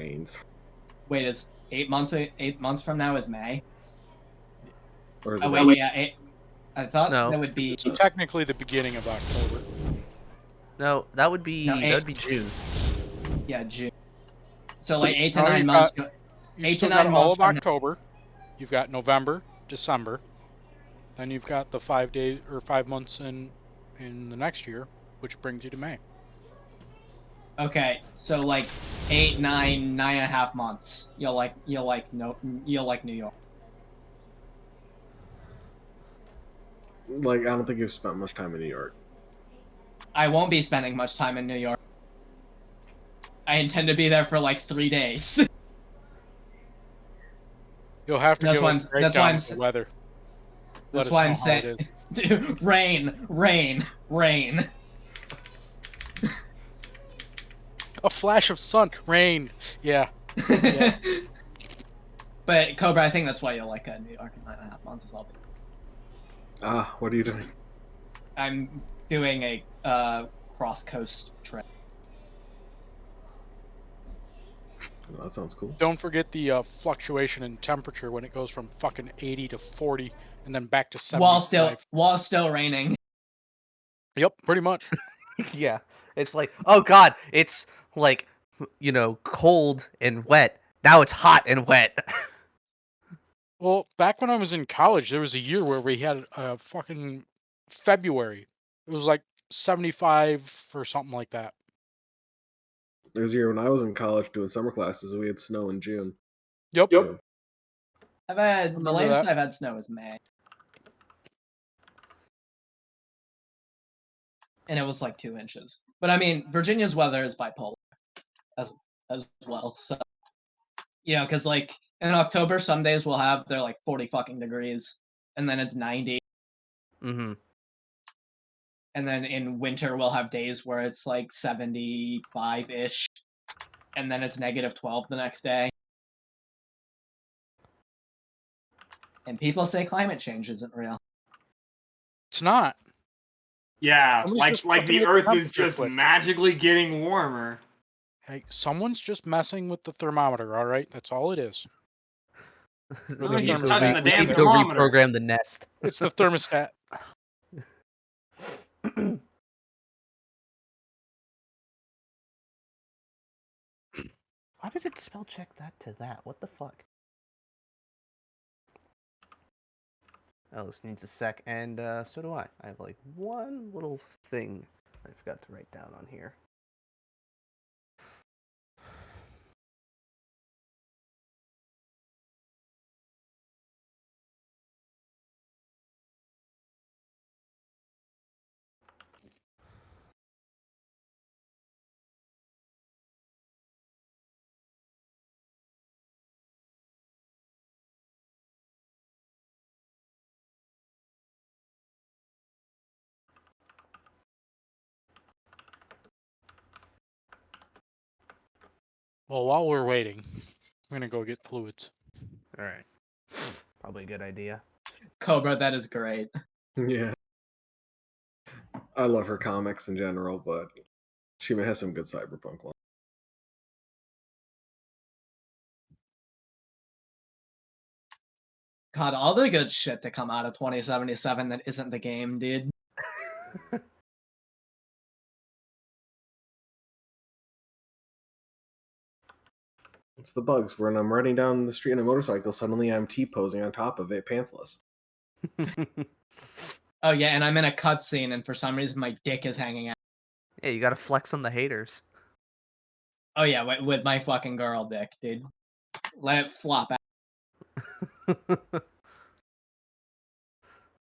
rains. Wait, it's 8 months. 8 months from now is May. Or is Oh it? wait, yeah. I thought No. that would be It's technically the beginning of October. No, that would be No, that would be June. yeah, June. So like 8 to No, 9 you've months. You've 8 to still 9 got all months of from now. October. You've got November, December. Then you've got the 5 days or 5 months in the next year, which brings you to May. Okay, so like 8, 9, 9.5 months. You'll like New York. Like, I don't think you've spent much time in New York. I won't be spending much time in New York. I intend to be there for like 3 days. You'll have to That's give why us a I'm- that's why breakdown I'm of s- the weather. That's Let us why know I'm how saying, it is. dude, rain. A flash of sun, rain. Yeah. But Cobra, I think that's why you'll like New York in 9.5 months as well. What are you doing? I'm doing a cross coast trip. Oh, that sounds cool. Don't forget the fluctuation in temperature when it goes from fucking 80 to 40 and then back to 75. While still raining. Yep, pretty much. Yeah, it's like, oh god, it's like, cold and wet. Now it's hot and wet. Well, back when I was in college, there was a year where we had a fucking February. It was like 75 or something like that. There was a year when I was in college doing summer classes, and we had snow in June. Yep. I've had the Remember latest that. I've had snow is May, and it was like 2 inches. But I mean, Virginia's weather is bipolar as well. So because like in October, some days we'll have they're like 40 fucking degrees, and then it's 90. Mm-hmm. And then in winter we'll have days where it's like 75-ish, and then it's -12 the next day. And people say climate change isn't real. It's not. Yeah, Somebody's just like fucking the with Earth is temperature just switch. magically getting warmer. Hey, someone's just messing with the thermometer, all right? That's all it is. Or the he's thermostat. touching the We damn need to go thermometer. reprogram the nest. It's the thermostat. Why did it spell check that to that? What the fuck? Oh, this needs a sec, and so do I. I have like one little thing I forgot to write down on here. Well, while we're waiting, I'm gonna go get fluids. All right, probably a good idea. Cobra, that is great. Yeah. I love her comics in general, but she has some good cyberpunk ones. God, all the good shit to come out of 2077 that isn't the game, dude. It's the bugs. When I'm riding down the street on a motorcycle, suddenly I'm T-posing on top of it, pantsless. Oh yeah, and I'm in a cutscene, and for some reason my dick is hanging out. Yeah, you gotta flex on the haters. Oh yeah, with my fucking girl dick, dude. Let it flop out.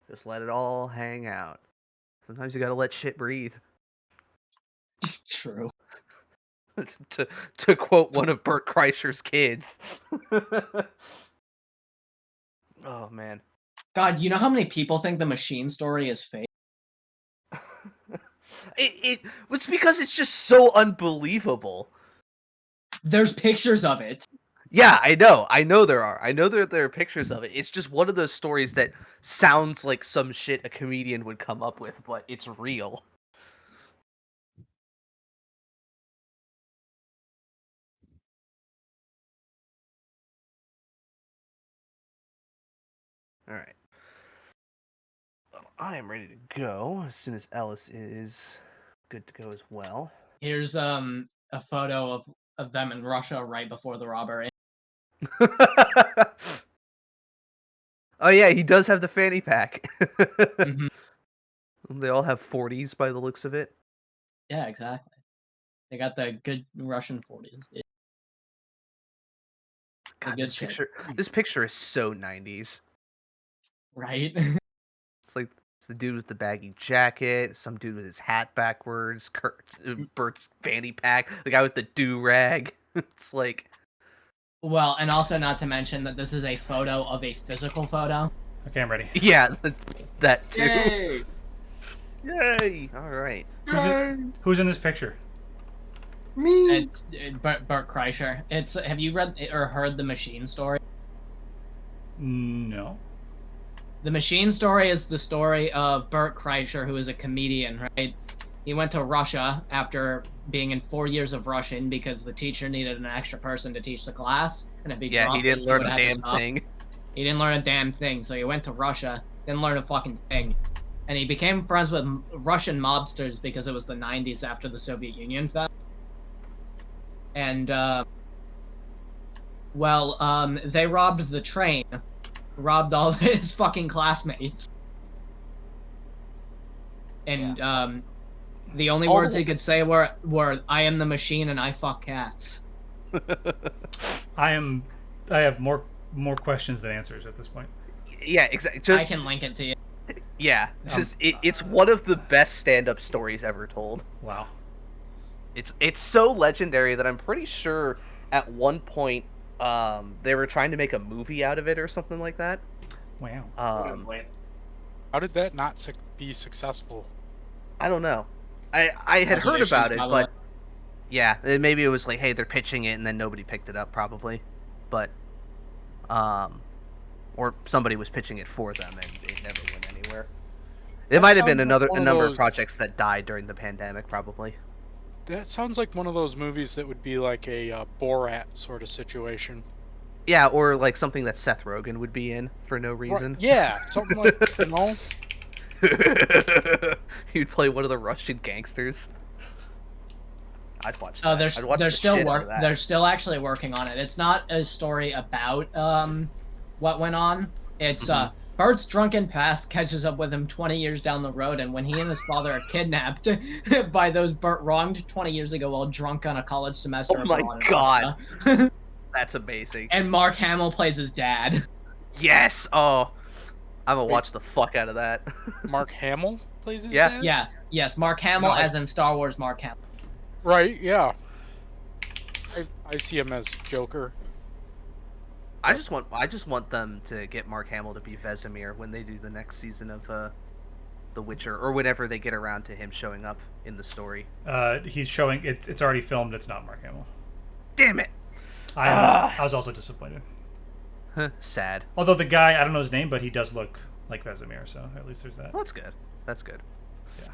Just let it all hang out. Sometimes you gotta let shit breathe. True. to quote one of Bert Kreischer's kids. Oh man. God, you know how many people think the machine story is fake? It's because it's just so unbelievable. There's pictures of it. Yeah, I know there are. I know there are pictures of it. It's just one of those stories that sounds like some shit a comedian would come up with, but it's real. All right. Well, I am ready to go as soon as Ellis is good to go as well. Here's a photo of them in Russia right before the robbery. Oh yeah, he does have the fanny pack. Mhm. They all have 40s by the looks of it. Yeah, exactly. They got the good Russian 40s. The God, good this shit. picture is so 90s. Right? It's like it's the dude with the baggy jacket, some dude with his hat backwards, Bert's fanny pack, the guy with the do-rag. It's like, Well, and also not to mention that this is a photo of a physical photo. Okay, I'm ready. yeah, that too. Yay! Yay! All right. Who's in this picture? Me. It's Bert Kreischer. Have you read or heard the Machine story? No. The Machine story is the story of Bert Kreischer, who is a comedian, right? He went to Russia after being in 4 years of Russian because the teacher needed an extra person to teach the class, and if he Yeah, dropped he didn't it, learn would a have to damn stop. thing. He didn't learn a damn thing, so he went to Russia, didn't learn a fucking thing. And he became friends with Russian mobsters because it was the 90s after the Soviet Union fell. And, they robbed the train, robbed all of his fucking classmates. And, the only words he could say were, I am the machine and I fuck cats. I have more questions than answers at this point. Yeah, exactly. I can link it to you. Yeah, it's one of the best stand-up stories ever told. Wow. It's so legendary that I'm pretty sure at one point they were trying to make a movie out of it or something like that. Wow. How did that not be successful? I don't know. I had heard Congratulations, about it, by the but way. yeah, maybe it was like, hey, they're pitching it, and then nobody picked it up, probably. But or somebody was pitching it for them, and it never went anywhere. It That might have been sounds like a one of number of those- projects that died during the pandemic, probably. That sounds like one of those movies that would be like a Borat sort of situation. Yeah, or like something that Seth Rogen would be in for no reason. Yeah, something like, you know? You'd play one of the Russian gangsters. I'd watch Oh, that. I'd watch they're the still shit out of that. they're still actually working on it. It's not a story about what went on. It's Bert's drunken past catches up with him 20 years down the road, and when he and his father are kidnapped by those Bert wronged 20 years ago while drunk on a college semester. Oh my abroad in God. Russia. That's amazing. And Mark Hamill plays his dad. Yes! Oh, I'm gonna watch the fuck out of that. Mark Hamill plays his Yeah. dad? Yes, Mark Hamill, Nice. as in Star Wars Mark Hamill. Right, yeah. I see him as Joker. I just want them to get Mark Hamill to be Vesemir when they do the next season of The Witcher, or whenever they get around to him showing up in the story. He's showing it. It's already filmed. It's not Mark Hamill. Damn it! I was also disappointed. Sad. Although the guy, I don't know his name, but he does look like Vesemir, so at least there's that. Well, that's good. That's good. Yeah.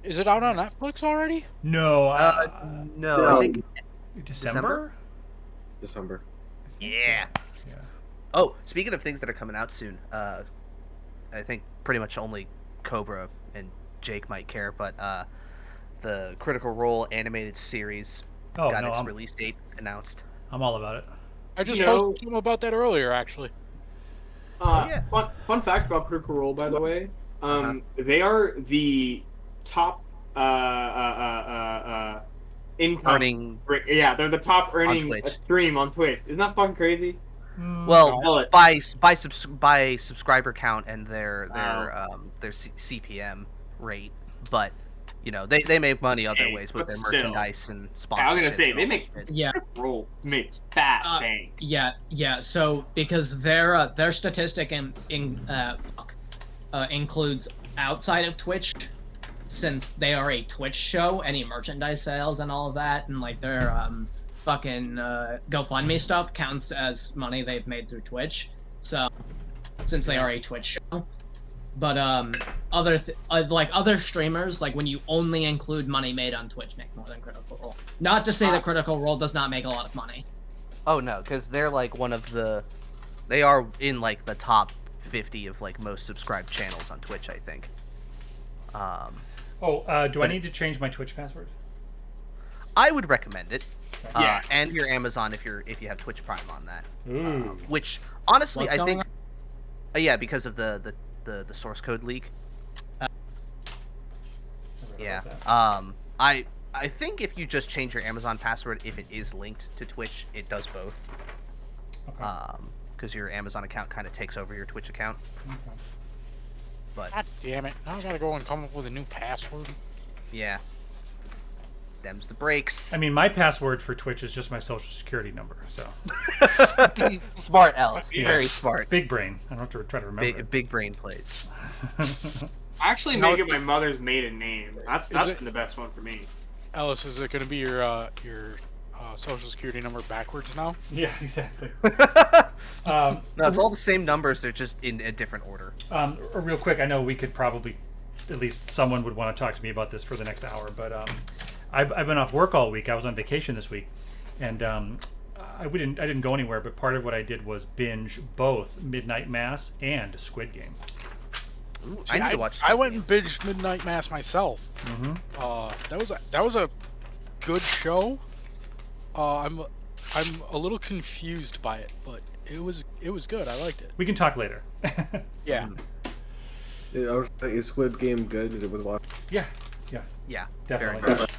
Is it out on Netflix already? No. No. I think December? December. Yeah. Yeah. Oh, speaking of things that are coming out soon, I think pretty much only Cobra and Jake might care, but the Critical Role animated series Oh got no, its release date announced. I'm all about it. I just You know- posted something about that earlier, actually. Yeah. Fun fact about Critical Role, by the way. Uh-huh. They are the top income. Yeah, they're the top earning Twitch. stream on Twitch. Isn't that fucking crazy? Well, No. by subscriber count and their CPM rate, but you know they make money other Hey, ways with but their still. merchandise and I sponsorships. was gonna say and they all make that shit. Yeah. Critical Role makes fat bank. Yeah. So because their statistic includes outside of Twitch, since they are a Twitch show, any merchandise sales and all of that, and like their fucking GoFundMe stuff counts as money they've made through Twitch. So since they are a Twitch show, but other streamers, like when you only include money made on Twitch, make more than Critical Role. Not to say that Critical Role does not make a lot of money. Oh no, because they're like one of the, they are in like the top 50 of like most subscribed channels on Twitch, I think. Do I need to change my Twitch password? I would recommend it. Yeah. And your Amazon if you have Twitch Prime on that. Ooh. Which honestly What's I going think yeah, because of the source code leak. Yeah. I think if you just change your Amazon password, if it is linked to Twitch, it does both. Okay. Because your Amazon account kind of takes over your Twitch account. Okay. But God damn it! Now I gotta go and come up with a new password. yeah, them's the breaks. I mean, my password for Twitch is just my social security number. So Smart, Alice. Yeah. Very smart. big brain. I don't have to try to remember. Big brain plays. I actually Now make it it's- my mother's maiden name. That's it- been the best one for me. Alice, is it gonna be your social security number backwards now? Yeah, exactly. No, it's all the same numbers. They're just in a different order. Real quick, I know we could probably, at least someone would want to talk to me about this for the next hour, but I've been off work all week. I was on vacation this week, and I didn't go anywhere. But part of what I did was binge both Midnight Mass and Squid Game. Ooh, See, I need to watch. I went and binged Midnight Mass myself. Mm-hmm. That was a good show. I'm a little confused by it, but it was good. I liked it. We can talk later. Yeah. Is Squid Game good? Is it with watch? Yeah, Yeah, definitely. very much.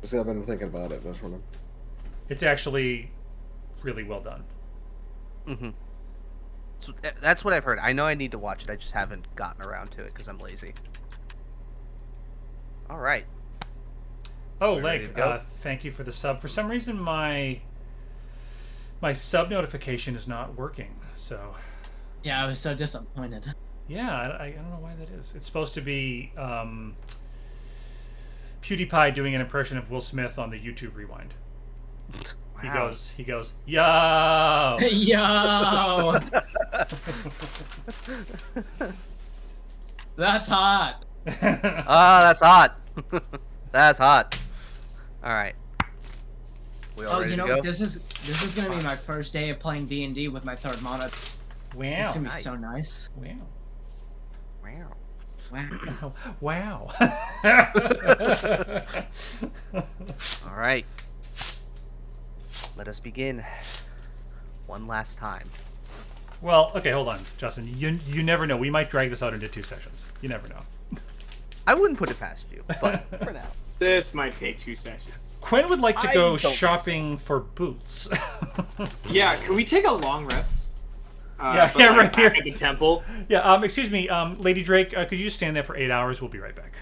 See, I've been thinking about it. That's one. It's actually really well done. Mm-hmm. So that's what I've heard. I know I need to watch it. I just haven't gotten around to it because I'm lazy. All right. Oh, We ready Leg, to go? thank you for the sub. For some reason, my sub notification is not working. So, Yeah, I was so disappointed. yeah, I don't know why that is. It's supposed to be PewDiePie doing an impression of Will Smith on the YouTube Rewind. He Wow. goes, yo! Yo! That's hot. Ah, that's hot. That's hot. All right. We all Oh, ready you know to go? this is gonna be my first day of playing D&D with my third monitor. It's Wow. gonna be nice. so nice. Wow. Wow. Wow. Wow. All right. Let us begin. One last time. Well, okay, hold on, Justin. You never know. We might drag this out into 2 sessions. You never know. I wouldn't put it past you, but for now. This might take 2 sessions. Quinn would like to I go don't think shopping for boots. Yeah, can we take a long rest? Yeah, but, yeah, like, right back here. at the temple. Yeah, excuse me, Lady Drake, could you stand there for 8 hours? We'll be right back.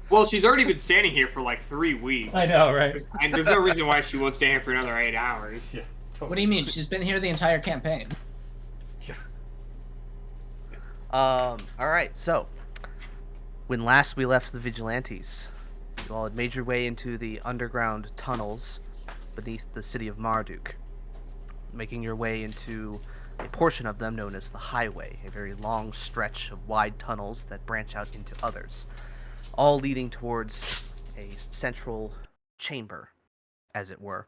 Well, she's already been standing here for like 3 weeks. I know, right? And there's no reason why she won't stay here for another 8 hours. Yeah. What do you mean? She's been here the entire campaign. Yeah. All right. So, when last we left the Vigilantes, you all had made your way into the underground tunnels beneath the city of Marduk, making your way into a portion of them known as the Highway, a very long stretch of wide tunnels that branch out into others, all leading towards a central chamber, as it were.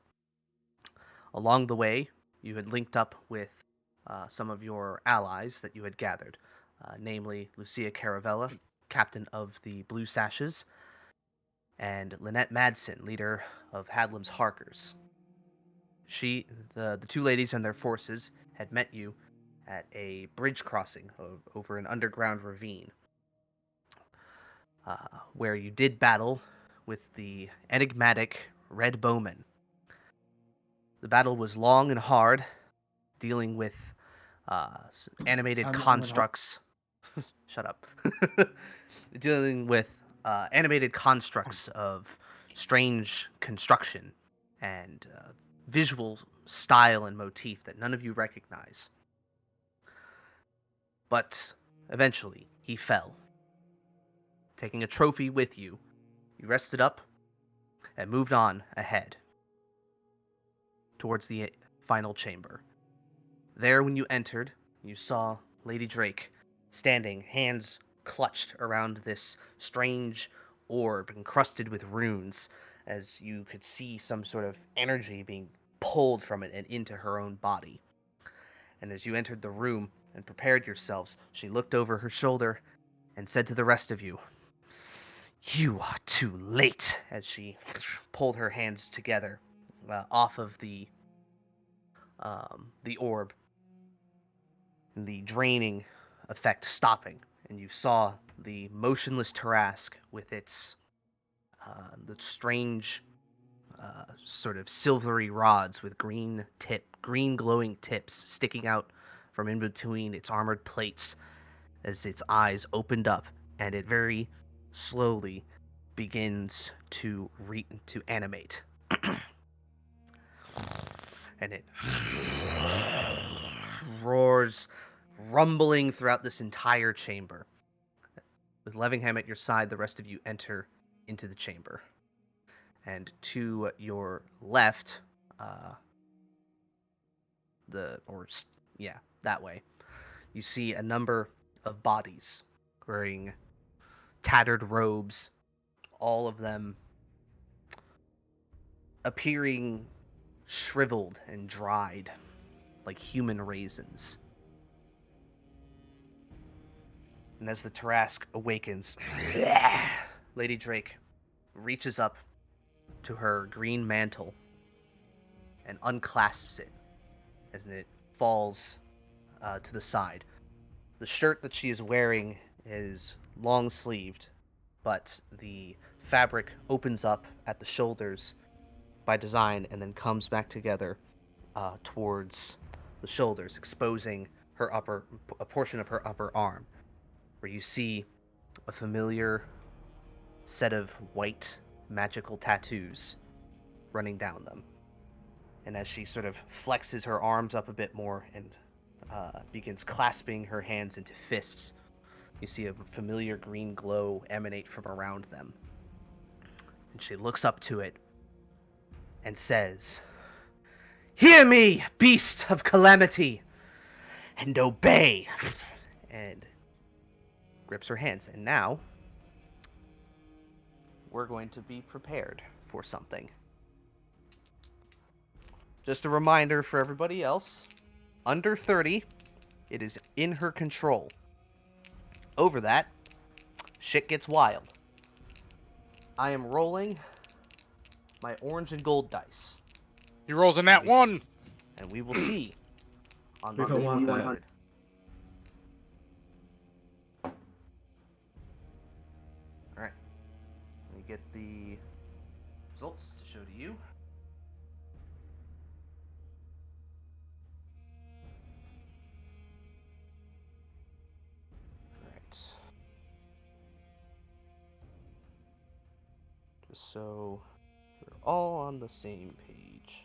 Along the way, you had linked up with some of your allies that you had gathered, namely Lucia Caravella, captain of the Blue Sashes, and Lynette Madsen, leader of Hadlam's Harkers. The 2 ladies and their forces had met you at a bridge crossing over an underground ravine, where you did battle with the enigmatic Red Bowman. The battle was long and hard, dealing with animated I'm not- constructs. Shut up. Dealing with animated constructs of strange construction and visual style and motif that none of you recognize. But eventually, he fell. Taking a trophy with you, you rested up and moved on ahead towards the final chamber. There, when you entered, you saw Lady Drake standing, hands clutched around this strange orb encrusted with runes, as you could see some sort of energy being pulled from it and into her own body. And as you entered the room and prepared yourselves, she looked over her shoulder and said to the rest of you, "You are too late," as she pulled her hands together off of the orb, and the draining effect stopping, and you saw the motionless Tarask with its the strange sort of silvery rods with green glowing tips sticking out from in between its armored plates as its eyes opened up, and it very slowly begins to animate. And it roars, rumbling throughout this entire chamber. With Levingham at your side, the rest of you enter into the chamber. And to your left, that way, you see a number of bodies wearing tattered robes, all of them appearing shriveled and dried like human raisins. And as the Tarask awakens, Lady Drake reaches up to her green mantle and unclasps it as it falls to the side. The shirt that she is wearing is long-sleeved, but the fabric opens up at the shoulders by design and then comes back together towards the shoulders, exposing a portion of her upper arm, where you see a familiar set of white magical tattoos running down them. And as she sort of flexes her arms up a bit more and begins clasping her hands into fists, you see a familiar green glow emanate from around them. And she looks up to it and says, "Hear me, beast of calamity, and obey!" And grips her hands. And now, we're going to be prepared for something. Just a reminder for everybody else, under 30, it is in her control. Over that, shit gets wild. I am rolling my orange and gold dice. He rolls in that one. And we will see on We the don't want that. 100. Alright. Let me get the results to show to you. Alright. Just so we're all on the same page.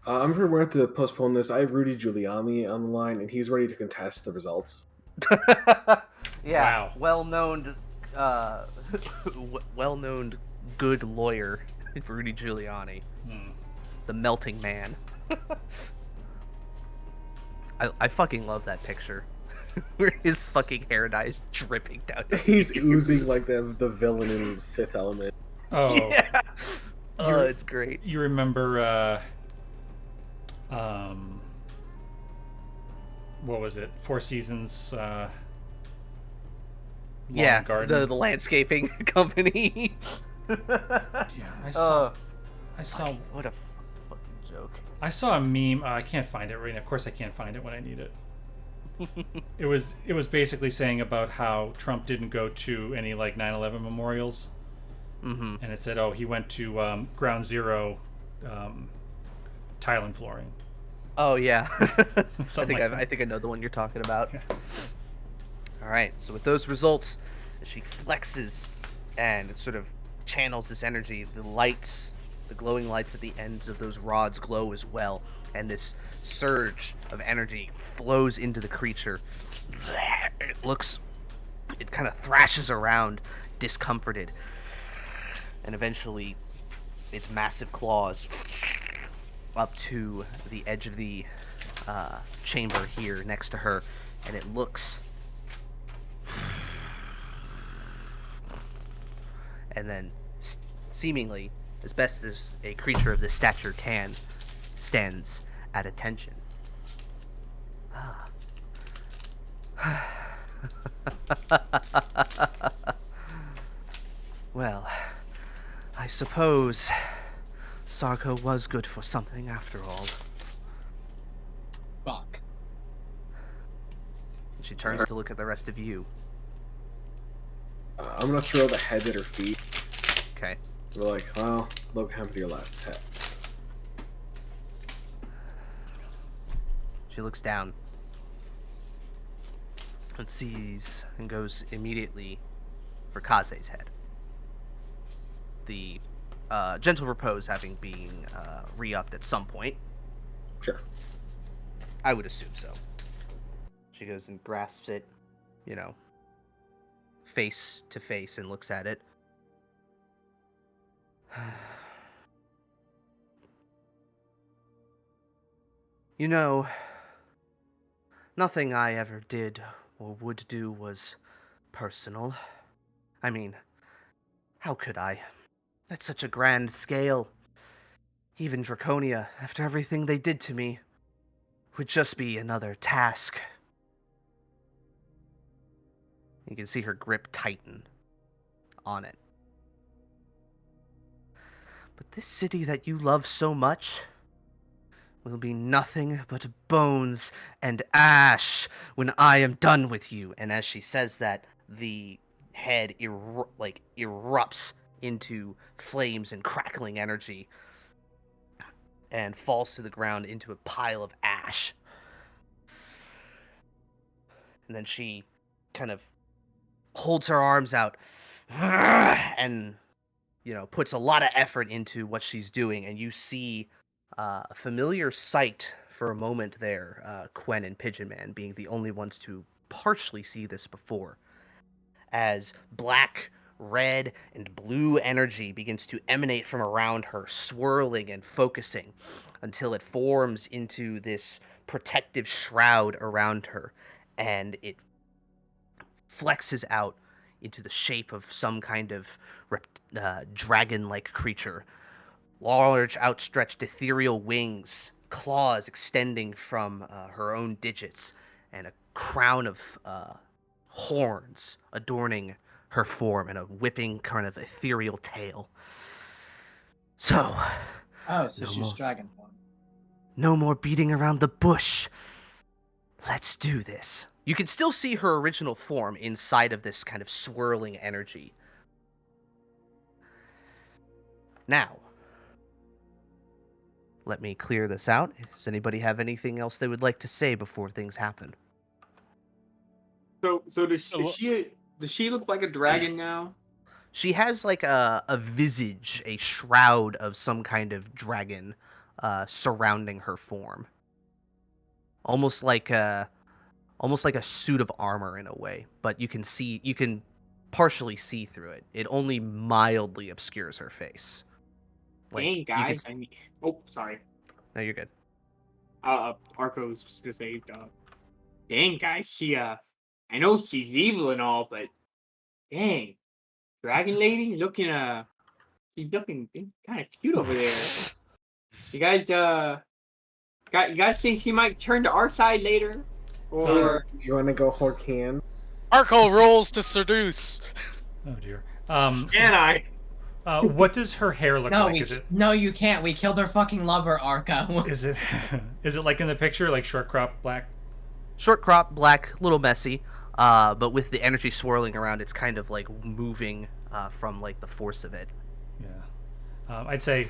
I'm afraid we're going to have to postpone this. I have Rudy Giuliani on the line, and he's ready to contest the results. Yeah, Wow. well-known good lawyer, Rudy Giuliani, the melting man. I fucking love that picture, where his fucking hair dye is dripping down. He's oozing like the villain in Fifth Element. Oh, Yeah. Oh, it's great. you remember what was it? Four Seasons. Lawn Yeah, and Garden. the landscaping company. Yeah, I saw. What a fucking joke. I saw a meme. I can't find it right now. Of course, I can't find it when I need it. It was basically saying about how Trump didn't go to any like 9/11 memorials, Mm-hmm. and it said, "Oh, he went to Ground Zero, tile and flooring." Oh yeah. Something like that. I think I know the one you're talking about. Yeah. All right. So with those results, as she flexes and sort of channels this energy, the lights, the glowing lights at the ends of those rods glow as well, and this surge of energy flows into the creature. It kind of thrashes around, discomforted, and eventually its massive claws up to the edge of the chamber here next to her, and it looks, and then seemingly, as best as a creature of this stature can, stands at attention. Well, I suppose Sarko was good for something after all. Fuck. She turns to look at the rest of you. I'm gonna throw the head at her feet. Okay. So we're like, well, look what happened to your last pet. She looks down and sees and goes immediately for Kaze's head. The gentle repose having been re-upped at some point. Sure. I would assume so. She goes and grasps it, face to face, and looks at it. Nothing I ever did or would do was personal. I mean, how could I? That's such a grand scale. Even Draconia, after everything they did to me, would just be another task. You can see her grip tighten on it. But this city that you love so much will be nothing but bones and ash when I am done with you. And as she says that, the head erupts into flames and crackling energy and falls to the ground into a pile of ash. And then she kind of holds her arms out and, puts a lot of effort into what she's doing. And you see a familiar sight for a moment there, Quen and Pigeon Man being the only ones to partially see this before, as black, red, and blue energy begins to emanate from around her, swirling and focusing until it forms into this protective shroud around her, and it flexes out into the shape of some kind of dragon-like creature. Large, outstretched ethereal wings, claws extending from her own digits, and a crown of horns adorning her form, and a whipping kind of ethereal tail. So, Oh, so No she's more. dragon form. no more beating around the bush. Let's do this. You can still see her original form inside of this kind of swirling energy. Now, let me clear this out. Does anybody have anything else they would like to say before things happen? So does she look like a dragon now? She has like a visage, a shroud of some kind of dragon surrounding her form. Almost like a suit of armor in a way, but you can partially see through it. It only mildly obscures her face. Dang, guys. I mean, oh, sorry. No, you're good. Arco was just gonna say, dang, guys. I know she's evil and all, but dang, dragon lady she's looking kind of cute over there. You guys think she might turn to our side later, or Do you want to go Horcan? Arco rolls to seduce. Oh dear. can I? What does her hair look No, like? no, you can't. We killed her fucking lover, Arco. Is it like in the picture, like short crop black? Short crop, black, little messy, but with the energy swirling around, it's kind of like moving from like the force of it. Yeah. I'd say,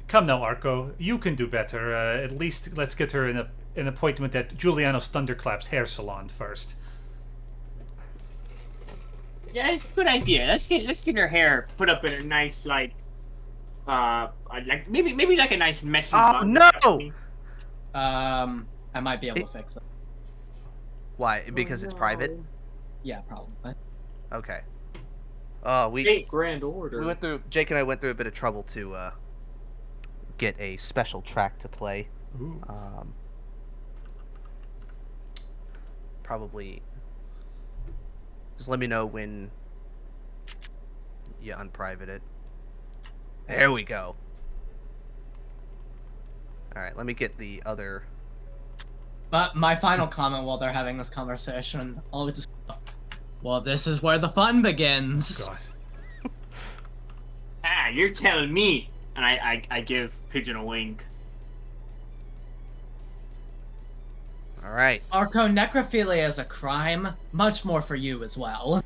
come now, Arco. You can do better. At least let's get her an appointment at Giuliano's Thunderclap's hair salon first. Yeah, it's a good idea. Let's get her hair put up in a nice like maybe like a nice messy. Oh bun. no! I might be able to fix it. Why? Because it's private? Yeah, probably. Okay. Great grand order. Jake and I went through a bit of trouble to get a special track to play. Ooh. probably just let me know when you unprivate it. There we go. All right, let me get the other. But my final comment while they're having this conversation, I'll just well, this is where the fun begins. God. Ah, you're telling me. And I give Pigeon a wink. All right. Arco, necrophilia is a crime, much more for you as well.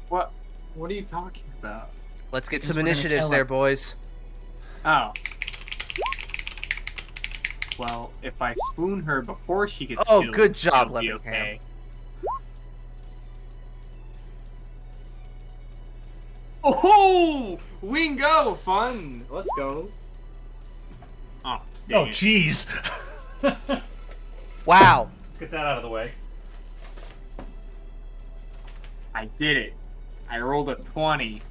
What are you talking about? Let's get Because some we're gonna initiatives kill there, him. boys. Oh. Well, if I swoon her before she gets Oh, killed, good job, it'll be Levingham. okay. Oh, Wingo, fun. Let's go. Oh, Oh, dang it. jeez. Wow. Let's get that out of the way. I did it. I rolled a 20.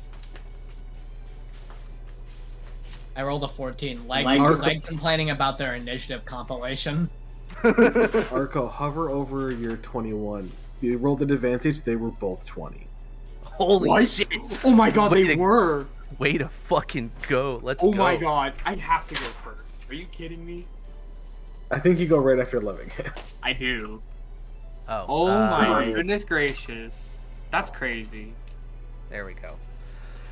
I rolled a 14. Leg Arco- complaining about their initiative compilation. Arco, hover over your 21. You rolled an advantage, they were both 20. Holy shit. Oh my god, Way they to- were. Way to fucking go. Let's Oh go. my god, I have to go first. Are you kidding me? I think you go right after Levingham. I do. Oh, Oh my Right. goodness gracious. That's crazy. There we go.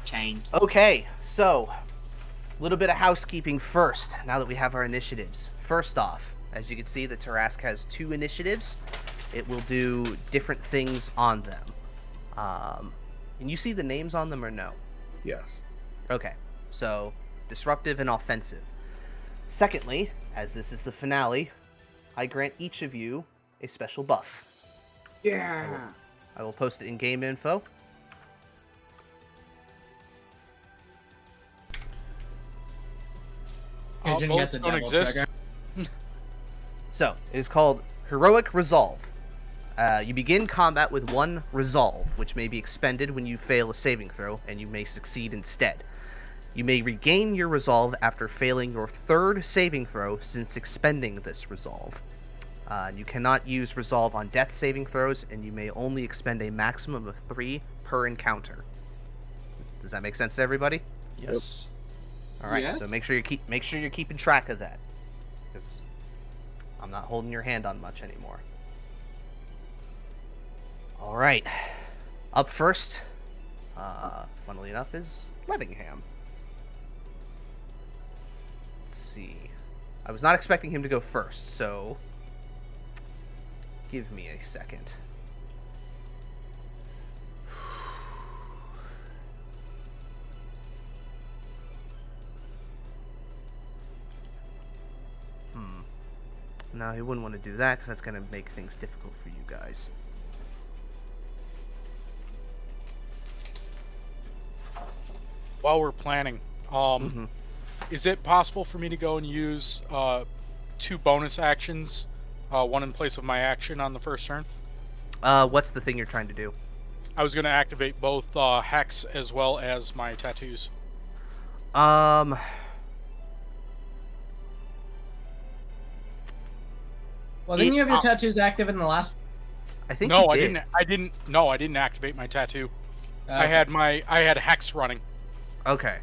Change. Okay, so a little bit of housekeeping first, now that we have our initiatives. First off, as you can see, the Tarask has 2 initiatives. It will do different things on them. Can you see the names on them or no? Yes. Okay, so disruptive and offensive. Secondly, as this is the finale, I grant each of you a special buff. Yeah. I will post it in game info. Pigeon bullets gets a don't double exist. trigger. So, it is called Heroic Resolve. You begin combat with 1 resolve, which may be expended when you fail a saving throw, and you may succeed instead. You may regain your resolve after failing your 3rd saving throw since expending this resolve. You cannot use resolve on death saving throws, and you may only expend a maximum of 3 per encounter. Does that make sense to everybody? Yes. All right. Yes. So make sure you're keeping track of that, because I'm not holding your hand on much anymore. All right. Up first, funnily enough, is Levingham. Let's see. I was not expecting him to go first, so give me a second. No, he wouldn't want to do that because that's going to make things difficult for you guys. While we're planning, is it possible for me to go and use 2 bonus actions, 1 in place of my action on the first turn? What's the thing you're trying to do? I was going to activate both Hex as well as my tattoos. Well, didn't you have your tattoos active in the last? I think No, you I did. didn't. No, I didn't activate my tattoo. I Okay. had Hex running. Okay.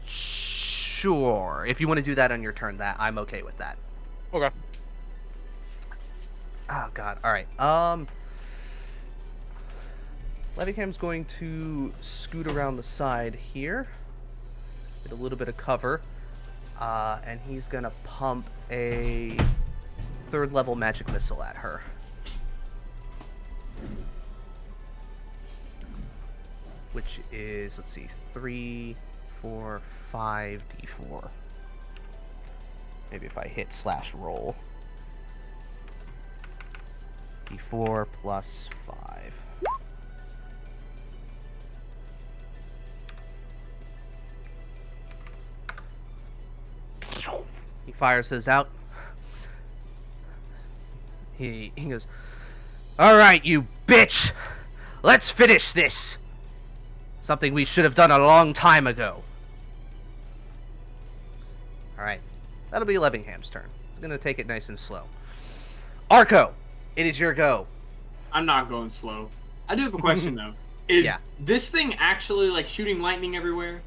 Sure. If you want to do that on your turn, I'm okay with that. Okay. Oh God. All right. Levingham's going to scoot around the side here, get a little bit of cover, and he's gonna pump a 3rd level magic missile at her. Which is, let's see, 3, 4, 5 d4. Maybe if I hit /roll. d4 plus 5. He fires those out. He goes, "All right, you bitch! Let's finish this! Something we should have done a long time ago." All right. That'll be Levingham's turn. He's going to take it nice and slow. Arco, it is your go. I'm not going slow. I do have a question though. Is Yeah. this thing actually like shooting lightning everywhere?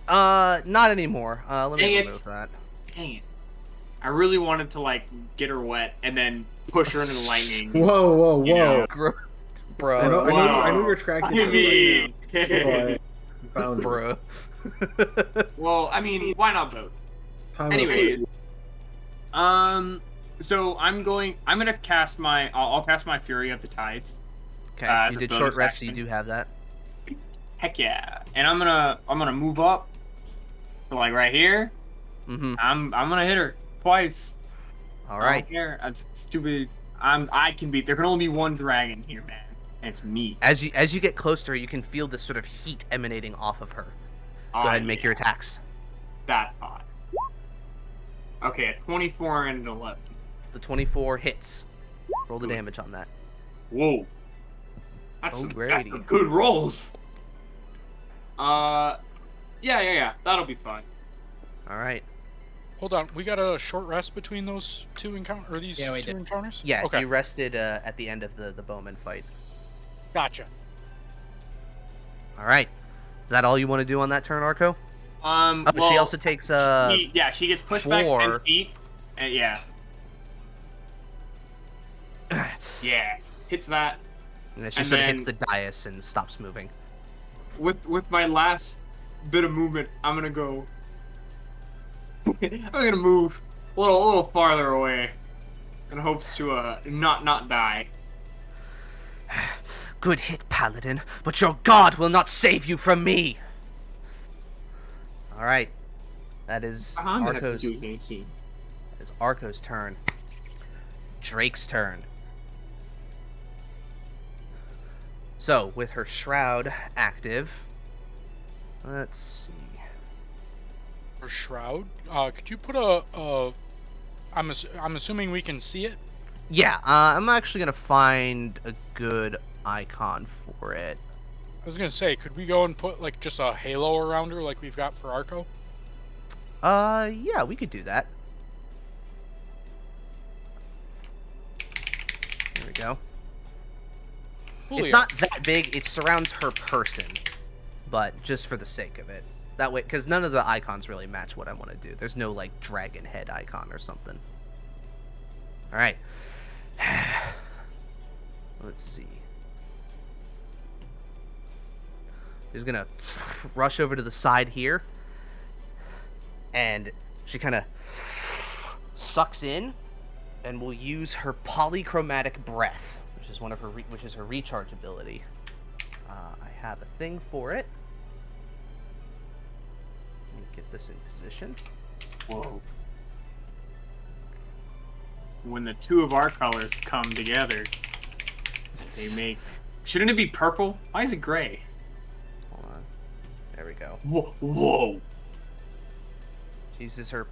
Not anymore. Let Dang me it. remove that. Dang it! I really wanted to like get her wet and then push her into the lightning. Whoa, whoa, You know. whoa! Bro. I know, Wow. I know you're attracted I to mean, it right now, but boundary. Bro. well, I mean, why not both? Time Anyways, so I'm gonna cast my, I'll cast my Fury of the Tides. Okay, as you a did bonus short rest, so you action. do have that. Heck yeah! And I'm gonna move up, so like right here. Mm-hmm. I'm gonna hit her twice. All I right. don't care. I'm stupid. I can beat. There can only be one dragon here, man. And it's me. As you get close to her, you can feel this sort of heat emanating off of her. Go ahead and make your attacks. That's hot. Okay, a 24 and an 11. The 24 hits. Roll the Good. damage on that. Whoa. That's Alrighty. some good rolls. Yeah. That'll be fine. All right. Hold on, we got a short rest between those two encounters, or these Yeah, we two did. encounters? Yeah, Okay. you rested at the end of the bowman fight. Gotcha. All right. Is that all you want to do on that turn, Arco? Oh, Well, she also takes she gets pushed back 10 4. feet. And yeah. Yeah. Hits that. and she and sort of hits the then- dais and stops moving. With my last bit of movement, I'm gonna go. I'm gonna move a little farther away, in hopes to not die. Good hit, Paladin, but your god will not save you from me. All right. That is I'm gonna have to Arco's. do anything. That is Arco's turn. Drake's turn. So, with her shroud active, let's see. For Shroud, could you put I'm assuming we can see it? Yeah, I'm actually gonna find a good icon for it. I was gonna say, could we go and put like just a halo around her like we've got for Arco? Yeah, we could do that. There we go. Coolio. It's not that big. It surrounds her person, but just for the sake of it. That way, because none of the icons really match what I want to do. There's no like dragon head icon or something. All right. Let's see. She's gonna rush over to the side here, and she kind of sucks in, and will use her polychromatic breath, which is one of her which is her recharge ability. I have a thing for it. Let me get this in position. Whoa. When the two of our colors come together, they make. Shouldn't it be purple? Why is it gray? Hold on. There we go. Whoa. She uses her,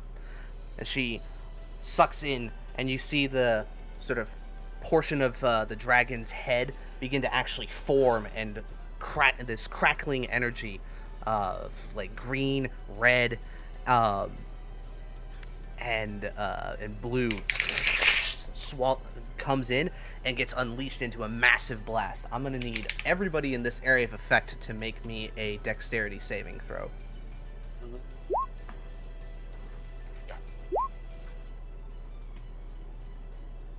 and she sucks in, and you see the sort of portion of the dragon's head begin to actually form and this crackling energy of like green, red, and blue comes in and gets unleashed into a massive blast. I'm gonna need everybody in this area of effect to make me a dexterity saving throw.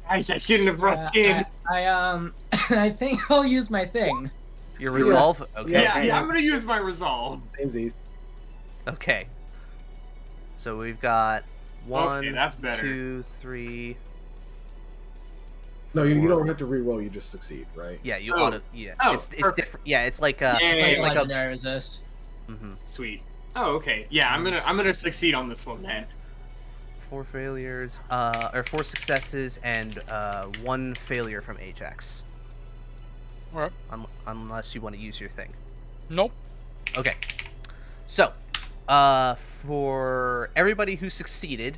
Guys, I shouldn't have rushed in. I think I'll use my thing. Your Yeah. resolve? Okay. Yeah, I'm gonna use my resolve. Same's easy. Okay. So we've got one, that's better. 2, 3. No, you don't have to re-roll. You just succeed, right? Yeah, you Oh. auto. Yeah, Oh, it's perfect. different. Yeah, it's like Yeah, It's like a. legendary resist. Mhm. Sweet. Oh, okay. Yeah, I'm gonna succeed on this one then. 4 failures, or 4 successes, and 1 failure from Ajax. Alright. Unless you want to use your thing. Nope. Okay. So, for everybody who succeeded,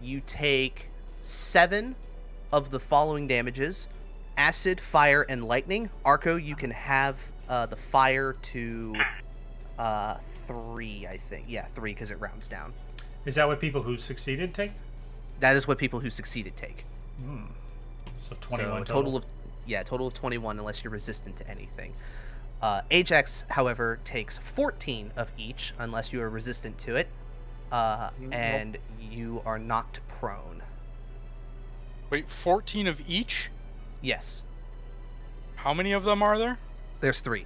you take 7 of the following damages: acid, fire, and lightning. Arco, you can have the fire to 3, I think. Yeah, 3 because it rounds down. Is that what people who succeeded take? That is what people who succeeded take. So 21 So total of 21 unless you're resistant to anything. Ajax, however, takes 14 of each unless you are resistant to it, and you are knocked prone. Wait, 14 of each? Yes, How many of them are there? there's 3.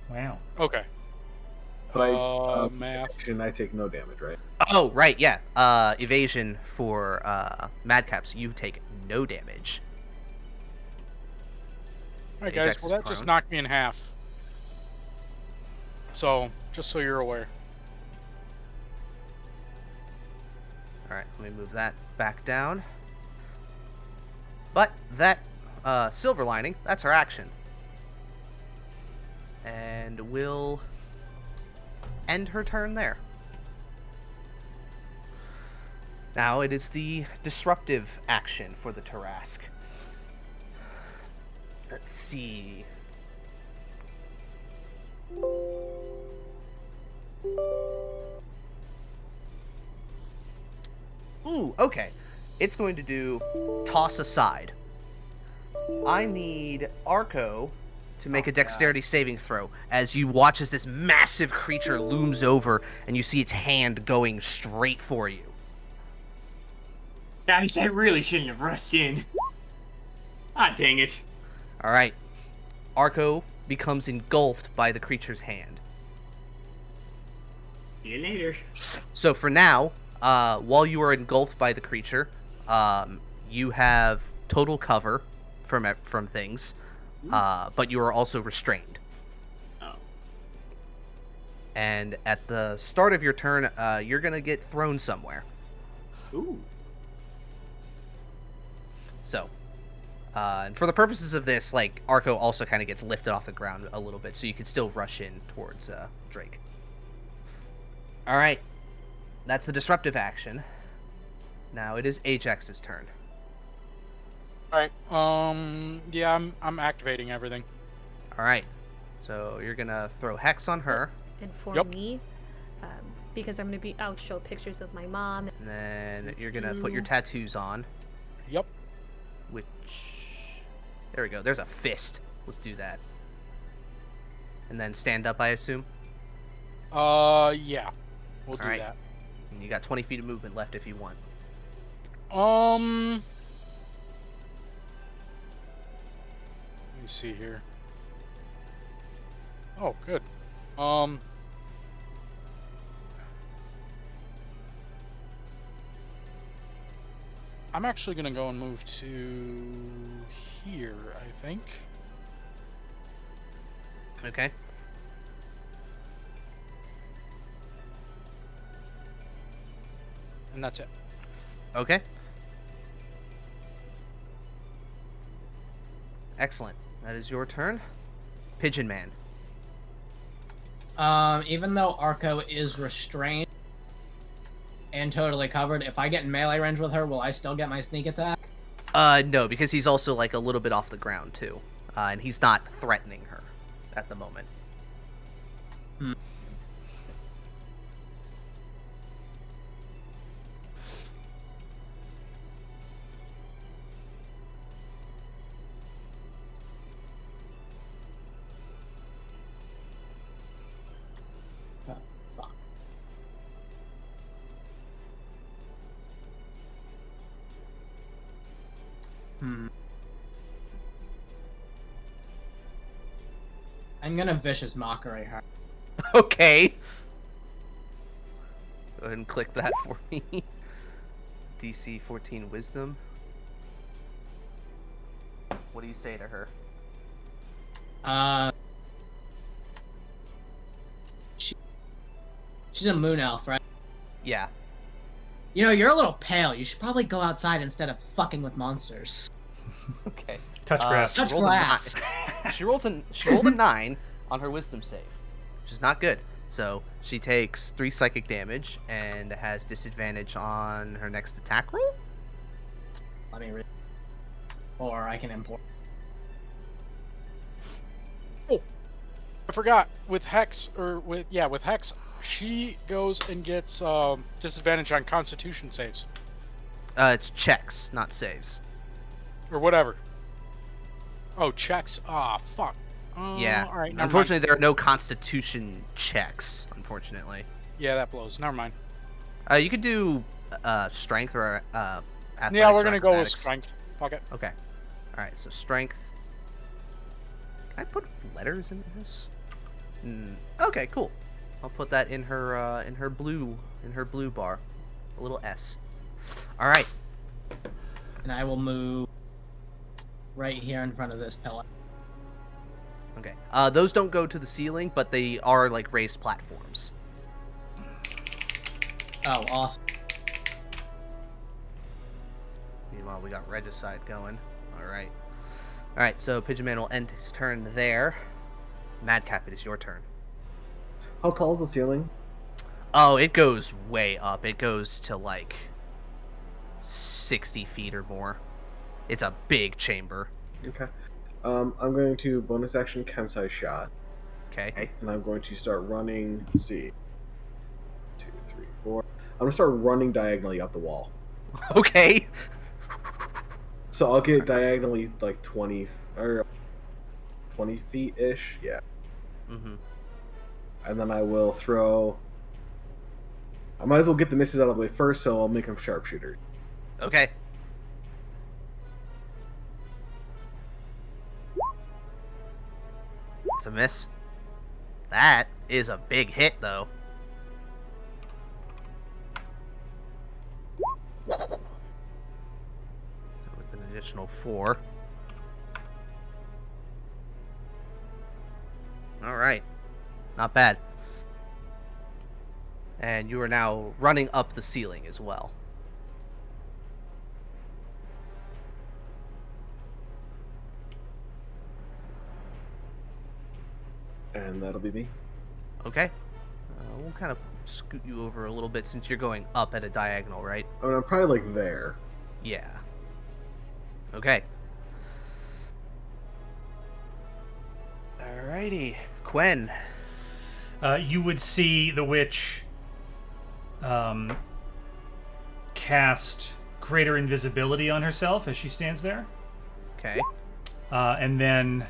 Wow. Okay. But Math. I take no damage, right? Oh, right, yeah. Evasion for Madcaps, you take no damage. Alright, guys. Ajax Well, is that just prone. knocked me in half. So, just so you're aware. Alright, let me move that back down. But that silver lining, that's her action. And we'll end her turn there. Now it is the disruptive action for the Tarask. Let's see. Ooh, okay. It's going to do toss aside. I need Arco to make a dexterity saving throw as you watch as this massive creature looms over and you see its hand going straight for you. Guys, I really shouldn't have rushed in. Ah, dang it. All right. Arco becomes engulfed by the creature's hand. See you later. So for now, while you are engulfed by the creature, you have total cover from things, but you are also restrained. Oh. And at the start of your turn, you're gonna get thrown somewhere. Ooh. So, and for the purposes of this, like, Arco also kind of gets lifted off the ground a little bit, so you can still rush in towards Drake. All right, that's the disruptive action. Now it is Ajax's turn. Alright, yeah, I'm activating everything. All right, so you're gonna throw Hex on her, And for Yep. me, because I'm gonna I'll show pictures of my mom. and then you're gonna put your tattoos on, Yep. which, there we go, there's a fist. Let's do that. And then stand up, I assume. Yeah. We'll do Alright. that. And you got 20 feet of movement left if you want. Let me see here. Oh, good. I'm actually gonna go and move to here, I think. Okay. And that's it. Okay. Excellent. That is your turn. Pigeon Man. Even though Arco is restrained and totally covered, if I get in melee range with her, will I still get my sneak attack? No, because he's also like a little bit off the ground too. And he's not threatening her at the moment. Fuck. I'm gonna vicious mockery her. Okay. Go ahead and click that for me. DC 14 Wisdom. What do you say to her? She's a moon elf, right? Yeah. You know, you're a little pale. You should probably go outside instead of fucking with monsters. Okay. Touch grass. She Touch rolled a grass. she rolled a 9 on her Wisdom save, which is not good. So she takes 3 psychic damage and has disadvantage on her next attack roll. Let me read. Or I can import. I forgot. With Hex, with Hex, she goes and gets disadvantage on Constitution saves. It's checks, not saves. Or whatever. Oh, checks. Ah, fuck. Yeah. All right. Never Unfortunately, there are no Constitution checks. Unfortunately. mind. Yeah, that blows. Never mind. You could do strength or athletics. Yeah, we're or gonna go with acrobatics. strength. Fuck it. Okay. All right. So strength. Can I put letters in this? Okay. Cool. I'll put that in her blue bar, a little S. All right. And I will move right here in front of this pillar. Okay. Those don't go to the ceiling, but they are like raised platforms. Oh, awesome. Meanwhile, we got Regicide going. All right. All right. So Pigeon Man will end his turn there. Madcap, it is your turn. How tall is the ceiling? Oh, it goes way up. It goes to like 60 feet or more. It's a big chamber. Okay. I'm going to bonus action Kensai shot, Okay. and I'm going to start running. Let's see. 2, 3, 4. I'm gonna start running diagonally up the wall. Okay. So I'll get diagonally like 20 or 20 feet ish. Yeah. Mm-hmm. And then I will throw. I might as well get the misses out of the way first, so I'll make them sharpshooter. Okay. It's a miss. That is a big hit, though. With an additional 4. All right. Not bad. And you are now running up the ceiling as well. And that'll be me. Okay. We'll kind of scoot you over a little bit since you're going up at a diagonal, right? I mean, I'm probably like there. Yeah. Okay. Alrighty. Quen. You would see the witch cast greater invisibility on herself as she stands there, Okay. and then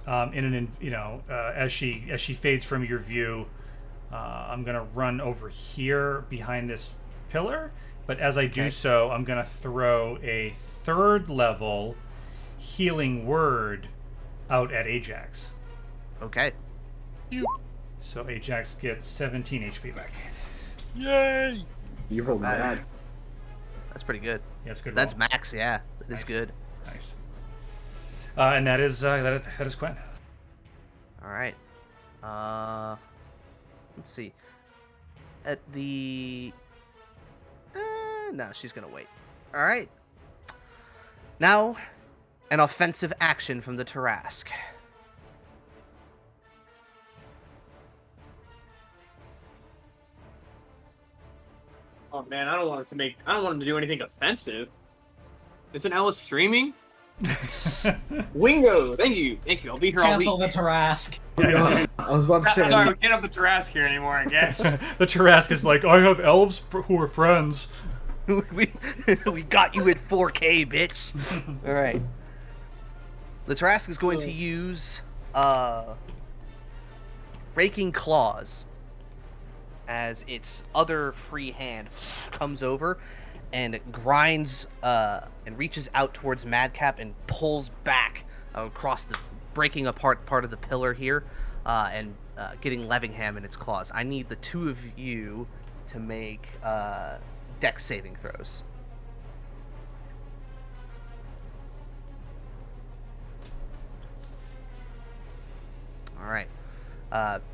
as she fades from your view, I'm gonna run over here behind this pillar. But as I do Okay. so, I'm gonna throw a 3rd level healing word out at Ajax. Okay. So Ajax gets 17 HP back. Yay! You rolled Not bad. mad. That's pretty good. Yeah, it's a good. That's roll. max, yeah. That is Nice. good. Nice. And that is Quen. Alright. Let's see. At the... no, she's gonna wait. Alright. Now, an offensive action from the Tarask. Oh man, I don't want him to do anything offensive. Isn't Alice streaming? Wingo, thank you. I'll be here Cancel all the week. Tarask. I was about to say. Sorry, we can't have the Tarask here anymore, I guess. The Tarask is like, I have elves who are friends. we got you at 4K, bitch. Alright. The Tarask is going to use Raking Claws as its other free hand comes over and grinds and reaches out towards Madcap and pulls back across the, breaking apart part of the pillar here and getting Levingham in its claws. I need the two of you to make dex saving throws. All right.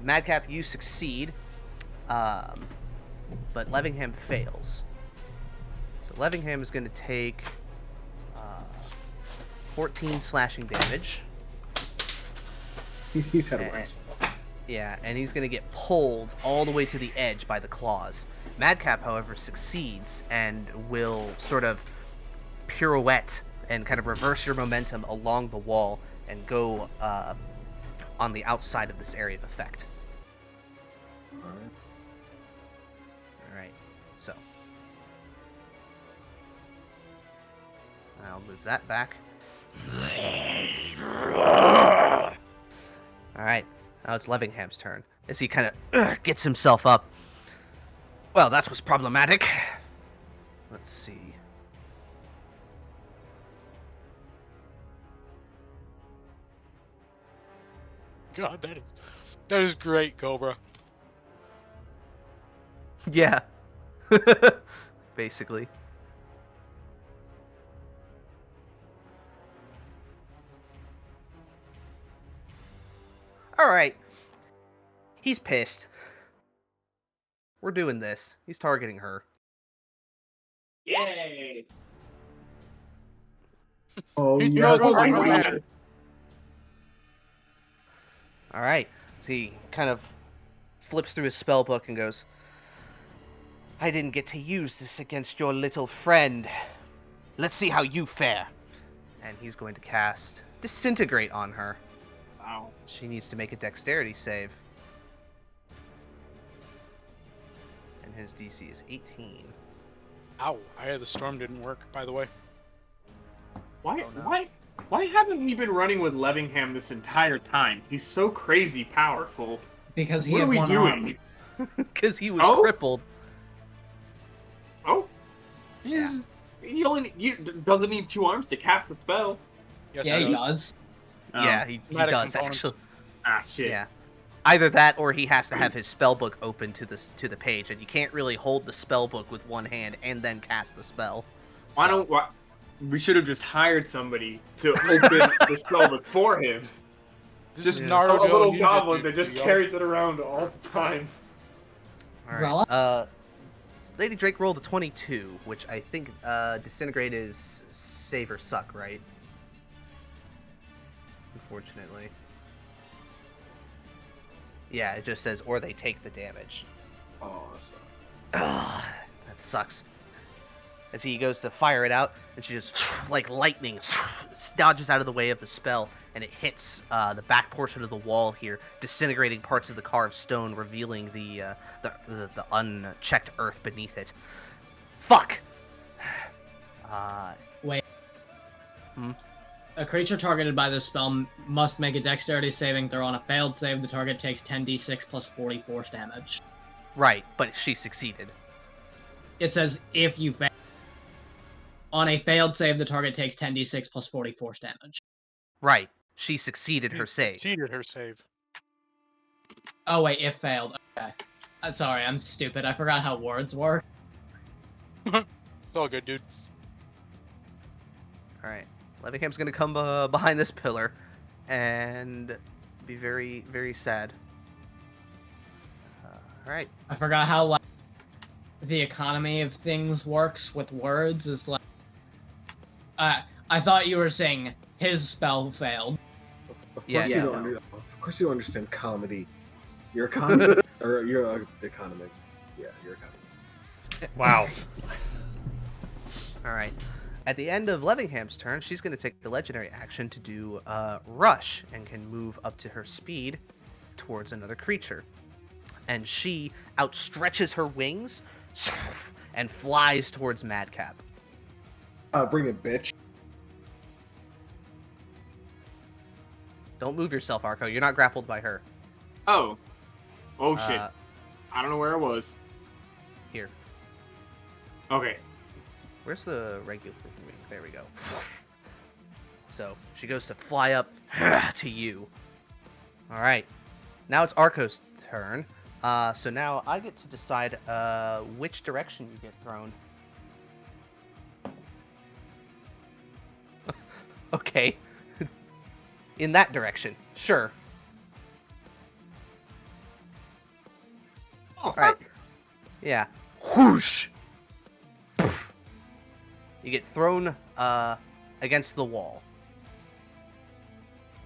Madcap, you succeed, but Levingham fails. So Levingham is going to take 14 slashing damage. He's had worse. Yeah, and he's going to get pulled all the way to the edge by the claws. Madcap, however, succeeds and will sort of pirouette and kind of reverse your momentum along the wall and go on the outside of this area of effect. Alright. All right, so I'll move that back. Alright, now it's Levingham's turn, as he kind of gets himself up. Well, that was problematic. Let's see. God, that is great, Cobra. Yeah. Basically. Alright. He's pissed. We're doing this. He's targeting her. Yay! Oh, He yes. throws my the God. weapon. Alright. So he kind of flips through his spell book and goes, I didn't get to use this against your little friend. Let's see how you fare. And he's going to cast Disintegrate on her. Wow. She needs to make a dexterity save. And his DC is 18. Ow! I had the storm didn't work, by the way. Why? Oh, no. Why haven't we been running with Levingham this entire time? He's so crazy powerful. Because he What had are we one doing? arm. Because he was Oh? crippled. Oh, Yeah. he doesn't need 2 arms to cast a spell. Yes, Yeah, it he does. does. Oh. Yeah, he Magic does components. actually. Ah, shit. Yeah. Either that or he has to have his spell book open to the page, and you can't really hold the spell book with one hand and then cast the spell. We should have just hired somebody to open the spell book for him. This Just is a Naruto little Ninja goblin Jutsu, that just yo. carries it around all the time. All right. Lady Drake rolled a 22, which I think Disintegrate is save or suck, right? Unfortunately. Yeah, it just says, or they take the damage. Oh, that's Ugh, that sucks. As he goes to fire it out, and she just, like lightning, dodges out of the way of the spell, and it hits the back portion of the wall here, disintegrating parts of the carved stone, revealing the unchecked earth beneath it. Fuck! Wait. Hmm? A creature targeted by this spell must make a dexterity saving throw. On a failed save, the target takes 10d6 plus 40 force damage. Right, but she succeeded. It says if you fail. On a failed save, the target takes 10d6 plus 40 force damage. Right, she succeeded her save. Succeeded her save. Oh wait, if failed. Okay. Sorry, I'm stupid. I forgot how words work. It's all good, dude. Alright, Levingham's gonna come behind this pillar and be very, very sad. Alright. I forgot how like the economy of things works with words. Is like, I thought you were saying his spell failed. Of course Yeah, you yeah, don't. no. Of course you don't understand comedy. You're economist, or you're an economic. Yeah, you're economist. Wow. Alright. At the end of Levingham's turn, she's going to take the legendary action to do Rush and can move up to her speed towards another creature. And she outstretches her wings and flies towards Madcap. Bring it, bitch. Don't move yourself, Arco. You're not grappled by her. Oh. Oh shit. Uh, I don't know where I was. Here. Okay. Where's the regular wing? There we go. So she goes to fly up to you. All right. Now it's Arco's turn. So now I get to decide which direction you get thrown. Okay. In that direction. Sure. Oh, All right. Yeah. Whoosh. You get thrown against the wall.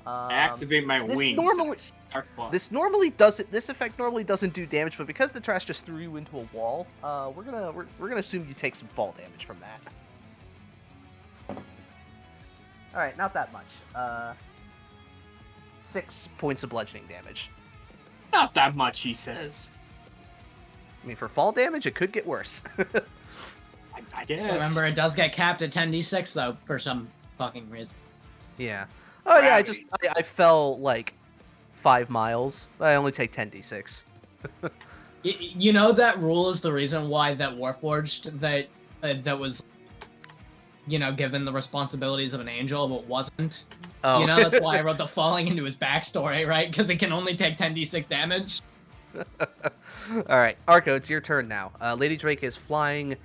I activate my this wings. normally- Start flying. This effect normally doesn't do damage, but because the trash just threw you into a wall, we're gonna assume you take some fall damage from that. All right, not that much. 6 points of bludgeoning damage. Not that much, he says. I mean, for fall damage, it could get worse. I guess. Remember, it does get capped at 10d6 though for some fucking reason. Yeah. Oh yeah, Gravity. I fell like 5 miles. I only take 10d6. You know that rule is the reason why that Warforged that was, given the responsibilities of an angel but wasn't. Oh. That's why I wrote the falling into his backstory, right? Because it can only take 10d6 damage. All right, Arco, it's your turn now. Lady Drake is flying.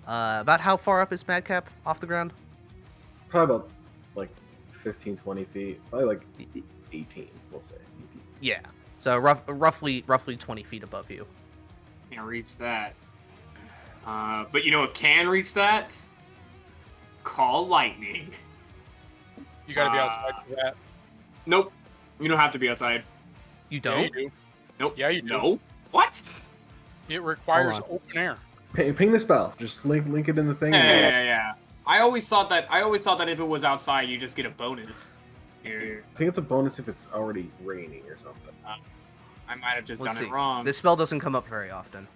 About how far up is Madcap off the ground? Probably about like 15, 20 feet. Probably like 18, we'll say. 18. Yeah. So roughly 20 feet above you. Can't reach that. But you know what can reach that? Call lightning. You gotta be outside for that. Nope. You don't have to be outside. You Yeah, don't? you do. Nope. Yeah, you do. No. What? It requires Hold open air. Ping the spell. Just link it in the thing. Yeah. I always thought that if it was outside, you just get a bonus. Here. I think it's a bonus if it's already raining or something. I might have just Let's done see. it wrong. This spell doesn't come up very often.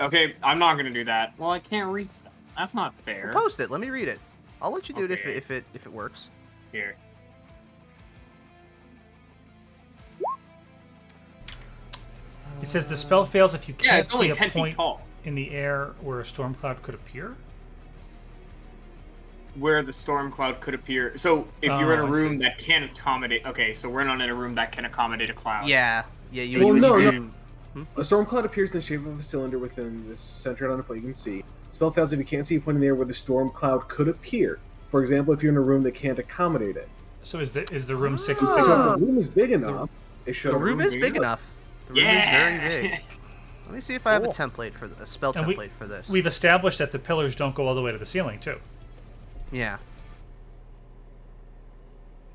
Okay, I'm not gonna do that. Well, I can't reach that. That's not fair. Well, post it. Let me read it. I'll let you do Okay. it if it works. Here. It says the spell fails if you Yeah, can't it's only see a 10 feet point tall. in the air where a storm cloud could appear. Where the storm cloud could appear. So if you're in a I room see. that can accommodate. Okay, so we're not in a room that can accommodate a cloud. Yeah. You. Well, you no, do- A storm cloud appears in the shape of a cylinder within this centered on a point you can see. The spell fails if you can't see a point in the air where the storm cloud could appear. For example, if you're in a room that can't accommodate it. So is the room 6 So feet? if the room is big enough, it should. The room is big enough. The room is very big. Let me see if I have a template for a spell And template for this. We've established that the pillars don't go all the way to the ceiling too. Yeah.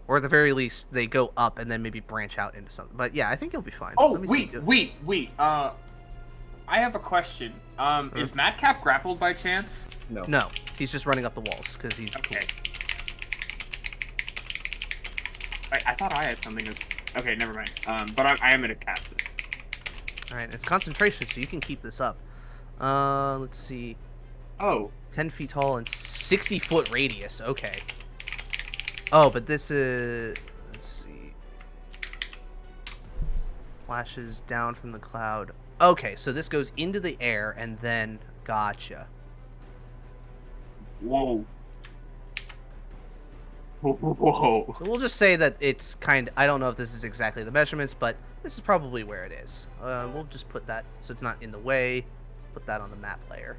Or at the very least, they go up and then maybe branch out into something. But yeah, I think you'll be fine. Oh, Let me see. wait. I have a question. Is Madcap grappled by chance? No. No, he's just running up the walls because he's Okay. cool. I thought I had something. Okay, never mind. But I am gonna cast this. All right, it's concentration, so you can keep this up. Let's see. Oh, 10 feet tall and 60-foot radius. Okay. Oh, but this is... Let's see. Flashes down from the cloud. Okay, so this goes into the air and then... Gotcha. whoa. Whoa. So we'll just say that it's kind of... I don't know if this is exactly the measurements, but this is probably where it is. We'll just put that so it's not in the way. Put that on the map layer.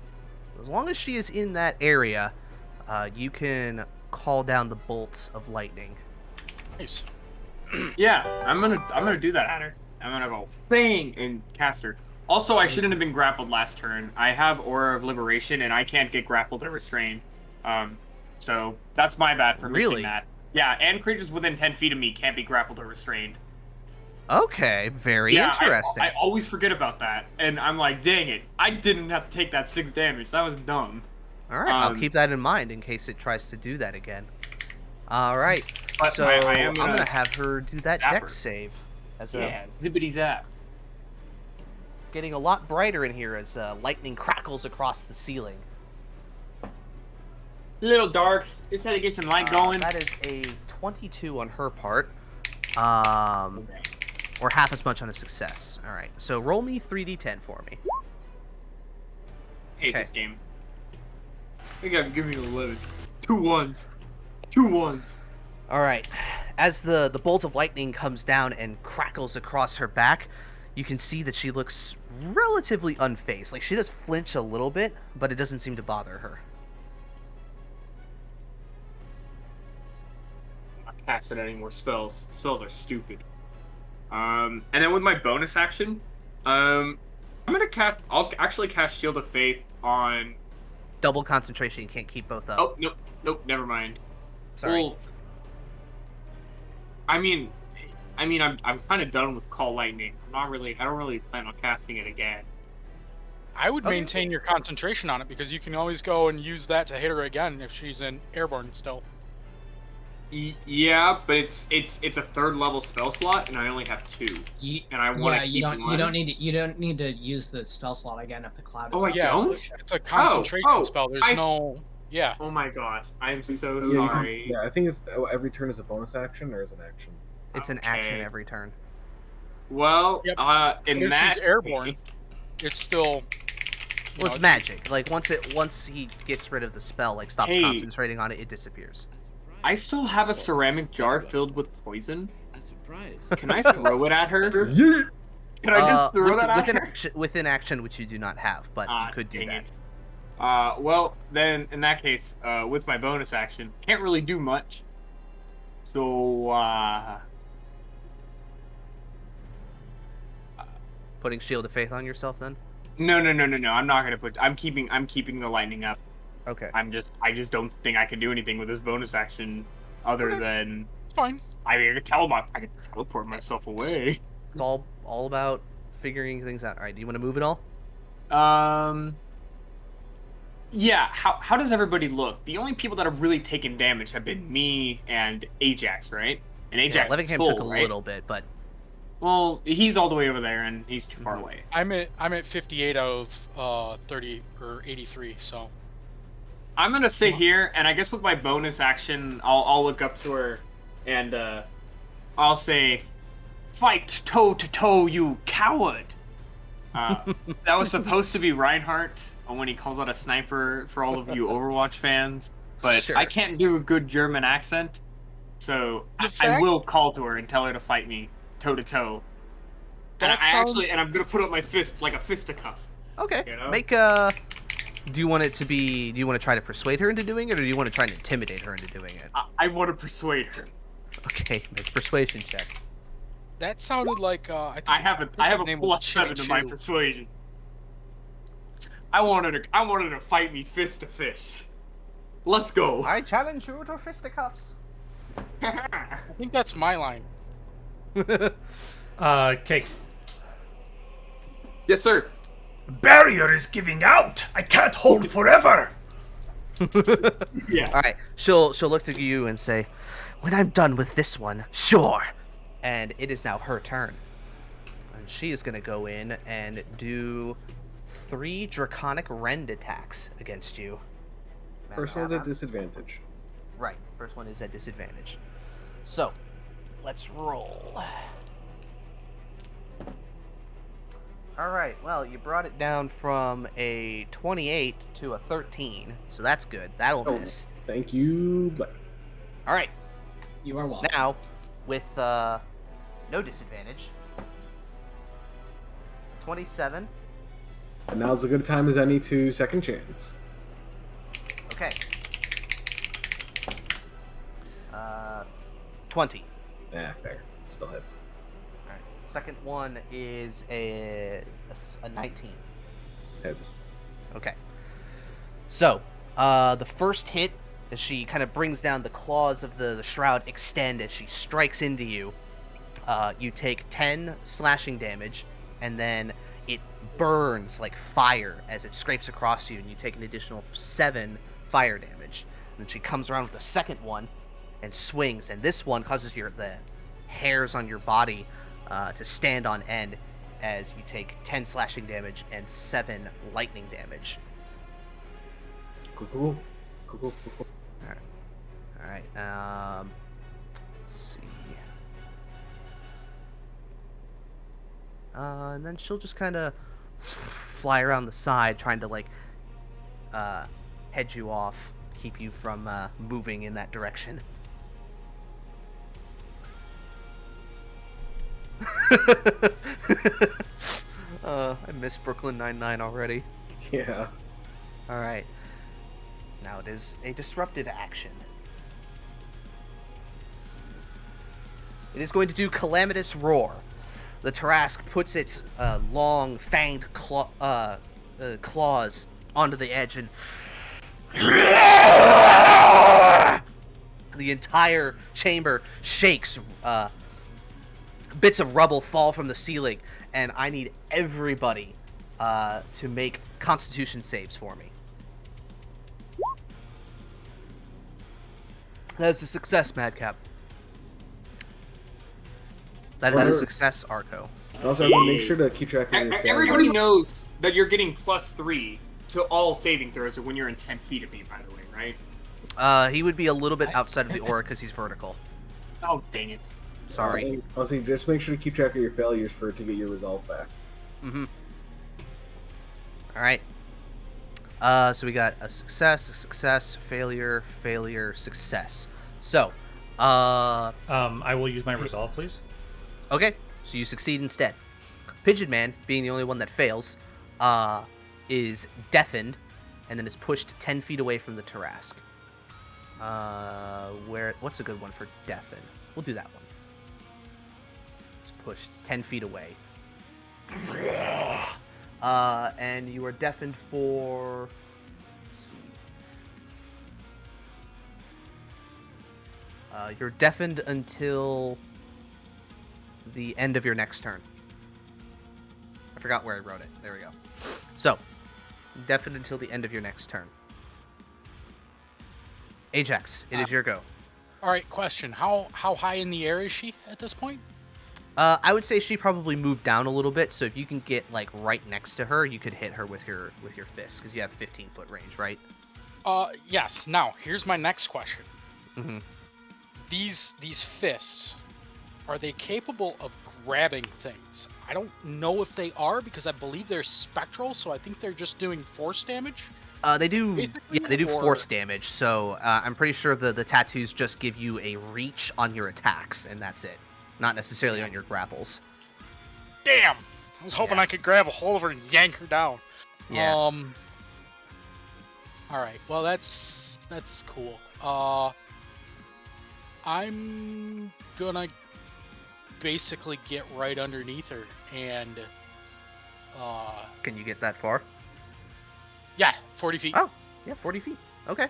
As long as she is in that area, you can call down the bolts of lightning. Nice. Yeah, I'm gonna do that at her. I'm gonna go bang and cast her. Also, I shouldn't have been grappled last turn. I have Aura of Liberation, and I can't get grappled or restrained. So that's my bad for Really? missing that. Yeah, and creatures within 10 feet of me can't be grappled or restrained. Okay, very interesting. I always forget about that, and I'm like, dang it, I didn't have to take that 6 damage. That was dumb. All right, I'll keep that in mind in case it tries to do that again. All right, But so I am I'm gonna gonna have her do that zap her. dex save. As Yeah, zippity zap. it's getting a lot brighter in here as lightning crackles across the ceiling. A little dark. Just had to get some light going. That is a 22 on her part, Okay. or half as much on a success. All right, so roll me 3d10 for me. Hate Okay. this game. I think I'm giving you 11. 2 1s. 2 1s. All right. As the bolt of lightning comes down and crackles across her back, you can see that she looks relatively unfazed. Like, she does flinch a little bit, but it doesn't seem to bother her. I'm not casting any more spells. Spells are stupid. And then with my bonus action, I'm gonna cast. I'll actually cast Shield of Faith on. Double concentration, you can't keep both up. Oh nope, never mind. Sorry. Well, I mean, I'm kind of done with Call Lightning. I don't really plan on casting it again. I would Okay. maintain your concentration on it because you can always go and use that to hit her again if she's in airborne still. Yeah, but it's a third level spell slot, and I only have 2. And I want to keep one. You don't need to use the spell slot again if the cloud is Oh, I up. Yeah, don't? it's a concentration spell. There's no. Yeah. Oh my gosh, I'm so Yeah, you can- sorry. yeah, I think it's every turn is a bonus action or is an action. It's an action Okay. every turn. Well, Yep. in If that she's airborne, it's still. Well, it's magic. Like once he gets rid of the spell, like stops Hey. concentrating on it, it disappears. I still have a ceramic jar filled with poison. Can I throw it at her? Yeah. Can I just throw that at within her? within action, which you do not have, but you could do Dang that. it. Well, then in that case, with my bonus action, can't really do much. So, Putting Shield of Faith on yourself, then. no. I'm not gonna put. I'm keeping the lightning up. Okay. I just don't think I can do anything with this bonus action, other than It's fine. I could teleport myself away. It's all about figuring things out. All right. Do you want to move it all? Yeah. How does everybody look? The only people that have really taken damage have been me and Ajax, right? And Ajax is Levingham full, took a right? little bit, but Well, he's all the way over there, and he's too far away. I'm at 58 out of 30 or 83. So. I'm gonna sit here, and I guess with my bonus action, I'll look up to her, and I'll say, "Fight toe to toe, you coward!" That was supposed to be Reinhardt when he calls out a sniper for all of you Overwatch fans, but Sure. I can't do a good German accent, so I fact- will call to her and tell her to fight me toe to toe. And That sounds- and I'm gonna put up my fist like a fisticuff. okay. You know? Make a. Do you want to try to persuade her into doing it, or do you want to try and intimidate her into doing it? I want to persuade her. Okay, make a persuasion check. That sounded like I think I have his a name was +7 to my Chimichu. persuasion. I wanted to fight me fist to fist. Let's go. I challenge you to fisticuffs. I think that's my line. Cake. Yes, sir. Barrier is giving out. I can't hold forever. Yeah. All right, she'll look to you and say, "When I'm done with this one, sure." And it is now her turn, and she is gonna go in and do 3 draconic rend attacks against you. First one's at disadvantage. Right. First one is at disadvantage. So, let's roll. Alright, well, you brought it down from a 28 to a 13, so that's good. That'll Oh, miss. thank you. But Alright, You are welcome. now, with no disadvantage, 27. and now's a good time as any to second chance. Okay. 20. Fair. Still hits. Alright. Second one is a 19. Hits. Okay. So, the first hit, as she kind of brings down the claws of the shroud, extend as she strikes into you. You take 10 slashing damage, and then it burns like fire as it scrapes across you, and you take an additional 7 fire damage. And then she comes around with the second one and swings, and this one causes the hairs on your body to stand on end as you take 10 slashing damage and 7 lightning damage. Cool. Alright, let's see. And then she'll just kind of fly around the side, trying to, like, head you off, keep you from moving in that direction. I miss Brooklyn Nine-Nine already. Yeah. Alright. Now it is a disruptive action. It is going to do Calamitous Roar. The Tarask puts its long, fanged claws onto the edge, and the entire chamber shakes. Bits of rubble fall from the ceiling, and I need everybody to make Constitution saves for me. That's a success, Madcap. That is Well, a there- success, Arco. Also, everyone, make sure to keep track of your Everybody failures. knows that you're getting +3 to all saving throws when you're in 10 feet of me, by the way, right? He would be a little bit outside of the aura because he's vertical. Oh, dang it. Sorry. Also, just make sure to keep track of your failures to get your resolve back. Mm-hmm. All right. So we got a success, failure, success. So, I will use my resolve, please. okay. So you succeed instead. Pigeon Man, being the only one that fails, is deafened, and then is pushed 10 feet away from the Tarrasque. What's a good one for deafen? We'll do that one. It's pushed 10 feet away. And you are deafened for... Let's see. You're deafened until the end of your next turn. I forgot where I wrote it. There we go. So, deafened until the end of your next turn. Ajax, it is your go. All right, question. How high in the air is she at this point? I would say she probably moved down a little bit, so if you can get like right next to her, you could hit her with your fist because you have 15-foot range, right? Yes. Now, here's my next question. Mm-hmm. These fists, are they capable of grabbing things? I don't know if they are because I believe they're spectral, so I think they're just doing force damage. They do, Basically, yeah, they do or- force damage. So I'm pretty sure the tattoos just give you a reach on your attacks, and that's it. Not necessarily on your grapples. Damn! I was hoping Yeah. I could grab a hold of her and yank her down. Yeah. All right. Well, that's cool. I'm gonna basically get right underneath her and Can you get that far? yeah, 40 feet. Oh, yeah, 40 feet. Okay.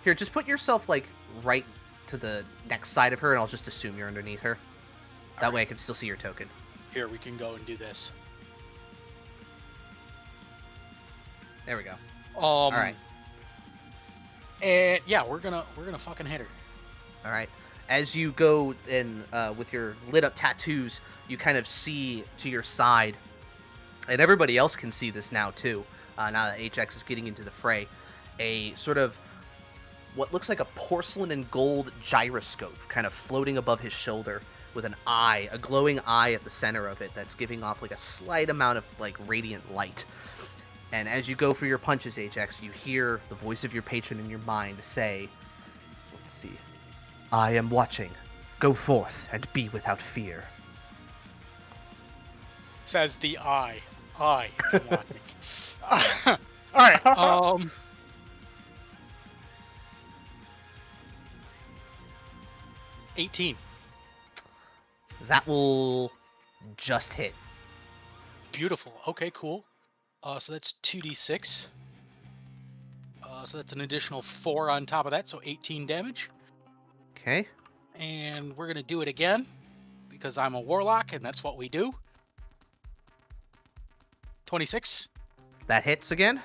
Here, just put yourself like right to the next side of her, and I'll just assume you're underneath her. That way I can still see your token. Here, we can go and do this. There we go. All right. And yeah, we're gonna fucking hit her. All right. As you go in with your lit up tattoos, you kind of see to your side, and everybody else can see this now too. Now that HX is getting into the fray, a sort of what looks like a porcelain and gold gyroscope kind of floating above his shoulder with an eye, a glowing eye at the center of it that's giving off like a slight amount of like radiant light. And as you go for your punches, Ajax, you hear the voice of your patron in your mind say, let's see, I am watching. Go forth and be without fear. Says the I am watching. All right. 18. That will just hit. Beautiful. Okay, cool. So that's 2d6. So that's an additional 4 on top of that, so 18 damage. Okay. And we're gonna do it again because I'm a warlock and that's what we do. 26. That hits again.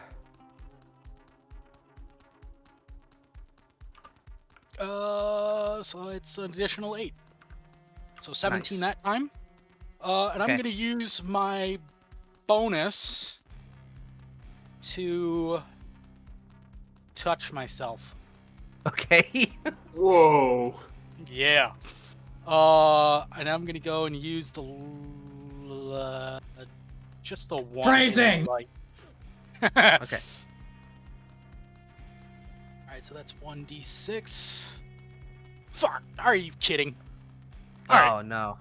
So it's an additional 8. So 17 Nice. that time. And I'm Okay. gonna use my bonus to touch myself. Okay. Whoa. Yeah. And I'm gonna go and use the just the one. Phrasing! Like. Okay. Alright, so that's 1d6. Fuck! Are you kidding? Oh Alright. no.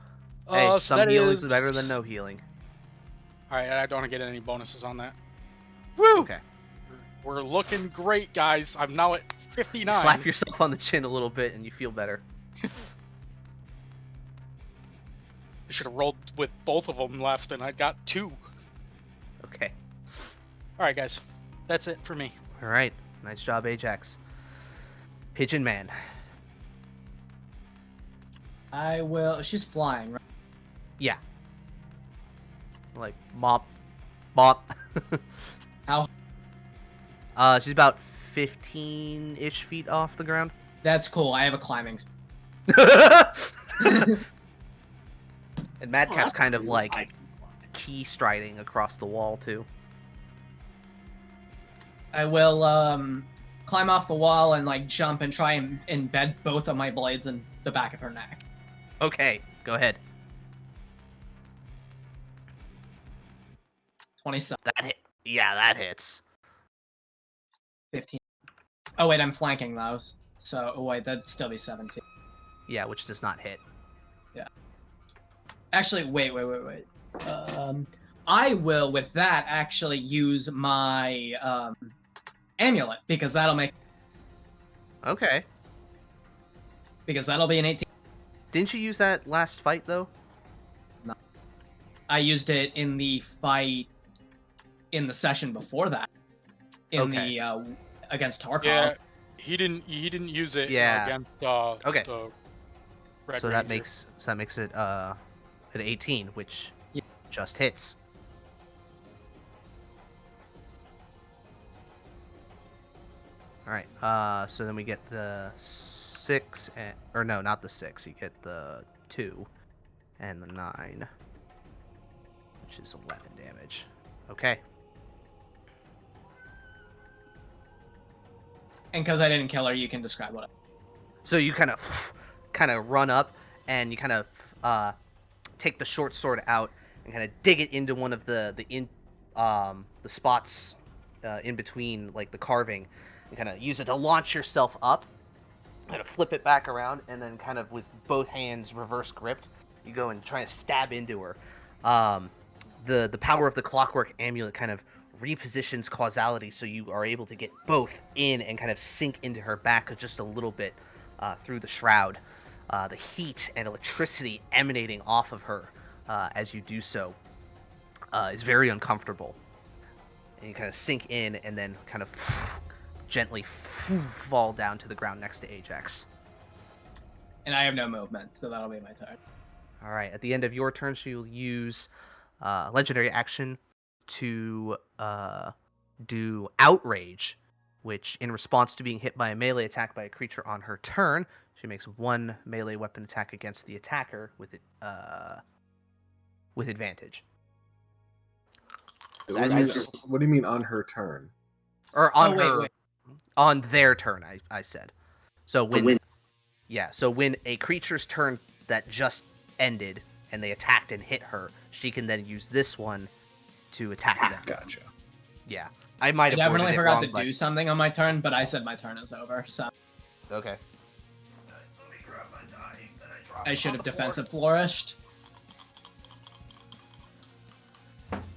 Hey, So some that healing's is- better than no healing. Alright, I don't get any bonuses on that. Woo! Okay. We're looking great, guys. I'm now at 59. Slap yourself on the chin a little bit and you feel better. I should have rolled with both of them left, and I got 2. Okay. Alright, guys. That's it for me. All right. Nice job, Ajax. Pigeon Man. I will. She's flying, right? Yeah. Like mop, bop. How? She's about 15-ish feet off the ground. That's cool. I have a climbing. And Madcap's that's kind of cool. like I- key striding across the wall too. I will climb off the wall and like jump and try and embed both of my blades in the back of her neck. Okay, go ahead. 27, That hit. Yeah, that hits. 15. Oh wait, I'm flanking those. So wait, that'd still be 17. Yeah, which does not hit. Actually, wait. I will with that actually use my amulet because that'll be an 18. Didn't you use that last fight though? I used it in the fight in the session before that. Okay. The against Tarkov. Yeah, he didn't use it Yeah. against Okay. the Red So Ranger. that makes it an 18, which Yeah. just hits. All right. So then we get the 6 or no, not the 6. You get the 2 and the 9, which is 11 damage. Okay. And because I didn't kill her, you can describe what. So you kind of run up and you kind of take the short sword out and kind of dig it into one of the spots in between like the carving, and kind of use it to launch yourself up. Kind of flip it back around, and then kind of with both hands reverse gripped, you go and try to stab into her. The power of the clockwork amulet kind of repositions causality, so you are able to get both in and kind of sink into her back just a little bit through the shroud. The heat and electricity emanating off of her as you do so is very uncomfortable. And you kind of sink in and then kind of gently fall down to the ground next to Ajax. And I have no movement, so that'll be my turn. All right. At the end of your turn, she'll use legendary action to do Outrage, which, in response to being hit by a melee attack by a creature on her turn, she makes one melee weapon attack against the attacker with advantage. What do you mean on her turn? Or on wait. on their turn, I said. So when a creature's turn that just ended and they attacked and hit her, she can then use this one to attack them. Gotcha. Yeah, I might I have definitely worded it forgot wrong, to but- do something on my turn, but I said my turn is over, so Okay. Let me grab my die that I dropped I should on have the floor. defensive flourished.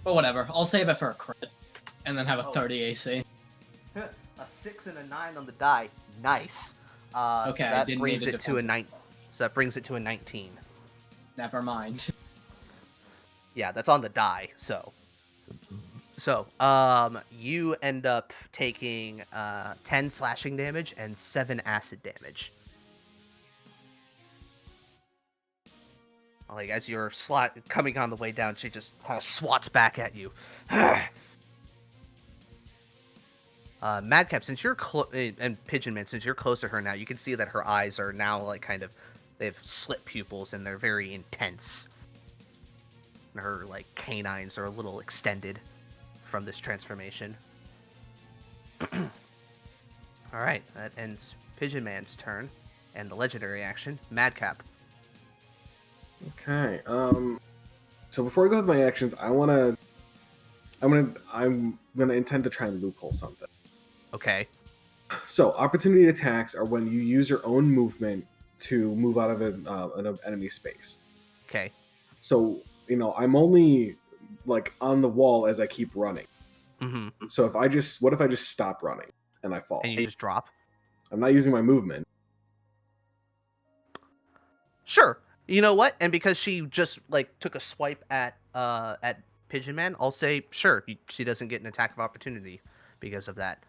But whatever, I'll save it for a crit, and then have a 30 AC. A 6 and a 9 on the die. Nice. Okay, I that didn't brings need a it to a defensive. 9. So that brings it to a 19. Never mind. Yeah, that's on the die. So, you end up taking 10 slashing damage and 7 acid damage. Like as you're coming on the way down, she just kind of swats back at you. Madcap, since you're and Pigeon Man, since you're close to her now, you can see that her eyes are now like kind of, they've slit pupils and they're very intense. And her like canines are a little extended from this transformation. All right, that ends Pigeon Man's turn, and the legendary action, Madcap. Okay. So before I go with my actions, I'm gonna intend to try and loophole something. Okay. So opportunity attacks are when you use your own movement to move out of an enemy space. Okay. So I'm only like on the wall as I keep running. Mm-hmm. So what if I just stop running and I fall? And you just drop. I'm not using my movement. Sure. You know what? And because she just like took a swipe at Pigeon Man, I'll say sure. She doesn't get an attack of opportunity because of that.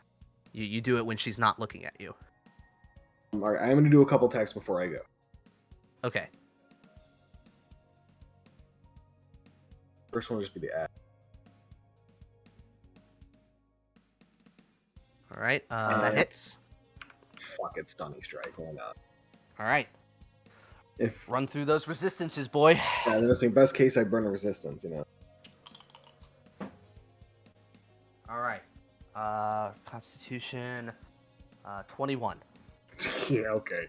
You do it when she's not looking at you. All right, I'm gonna do a couple attacks before I go. Okay. First one will just be the add. All right. That hits. Fuck it, stunning strike. Why not? All right. If Run through those resistances, boy. yeah, that's the best case, I burn a resistance. All right. Constitution, 21. Yeah. Okay.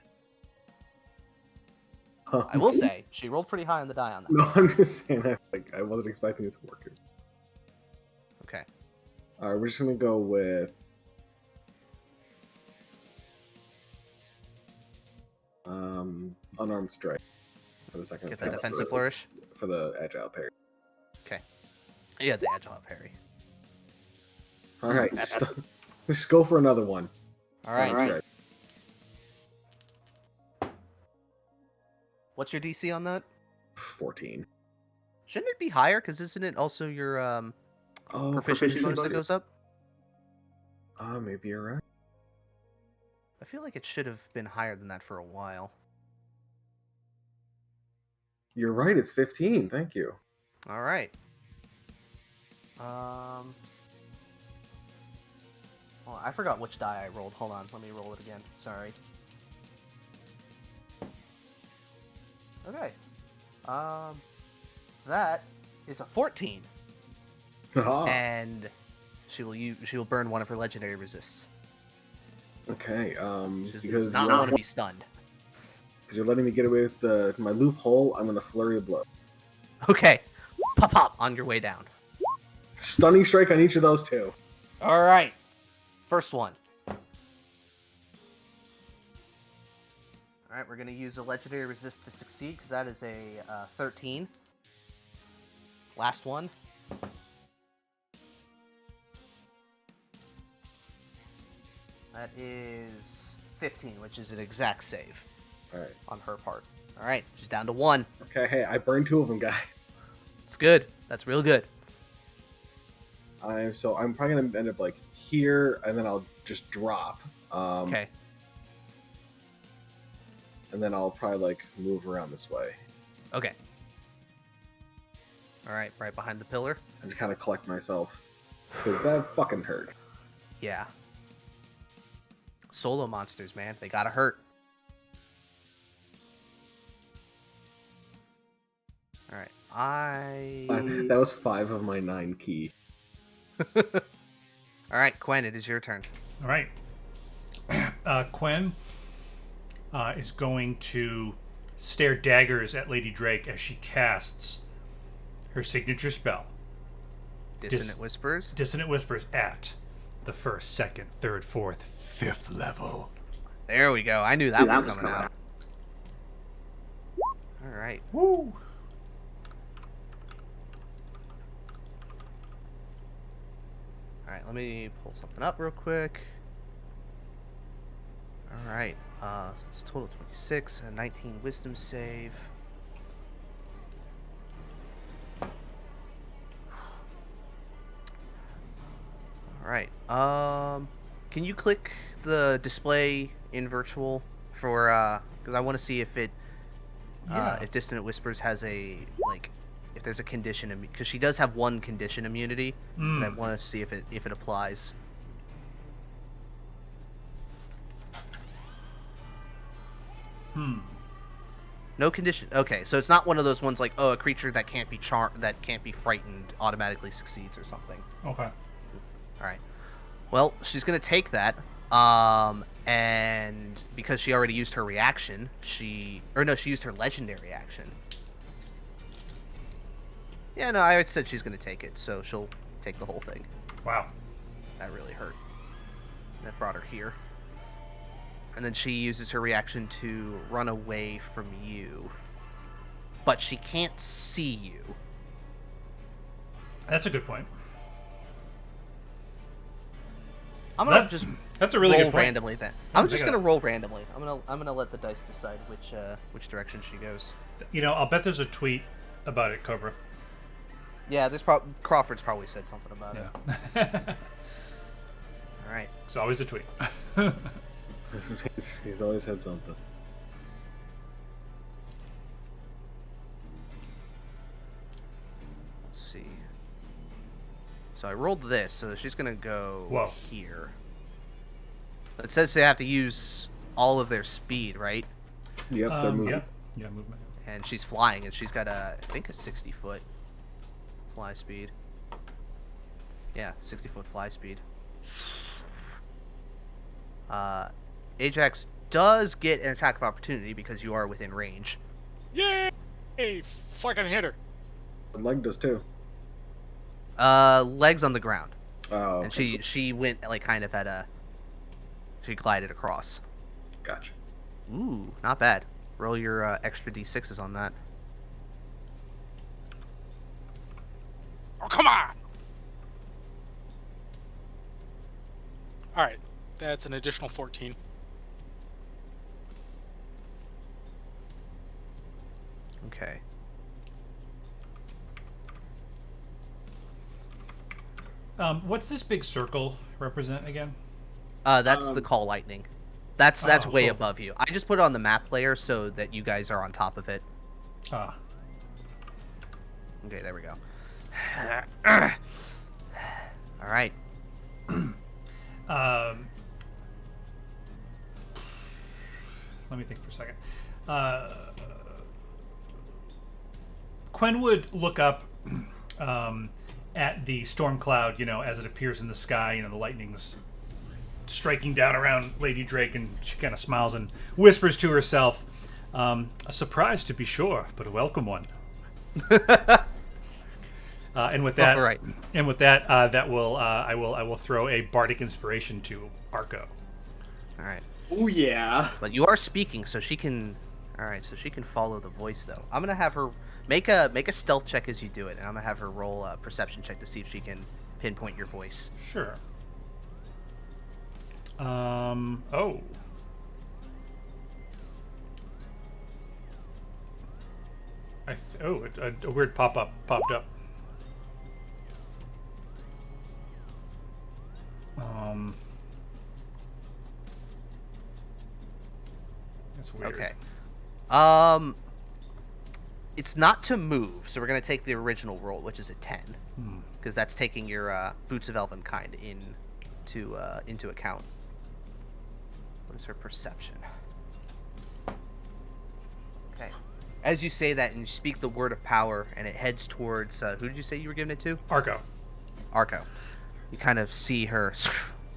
I will say she rolled pretty high on the die on that. No, I'm just saying. I wasn't expecting it to work. Okay. All right, we're just gonna go with. Unarmed strike for the second Get the attack. defensive flourish. For the agile parry. Okay. Yeah, the agile parry. All right, let's go for another one. All right. Stunning strike. What's your DC on that? 14. Shouldn't it be higher? Because isn't it also your proficiency bonus that goes up? Maybe you're right. I feel like it should have been higher than that for a while. You're right. It's 15. Thank you. All right. Well, I forgot which die I rolled. Hold on, let me roll it again. Sorry. Okay. That is a 14, Haha. and she will burn one of her legendary resists. Okay. She Because does not want to be stunned. Because you're letting me get away with my loophole, I'm gonna flurry a blow. Okay. Pop pop on your way down. Stunning strike on each of those two. All right. First one. All right, we're going to use a legendary resist to succeed because that is a 13. Last one. That is 15, which is an exact save. All right. On her part. All right, she's down to 1. Okay. Hey, I burned 2 of them, guys. It's good. That's real good. I'm probably gonna end up like here, and then I'll just drop. Okay. And then I'll probably like move around this way Okay. All right, right behind the pillar. and kind of collect myself because that fucking hurt. Yeah. Solo monsters, man. They gotta hurt. All right. That was 5 of my 9 key. All right, Quen, it is your turn. All right. Quen is going to stare daggers at Lady Drake as she casts her signature spell. Dissonant Whispers. Dissonant Whispers at the 1st, 2nd, 3rd, 4th, 5th level. There we go. I knew that was coming out. All right. Woo! All right, let me pull something up real quick. All right. So it's a total of 26, a 19 wisdom save. All right. Can you click the display in virtual for because I want to see if it if Dissonant Whispers has a if there's a condition because she does have one condition immunity, and I want to see if it applies. No condition. Okay, so it's not one of those ones like, oh, a creature that can't be frightened automatically succeeds or something. Okay. All right. Well, she's gonna take that, and because she already used her reaction, she used her legendary action. Yeah, no, I said she's gonna take it, so she'll take the whole thing. Wow. That really hurt. That brought her here. And then she uses her reaction to run away from you. But she can't see you. That's a good point. I'm gonna just that's a really roll good point. randomly then. I'm just gonna roll randomly. I'm gonna let the dice decide which direction she goes. You know, I'll bet there's a tweet about it, Cobra. Yeah, Crawford's probably said something about it. All right. It's always a tweet. He's always had something. Let's see. So I rolled this, so she's gonna go here. It says they have to use all of their speed, right? Yep, they're moving. Yeah, movement. And she's flying, and she's got I think a 60-foot fly speed. Yeah, 60-foot fly speed. Ajax does get an attack of opportunity because you are within range. Yay! Fucking hit her. The leg does too. Legs on the ground. Oh, And okay. she went like kind of at a. She glided across. Gotcha. Ooh, not bad. Roll your extra d6s on that. Oh, come on! Alright, that's an additional 14. Okay. What's this big circle represent again? That's the call lightning. That's Oh, way cool. above you. I just put it on the map layer so that you guys are on top of it. Ah. Okay, there we go. All right. Let me think for a second. Quen would look up at the storm cloud, as it appears in the sky, the lightning's striking down around Lady Drake, and she kind of smiles and whispers to herself, a surprise to be sure, but a welcome one. And with that, right. that will I will throw a bardic inspiration to Arco. All right. Oh yeah. But you are speaking, so she can. All right, so she can follow the voice though. I'm gonna have her make a stealth check as you do it, and I'm gonna have her roll a perception check to see if she can pinpoint your voice. Sure. Oh. A weird pop-up popped up. That's weird. Okay. It's not to move, so we're gonna take the original roll, which is a 10, because that's taking your Boots of Elvenkind into account. What is her perception? Okay. As you say that and you speak the word of power, and it heads towards who did you say you were giving it to? Arco. Arco. You kind of see her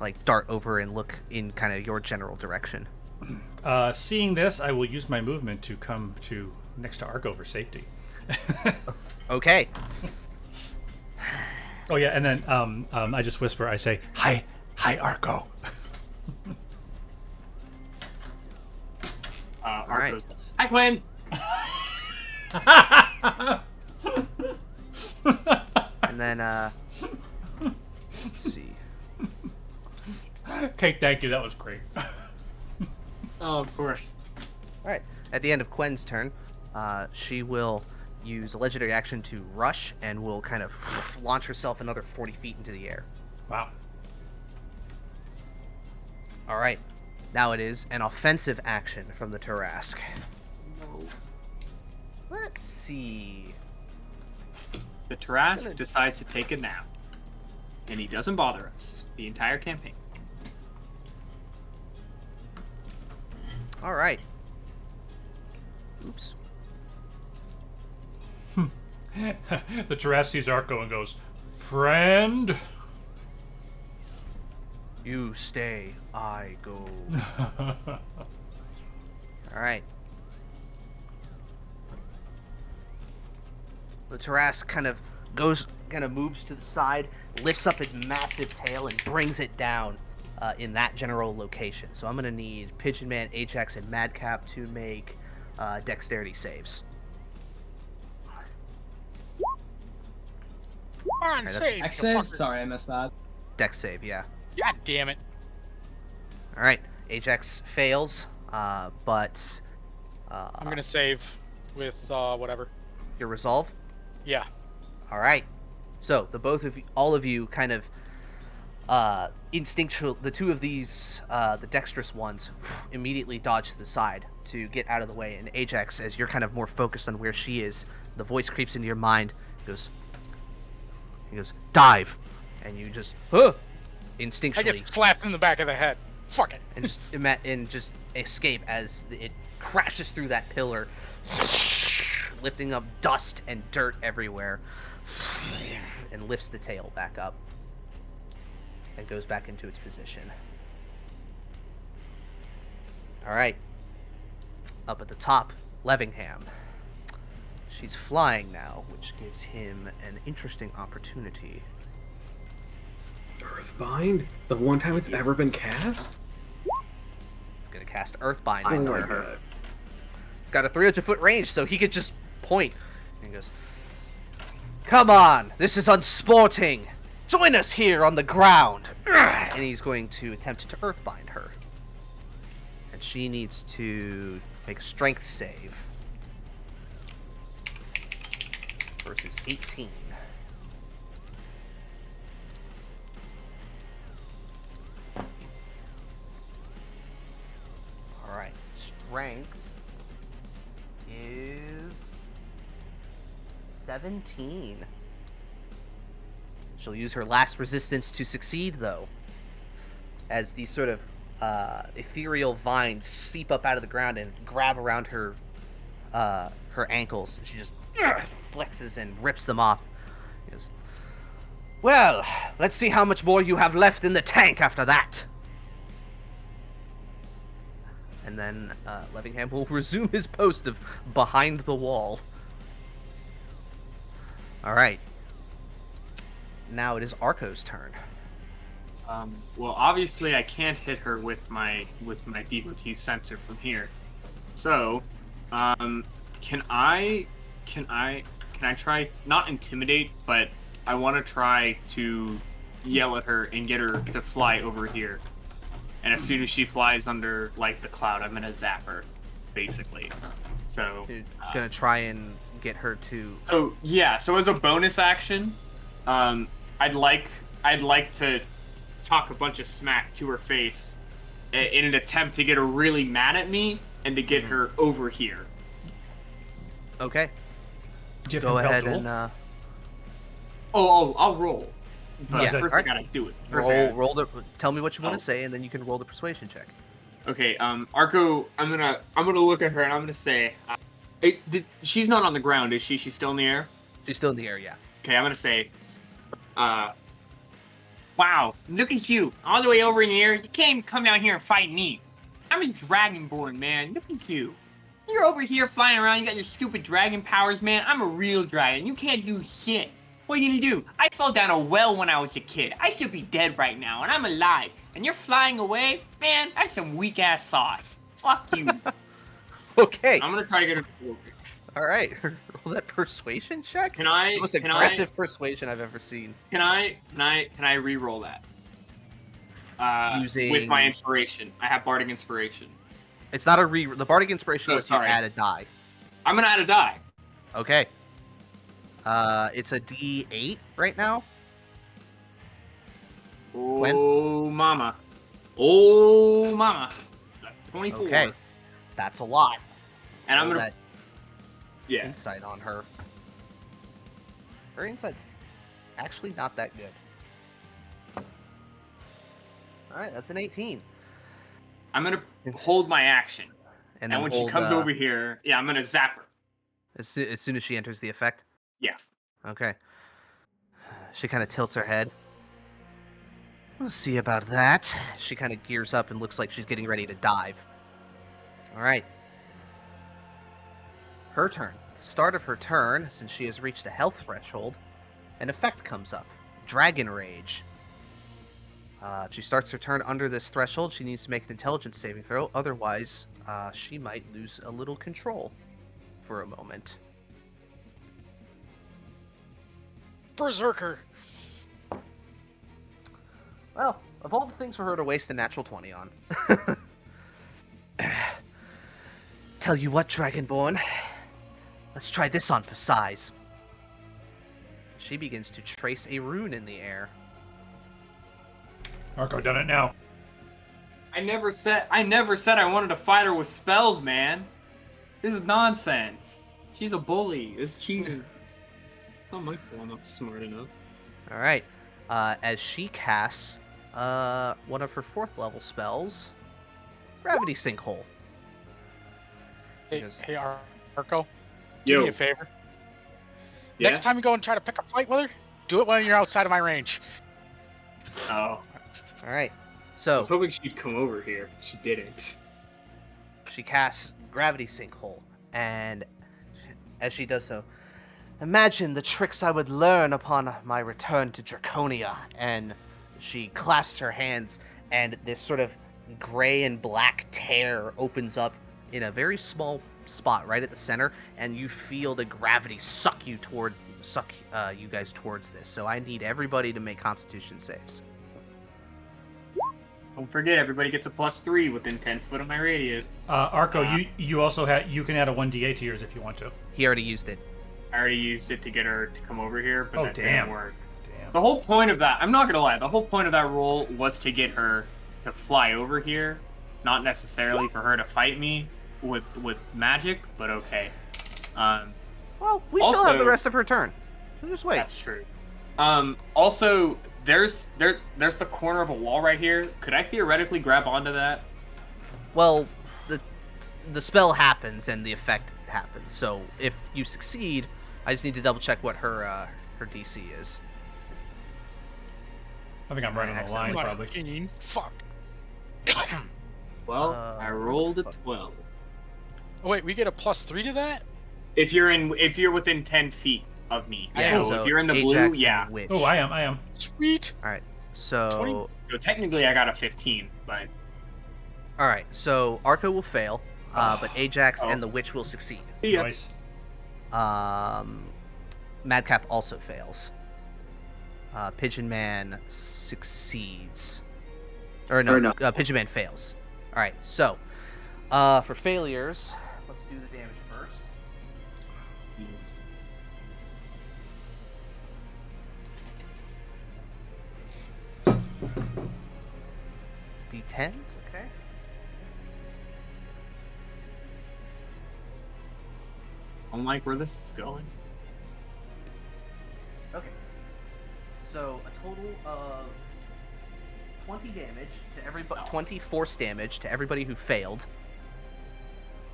like dart over and look in kind of your general direction. Seeing this, I will use my movement to come to next to Arco for safety. Okay. Oh yeah, and then I just whisper. I say, "Hi, Arco." Arco's. Hi, Quinn. And then let's see. Okay, thank you. That was great. Oh, of course. All right. At the end of Quen's turn, she will use a legendary action to rush and will kind of launch herself another 40 feet into the air. Wow. All right. Now it is an offensive action from the Tarask. No. Let's see. The Tarask decides to take a nap, and he doesn't bother us the entire campaign. All right. Oops. The Tarrasque sees Arco and goes, "Friend." You stay, I go. All right. The Tarask kind of moves to the side, lifts up its massive tail, and brings it down in that general location. So I'm going to need Pigeon Man, Ajax, and Madcap to make dexterity saves. Come on, that's save, a you X save? fucker. Sorry, I missed that. Dex save, yeah. God damn it. All right. Ajax fails, but I'm gonna save with whatever. your resolve. Yeah. All right. So all of you, kind of instinctual. The two of these, the dexterous ones, immediately dodge to the side to get out of the way. And Ajax, as you're kind of more focused on where she is, the voice creeps into your mind. He goes, dive, and you just I instinctually. get slapped in the back of the head. Fuck it. And just escape as it crashes through that pillar, lifting up dust and dirt everywhere, and lifts the tail back up and goes back into its position. All right. Up at the top, Levingham. She's flying now, which gives him an interesting opportunity. Earthbind? The one time it's ever been cast? He's going to cast Earthbind Oh into my her. god. He's got a 300-foot range, so he could just point. And he goes, "Come on, this is unsporting. Join us here on the ground." And he's going to attempt to Earthbind her. And she needs to make a strength save. Versus 18. Alright, strength is 17. She'll use her last resistance to succeed, though, as these sort of ethereal vines seep up out of the ground and grab around her ankles. She just flexes and rips them off. He goes, "Well, let's see how much more you have left in the tank after that." And then Levingham will resume his post of behind the wall. All right. Now it is Arco's turn. Well, obviously I can't hit her with my devotee sensor from here. So, can I try not intimidate, but I want to try to yell at her and get her to fly over here. And as soon as she flies under like the cloud, I'm gonna zap her, basically. So You're gonna try and get her to. So yeah. So as a bonus action, I'd like to talk a bunch of smack to her face in an attempt to get her really mad at me and to get her over here. Okay. Do you have Go compel ahead duel? and I'll roll. But Yeah, first alright. I gotta do it. First I gotta- roll the. Tell me what you want Oh. to say, and then you can roll the persuasion check. Okay, Arco, I'm gonna look at her and I'm gonna say, she's not on the ground, is she? She's still in the air. She's still in the air, yeah. Okay, I'm gonna say, wow, look at you, all the way over in the air. You can't even come down here and fight me. I'm a dragonborn, man. Look at you. You're over here flying around. You got your stupid dragon powers, man. I'm a real dragon. You can't do shit. What are you gonna do? I fell down a well when I was a kid. I should be dead right now, and I'm alive. And you're flying away? Man, that's some weak-ass sauce. Fuck you. Okay. I'm gonna try to get her. All right. Roll that persuasion check. Can I? It's the most Can aggressive persuasion I've ever seen. Can I re-roll that? Using- With my inspiration. I have bardic inspiration. It's not a re. The bardic inspiration Oh, lets you sorry. add a die. I'm gonna add a die. Okay. It's a D8 right now. When? Oh, mama. Oh, mama. That's 24. Okay. That's a lot. And I'm Roll gonna. that Yeah. insight on her. Her insight's actually not that good. All right, that's an 18. I'm gonna hold my action. And then when hold, she comes over here, yeah, I'm gonna zap her. as soon as she enters the effect. Yeah. Okay. She kind of tilts her head. We'll see about that. She kind of gears up and looks like she's getting ready to dive. All right. Her turn. Start of her turn, since she has reached a health threshold, an effect comes up. Dragon Rage. If she starts her turn under this threshold, she needs to make an intelligence saving throw. Otherwise, she might lose a little control for a moment. Berserker. Well, of all the things for her to waste a natural 20 on. Tell you what, Dragonborn. Let's try this on for size. She begins to trace a rune in the air. Arco done it now. I never said I wanted to fight her with spells, man. This is nonsense. She's a bully. It's cheating. Not my fault. I'm not smart enough. All right. As she casts one of her 4th level spells, Gravity Sinkhole. Hey, Because- hey Arco, do me a favor. Yeah? Next time you go and try to pick a fight with her, do it when you're outside of my range. Oh, All right. I So was hoping she'd come over here. She didn't. she casts Gravity Sinkhole, and as she does so, imagine the tricks I would learn upon my return to Draconia. And she clasps her hands, and this sort of gray and black tear opens up in a very small spot right at the center, and you feel the gravity suck you guys towards this. So I need everybody to make Constitution saves. Don't forget, everybody gets a +3 within 10 foot of my radius. Arco, you also you can add a 1d8 to yours if you want to. He already used it. I already used it to get her to come over here, but Oh, that damn. didn't work. Damn. The whole point of that, I'm not gonna lie, the whole point of that roll was to get her to fly over here, not necessarily for her to fight me with magic, but okay. Well, we still have Also- the rest of her turn. So just wait. That's true. Also, there's the corner of a wall right here. Could I theoretically grab onto that? Well, the spell happens and the effect happens. So if you succeed, I just need to double check what her DC is. I think I'm right on the line, Excellent. probably. 19. Fuck. Well, I rolled a 12. Oh, wait, we get a +3 to that? If you're within 10 feet of me. Yeah. So if you're in the blue, Ajax and yeah. Witch. Oh, I am. Sweet. All right. So 20. So technically, I got a 15, but all right. So Arco will fail, but Ajax Oh. and the Witch will succeed. yeah. Nice. Madcap also fails. Pigeon Man succeeds. Or no. Pigeon Man fails. All right. So for failures, let's do the damage first. It's D10s, okay. I don't like where this is going. Okay. So a total of 20 damage to everybody. 20 force damage to everybody who failed.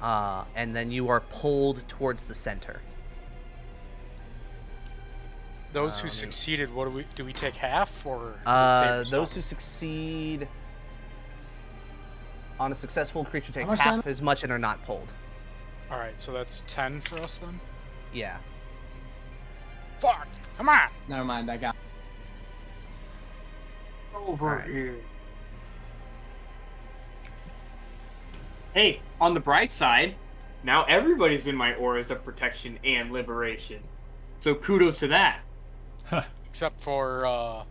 And then you are pulled towards the center. Those who succeeded, what do we take half or? Those who succeed on a successful creature takes much half as much and are not pulled. All right, so that's 10 for us then. Yeah. Fuck! Come on! Never mind, I got. Over Alright. here. Hey, on the bright side, now everybody's in my auras of protection and liberation. So kudos to that. Except for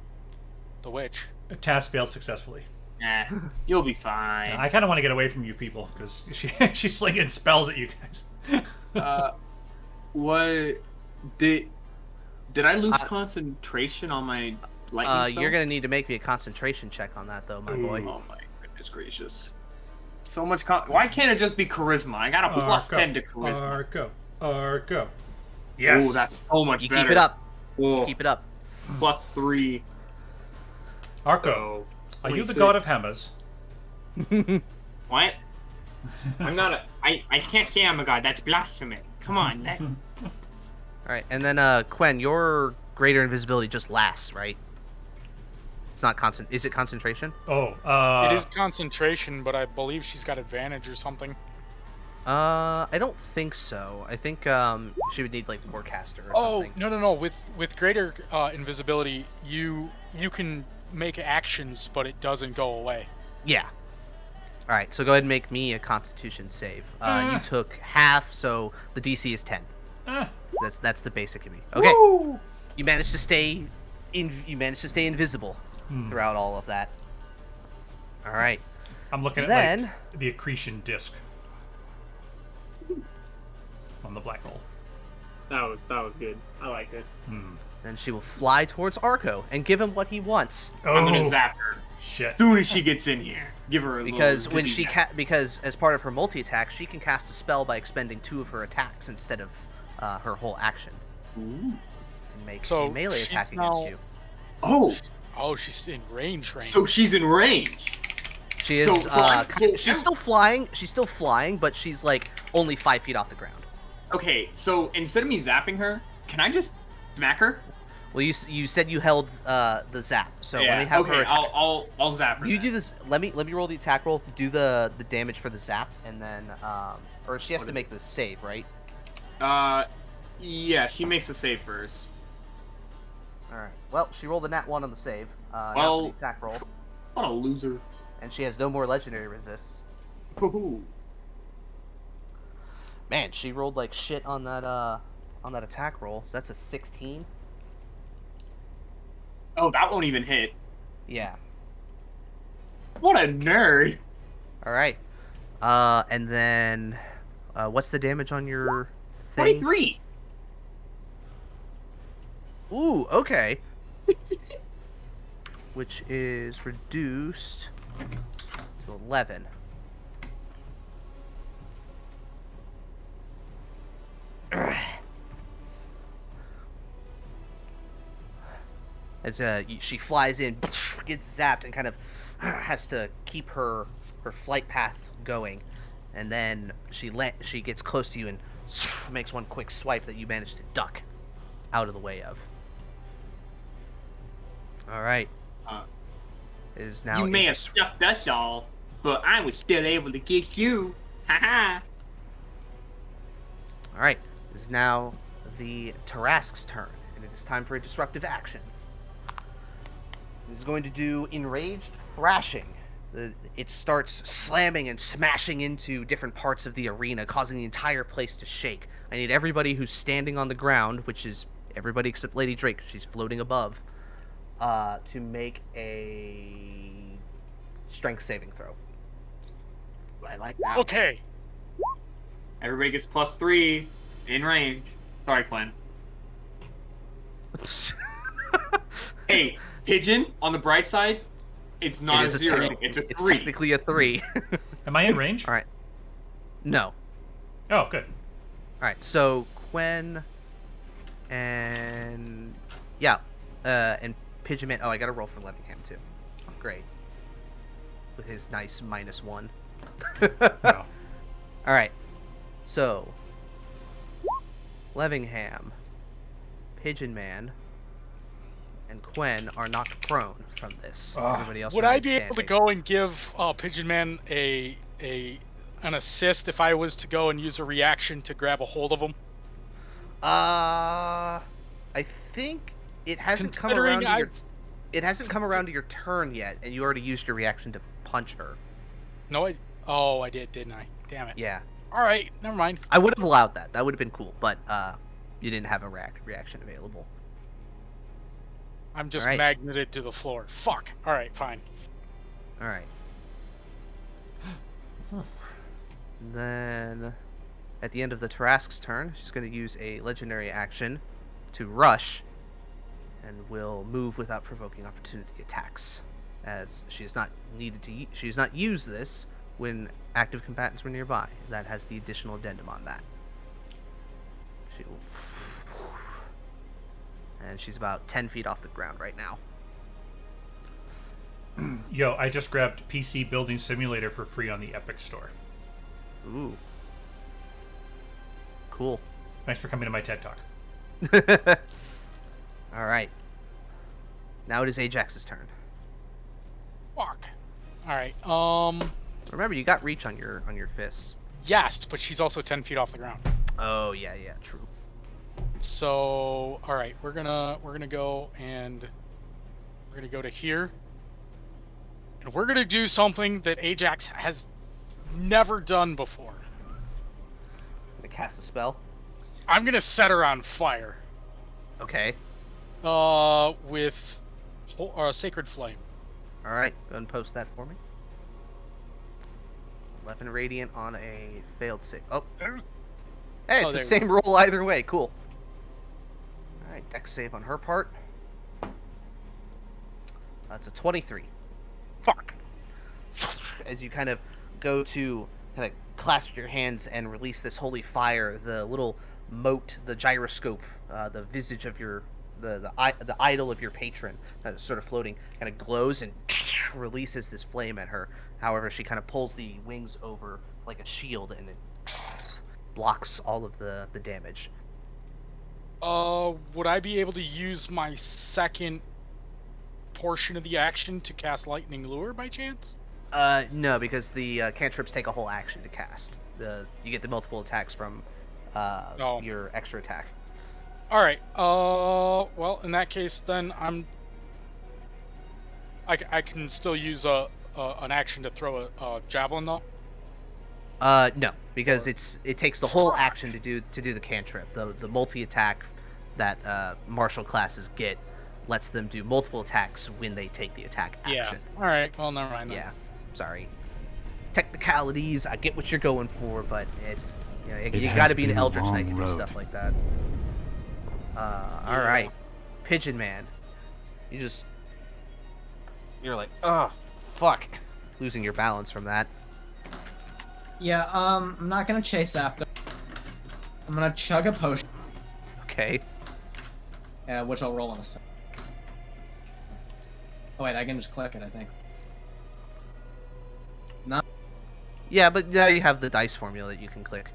the witch. A task failed successfully. Nah, you'll be fine. I kind of want to get away from you people because she's slinging spells at you guys. What did I lose concentration on my lightning spell? You're gonna need to make me a concentration check on that, though, my boy. Oh my goodness gracious! So much. Why can't it just be charisma? I got a plus Arco, 10 to charisma. Arco. Yes. Oh, that's so much You better. keep it up. Oh, Keep it up. plus 3. Arco, So, are you the 26. god of hammers? What? I'm not a. I can't say I'm a god. That's blasphemy. Come on. All right, and then Quen, your greater invisibility just lasts, right? It's not constant. Is it concentration? Oh, It is concentration, but I believe she's got advantage or something. I don't think so. I think she would need like Warcaster or Oh something. no! With greater invisibility, you can make actions, but it doesn't go away. Yeah. All right, so go ahead and make me a Constitution save. You took half, so the DC is 10. That's the basic of me. Okay. Woo! You managed to stay invisible throughout all of that. All right. I'm looking at Then like the accretion disc on the black hole. That was good. I liked it. then she will fly towards Arco and give him what he wants. I'm gonna Oh, zap her shit. as soon as she gets in here. Give her a Because little when zippy she zap. because as part of her multi-attack, she can cast a spell by expending 2 of her attacks instead of her whole action. Ooh. And make So a melee she's attack now- against you. Oh, Oh, she's in range. So she's in range. She is. She's still flying. She's still flying, but she's like only 5 feet off the ground. Okay, so instead of me zapping her, can I just smack her? Well, you said you held the zap, so let me have her. Okay, I'll zap her. You then. do this. Let me roll the attack roll. Do the damage for the zap, and then or she has to make the save, right? Yeah, she makes a save first. All right. Well, she rolled a nat 1 on the save. Not Well- for the attack roll, What a loser. and she has no more legendary resists. Woohoo. Man, she rolled like shit on that attack roll. So that's a 16. Oh, that won't even hit. Yeah. What a nerd. All right. And then, what's the damage on your thing? 23. Ooh, okay. Which is reduced to 11. As she flies in, gets zapped, and kind of has to keep her flight path going, and then she gets close to you and makes one quick swipe that you manage to duck out of the way of. All right. It is now. You may have stuck us all, but I was still able to get you. Haha. All right. It is now the Tarask's turn, and it is time for a disruptive action. It is going to do enraged thrashing. It starts slamming and smashing into different parts of the arena, causing the entire place to shake. I need everybody who's standing on the ground, which is everybody except Lady Drake, she's floating above, to make a strength saving throw. I like that. Okay. Everybody gets +3 in range. Sorry, Quinn. Hey, Pigeon, on the bright side, it's not It a is 0. three. It's a It's 3. technically a 3. Am I in range? All right. No. Oh, good. All right. So Quen and and Pigeon Man. Oh, I got to roll for Levingham too. Great. With his nice -1. No. All right. So Levingham, Pigeon Man, and Quen are knocked prone from this. Everybody else Would I remains be able to standing. go and give Pigeon Man an assist if I was to go and use a reaction to grab a hold of him? I think it hasn't come around to your. Considering It hasn't come around to your turn yet, and you already used your reaction to punch her. No, I did, didn't I? Damn it. Yeah. All right, never mind. I would have allowed that. That would have been cool, but you didn't have a reaction available. I'm just All right. magneted to the floor. Fuck. All right, fine. All right. Then, at the end of the Tarask's turn, she's going to use a legendary action to rush, and will move without provoking opportunity attacks, as she has not she has not used this when active combatants were nearby. That has the additional addendum on that. She will, and she's about 10 feet off the ground right now. Yo, I just grabbed PC Building Simulator for free on the Epic Store. Ooh. Cool. Thanks for coming to my TED Talk. All right. Now it is Ajax's turn. Fuck. All right. Remember, you got reach on your fists. Yes, but she's also 10 feet off the ground. Oh yeah, true. So, all right, we're gonna go and we're gonna go to here, and we're gonna do something that Ajax has never done before. Gonna cast a spell. I'm gonna set her on fire. Okay. With Sacred Flame. All right. Go and post that for me. 11 radiant on a failed save. Oh. Hey, it's the there we same roll either way. Cool. All right. Dex save on her part. That's a 23. Fuck. As you kind of go to kind of clasp your hands and release this holy fire, the little mote, the gyroscope, the visage of the idol of your patron that is sort of floating kind of glows and releases this flame at her. However, she kind of pulls the wings over like a shield and it blocks all of the damage. Would I be able to use my second portion of the action to cast Lightning Lure by chance? No, because the cantrips take a whole action to cast. You get the multiple attacks from your extra attack. All right. Well, in that case, then I can still use an action to throw a javelin though. No, because it takes the whole action to do the cantrip. The multi attack that martial classes get lets them do multiple attacks when they take the attack action. Yeah. All right. Well, never mind. Then. Yeah. Sorry. Technicalities. I get what you're going for, but it's you got to be an Eldritch Knight to do stuff like that. All right, Pigeon Man. You're like, oh, fuck, losing your balance from that. Yeah. I'm not gonna chase after. I'm gonna chug a potion. Okay. Which I'll roll in a second. Oh wait, I can just click it. I think. Not. Yeah, but now you have the dice formula that you can click.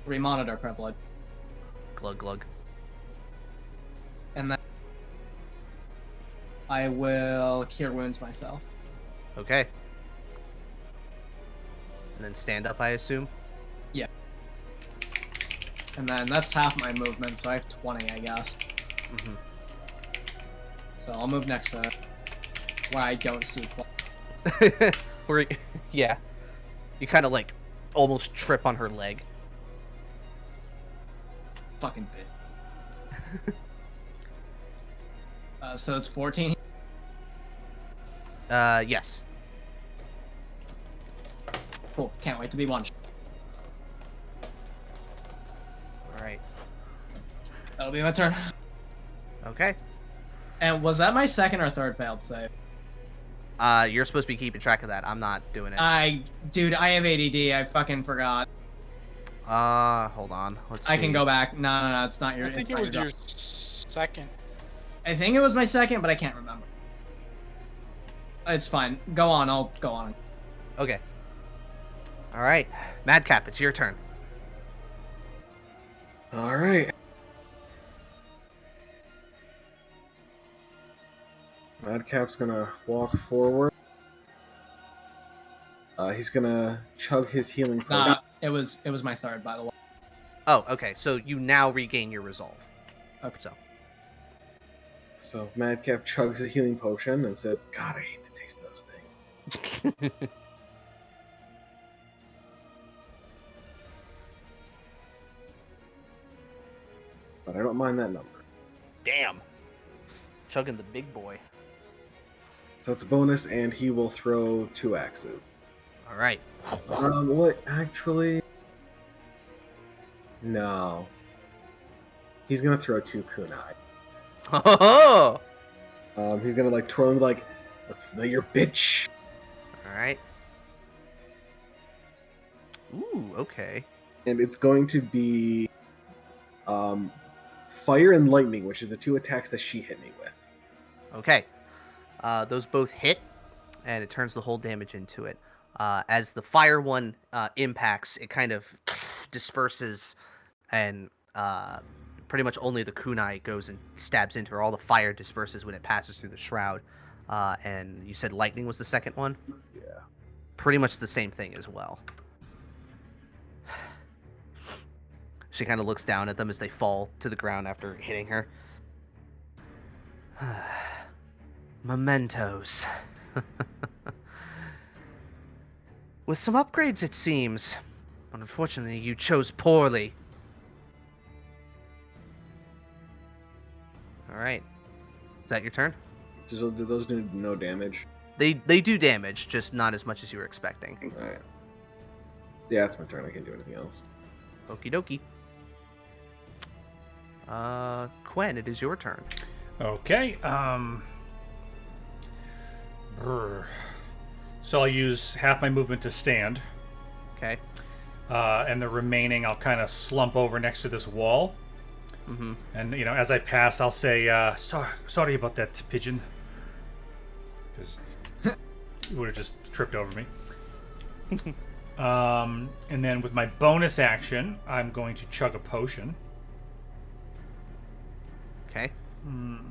Remonitor privilege. Glug glug. And then I will cure wounds myself. Okay. And then stand up, I assume. Yeah. And then that's half my movement, so I have 20, I guess. Mm-hmm. So I'll move next to it, where I don't see. Yeah. You kind of like almost trip on her leg. Fucking bit. So it's 14. Yes. Cool. Can't wait to be one. All right. That'll be my turn. Okay. And was that my second or third failed save? You're supposed to be keeping track of that. I'm not doing it. Dude, I have ADD. I fucking forgot. Hold on. Let's see. I can go back. No, it's not your. I think it was your second. I think it was my second, but I can't remember. It's fine. Go on. I'll go on. Okay. All right, Madcap, it's your turn. All right. Madcap's gonna walk forward. He's gonna chug his healing potion. It was my third, by the way. Oh, okay. So you now regain your resolve. Okay. So Madcap chugs a healing potion and says, "God, I hate the taste of those things." But I don't mind that number. Damn. Chugging the big boy. So that's a bonus, and he will throw 2 axes. All right. What? Actually, no. He's gonna throw 2 kunai. Oh. He's gonna like twirl him like, "Look familiar, bitch." All right. Ooh. Okay. And it's going to be, fire and lightning, which is the 2 attacks that she hit me with. Okay. Those both hit, and it turns the whole damage into it. As the fire one impacts, it kind of disperses, and pretty much only the kunai goes and stabs into her. All the fire disperses when it passes through the shroud. And you said lightning was the second one? Yeah. Pretty much the same thing as well. She kind of looks down at them as they fall to the ground after hitting her. Mementos. With some upgrades, it seems. But unfortunately, you chose poorly. Alright. Is that your turn? Do those do no damage? They do damage, just not as much as you were expecting. Alright. Yeah, it's my turn. I can't do anything else. Okie dokie. Quen, it is your turn. Okay. So I'll use half my movement to stand. Okay. And the remaining I'll kind of slump over next to this wall. Mm-hmm. And as I pass, I'll say, "Sorry about that, pigeon," because you would have just tripped over me. And then with my bonus action, I'm going to chug a potion. Okay. And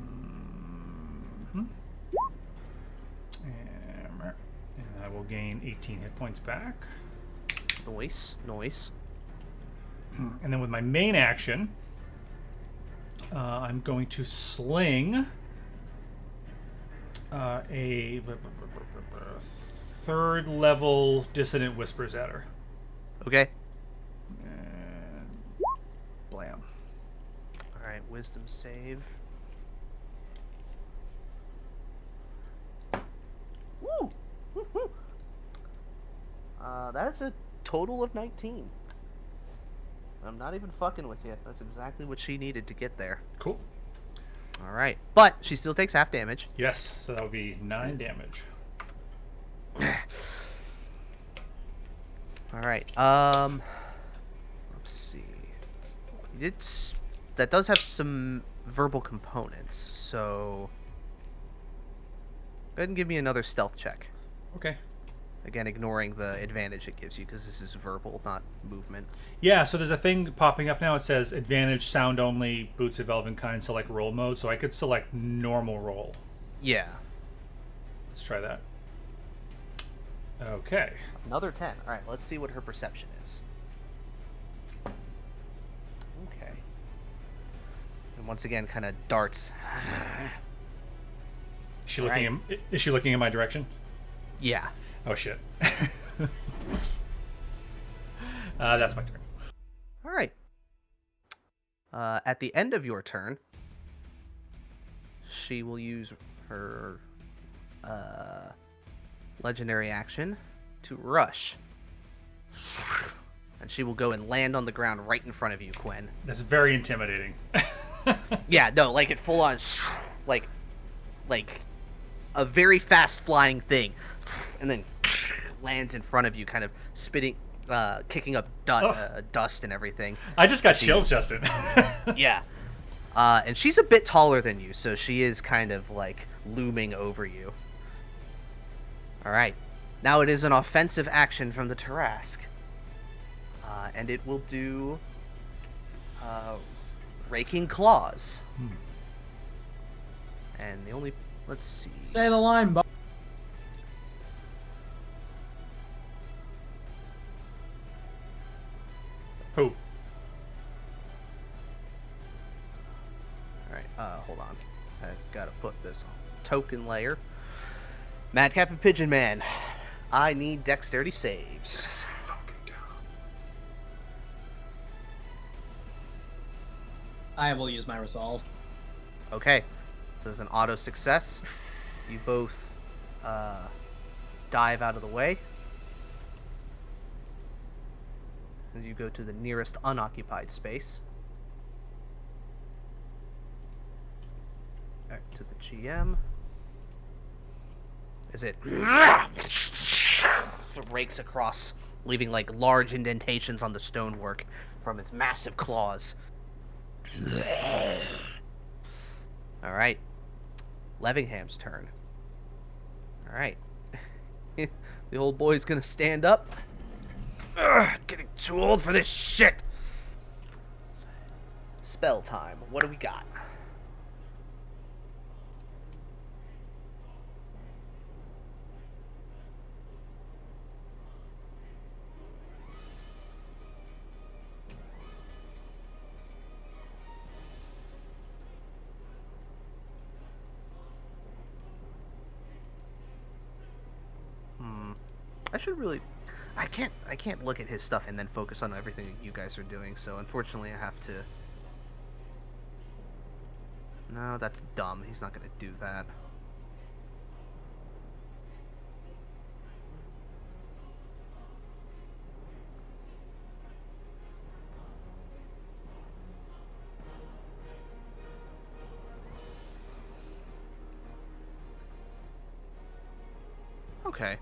I will gain 18 hit points back. Noise. And then with my main action, I'm going to sling a third level Dissonant Whispers at her. Okay. And blam. All right. Wisdom save. Woo! Woo-hoo. That's a total of 19. I'm not even fucking with you. That's exactly what she needed to get there. Cool. All right. But she still takes half damage. Yes, so that would be 9 damage. All right. Let's see. That does have some verbal components, so go ahead and give me another stealth check. Okay. Again, ignoring the advantage it gives you because this is verbal, not movement. Yeah, so there's a thing popping up now. It says advantage sound only, boots of elven kind, select roll mode. So I could select normal roll. Yeah. Let's try that. Okay. Another 10. All right, let's see what her perception is. Okay. And once again, kind of darts. Is she looking in my direction? Yeah. Oh shit. That's my turn. All right. At the end of your turn, she will use her legendary action to rush. And she will go and land on the ground right in front of you, Quinn. That's very intimidating. Yeah, no, like it full on, like a very fast flying thing, and then lands in front of you, kind of spitting, kicking up dust and everything. I just got chills, Justin. Yeah. And she's a bit taller than you, so she is kind of like looming over you. All right. Now it is an offensive action from the Tarask. And it will do Raking Claws. And the only... Let's see. Say the line, Bob. Who? Alright, hold on. I've got to put this on. Token layer. Madcap and Pigeon Man. I need dexterity saves. I will use my resolve. Okay. So it's an auto success. You both dive out of the way. As you go to the nearest unoccupied space. Back to the GM. As it rakes across, leaving like large indentations on the stonework from its massive claws. Alright. Levingham's turn. Alright. The old boy's gonna stand up. Getting too old for this shit. Spell time. What do we got? I should really... I can't look at his stuff and then focus on everything that you guys are doing, so unfortunately I have to... No, that's dumb. He's not gonna do that. Okay.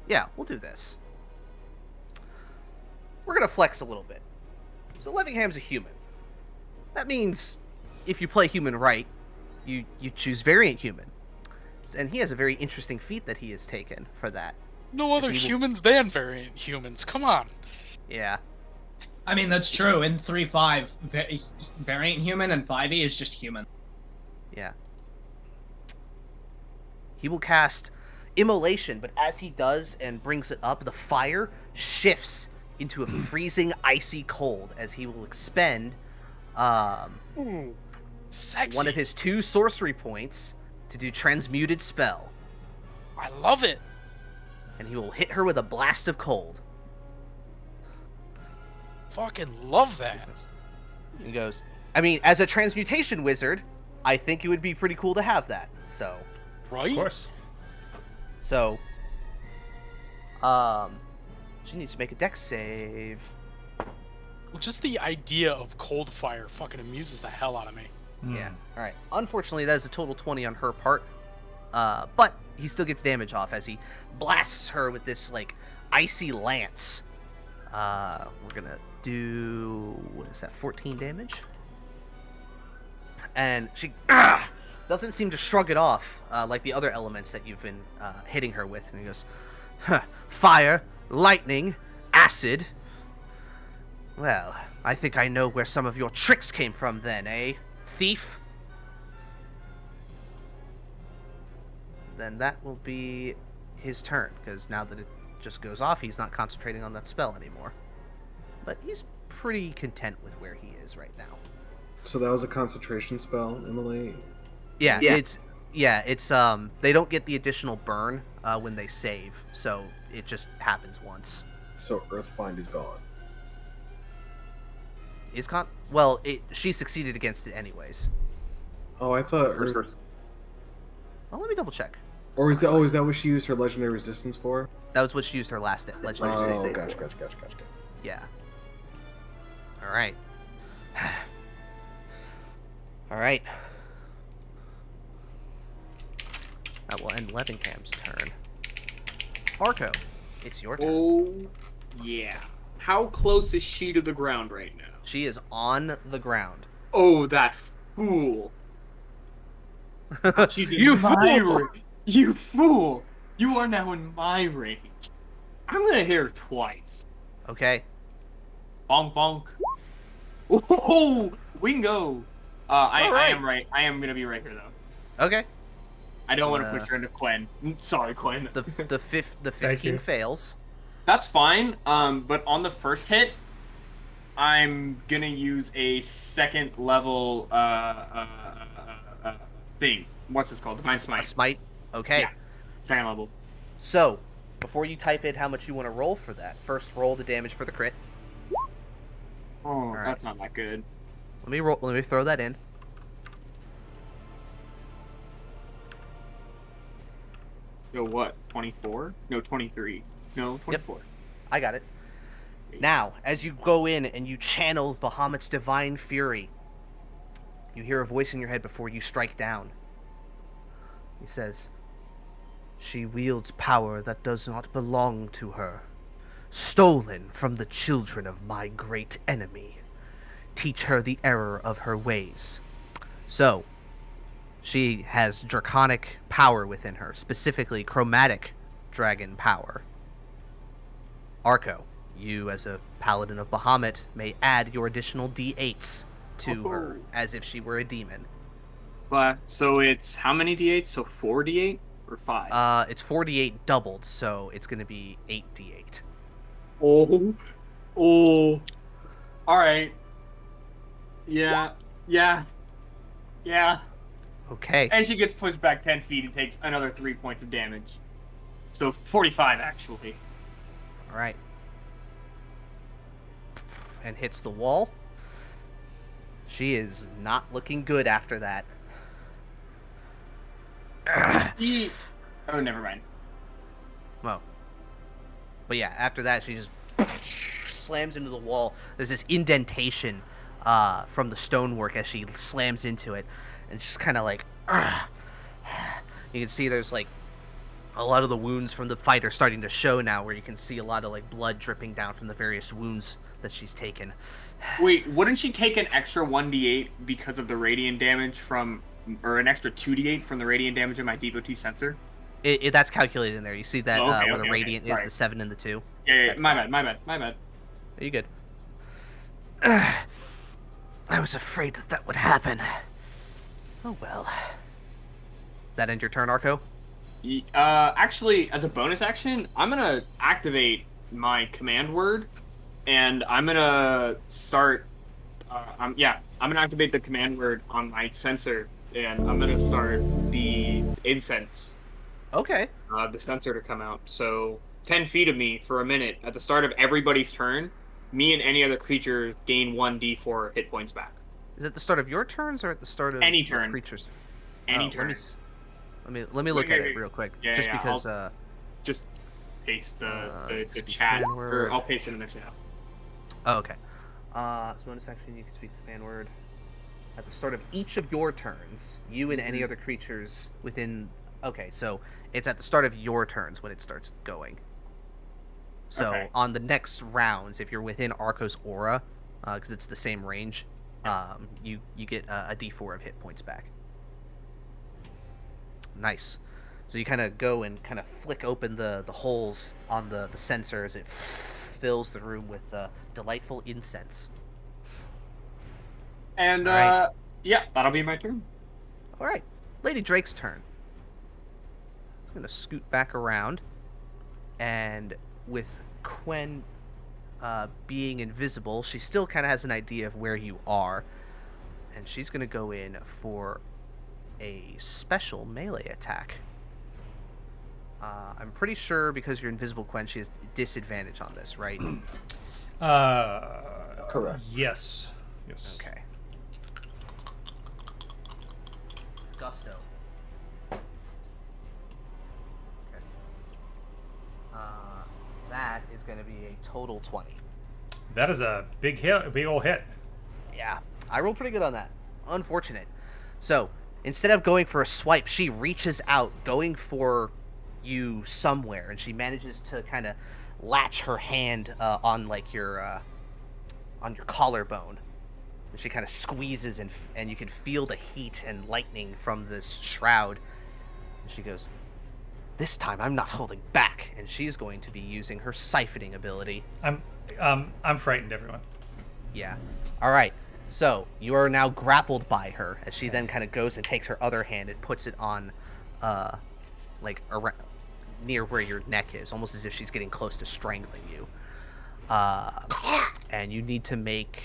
Yeah, we'll do this. We're gonna flex a little bit. So Levingham's a human. That means if you play human right, you choose variant human. And he has a very interesting feat that he has taken for that. No other he will- humans than variant humans. Come on. Yeah. I mean, that's true. In 3.5, variant human and 5e is just human. Yeah. He will cast Immolation, but as he does and brings it up, the fire shifts into a freezing, icy cold as he will expend Sexy. one of his 2 sorcery points to do Transmuted Spell. I love it. And he will hit her with a blast of cold. Fucking love that. He goes, I mean, as a transmutation wizard, I think it would be pretty cool to have that. So, Right? Of course. so, she needs to make a dex save. Well, just the idea of cold fire fucking amuses the hell out of me. Yeah. All right. Unfortunately, that is a total 20 on her part. But he still gets damage off as he blasts her with this like icy lance. We're gonna do, what is that? 14 damage. And she doesn't seem to shrug it off like the other elements that you've been hitting her with. And he goes, huh, fire, lightning, acid. Well, I think I know where some of your tricks came from then, eh? Thief? Then that will be his turn, because now that it just goes off, he's not concentrating on that spell anymore. But he's pretty content with where he is right now. So that was a concentration spell, Emily. Yeah, Yeah. it's they don't get the additional burn when they save, so it just happens once. So Earthbind is gone. She succeeded against it anyways. Oh, I thought Earth. Well, let me double check. Or is that what she used her legendary resistance for? That was what she used her last legendary Oh, save. gotcha. Yeah. All right. All right. That will end Levingham's turn. Arco, it's your turn. Oh, yeah. How close is she to the ground right now? She is on the ground. Oh, that fool. She's in You my fool! range. You fool! You are now in my range. I'm gonna hit her twice. Okay. Bonk bonk. Oh, Wingo! I Alright. am right. I am gonna be right here though. Okay. I don't want to Uh, push her into Quen. Sorry, Quen. The 15 you. fails. That's fine. But on the first hit, I'm gonna use a second level thing. What's this called? Divine A Smite. smite. Okay. Yeah. Second level. So, before you type in how much you want to roll for that, first roll the damage for the crit. Oh, Alright. that's not that good. Let me throw that in. Yo, what? 24? No, 23. No, 24. I got it. Now, as you go in and you channel Bahamut's divine fury, you hear a voice in your head before you strike down. He says, "She wields power that does not belong to her, stolen from the children of my great enemy. Teach her the error of her ways." So, she has draconic power within her, specifically chromatic dragon power. Arco, you as a paladin of Bahamut may add your additional d8s to her as if she were a demon. So it's how many d8s? So 4 d8 or 5? It's 48 doubled, so it's going to be 8d8. Oh. Oh. Alright. Yeah. Okay. And she gets pushed back 10 feet and takes another 3 points of damage. So 45, actually. All right. And hits the wall. She is not looking good after that. Oh, never mind. Well. But yeah, after that, she just slams into the wall. There's this indentation from the stonework as she slams into it. And just kind of like... You can see there's like A lot of the wounds from the fight are starting to show now, where you can see a lot of like blood dripping down from the various wounds that she's taken. Wait, wouldn't she take an extra 1d8 because of the radiant damage from, or an extra 2d8 from the radiant damage of my devotee sensor? That's calculated in there. You see that Oh, okay, where the okay, radiant is, sorry. the 7 and the 2. Yeah, That's my that. bad. Are you good? I was afraid that would happen. Oh well. Does that end your turn, Arco? Actually, as a bonus action, I'm gonna activate my command word, and I'm gonna start. I'm gonna activate the command word on my sensor, and I'm gonna start the incense. Okay. The sensor to come out. So 10 feet of me for a minute at the start of everybody's turn. Me and any other creature gain 1d4 hit points back. Is it at the start of your turns or at the start of Any the turn. creatures? Any Oh, turn. Let me look at it Wait. real quick, Yeah, just yeah, because. Just paste the speak chat, command or word. I'll paste it in the chat. Oh, okay. So bonus action, you can speak the command word. At the start of each of your turns, you and any other creatures within. Okay, so it's at the start of your turns when it starts going. So Okay. on the next rounds, if you're within Arco's aura, because it's the same range, you get a D4 of hit points back. Nice. So you kind of go and kind of flick open the holes on the sensor as it fills the room with delightful incense. And Alright. yeah, that'll be my turn. All right, Lady Drake's turn. I'm gonna scoot back around, and with Quen being invisible, she still kind of has an idea of where you are, and she's gonna go in for a special melee attack. I'm pretty sure because you're invisible, Quen, she has disadvantage on this, right? Correct. Yes. Okay. Gusto. Okay. That is going to be a total 20. That is a big hit, a big old hit. Yeah, I rolled pretty good on that. Unfortunate. So, instead of going for a swipe, she reaches out, going for you somewhere, and she manages to kind of latch her hand on like your collarbone. And she kind of squeezes, and you can feel the heat and lightning from this shroud. And she goes, "This time I'm not holding back," and she's going to be using her siphoning ability. I'm frightened, everyone. Yeah. All right. So you are now grappled by her, as she then kind of goes and takes her other hand and puts it on, like around, near where your neck is, almost as if she's getting close to strangling you. And you need to make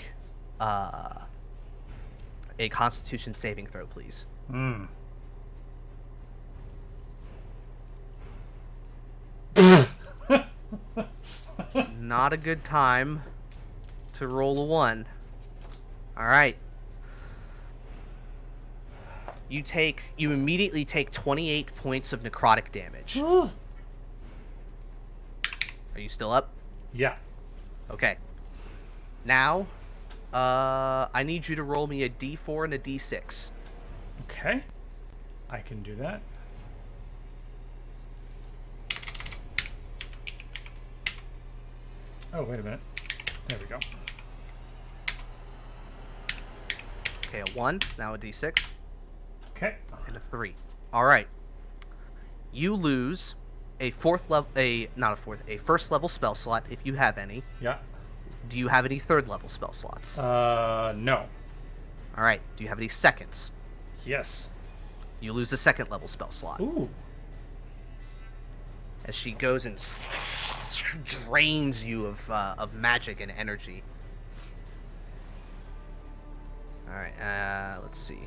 a Constitution saving throw, please. Not a good time to roll a 1. All right. You immediately take 28 points of necrotic damage. Are you still up? Yeah. Okay. Now, I need you to roll me a D4 and a D6. Okay. I can do that. Oh, wait a minute. There we go. Okay, a 1, now a D6, Okay. and a 3. All right. You lose a first level spell slot if you have any. Yeah. Do you have any third level spell slots? No. All right. Do you have any seconds? Yes. You lose a second level spell slot. Ooh. As she goes and drains you of magic and energy. All right. Let's see.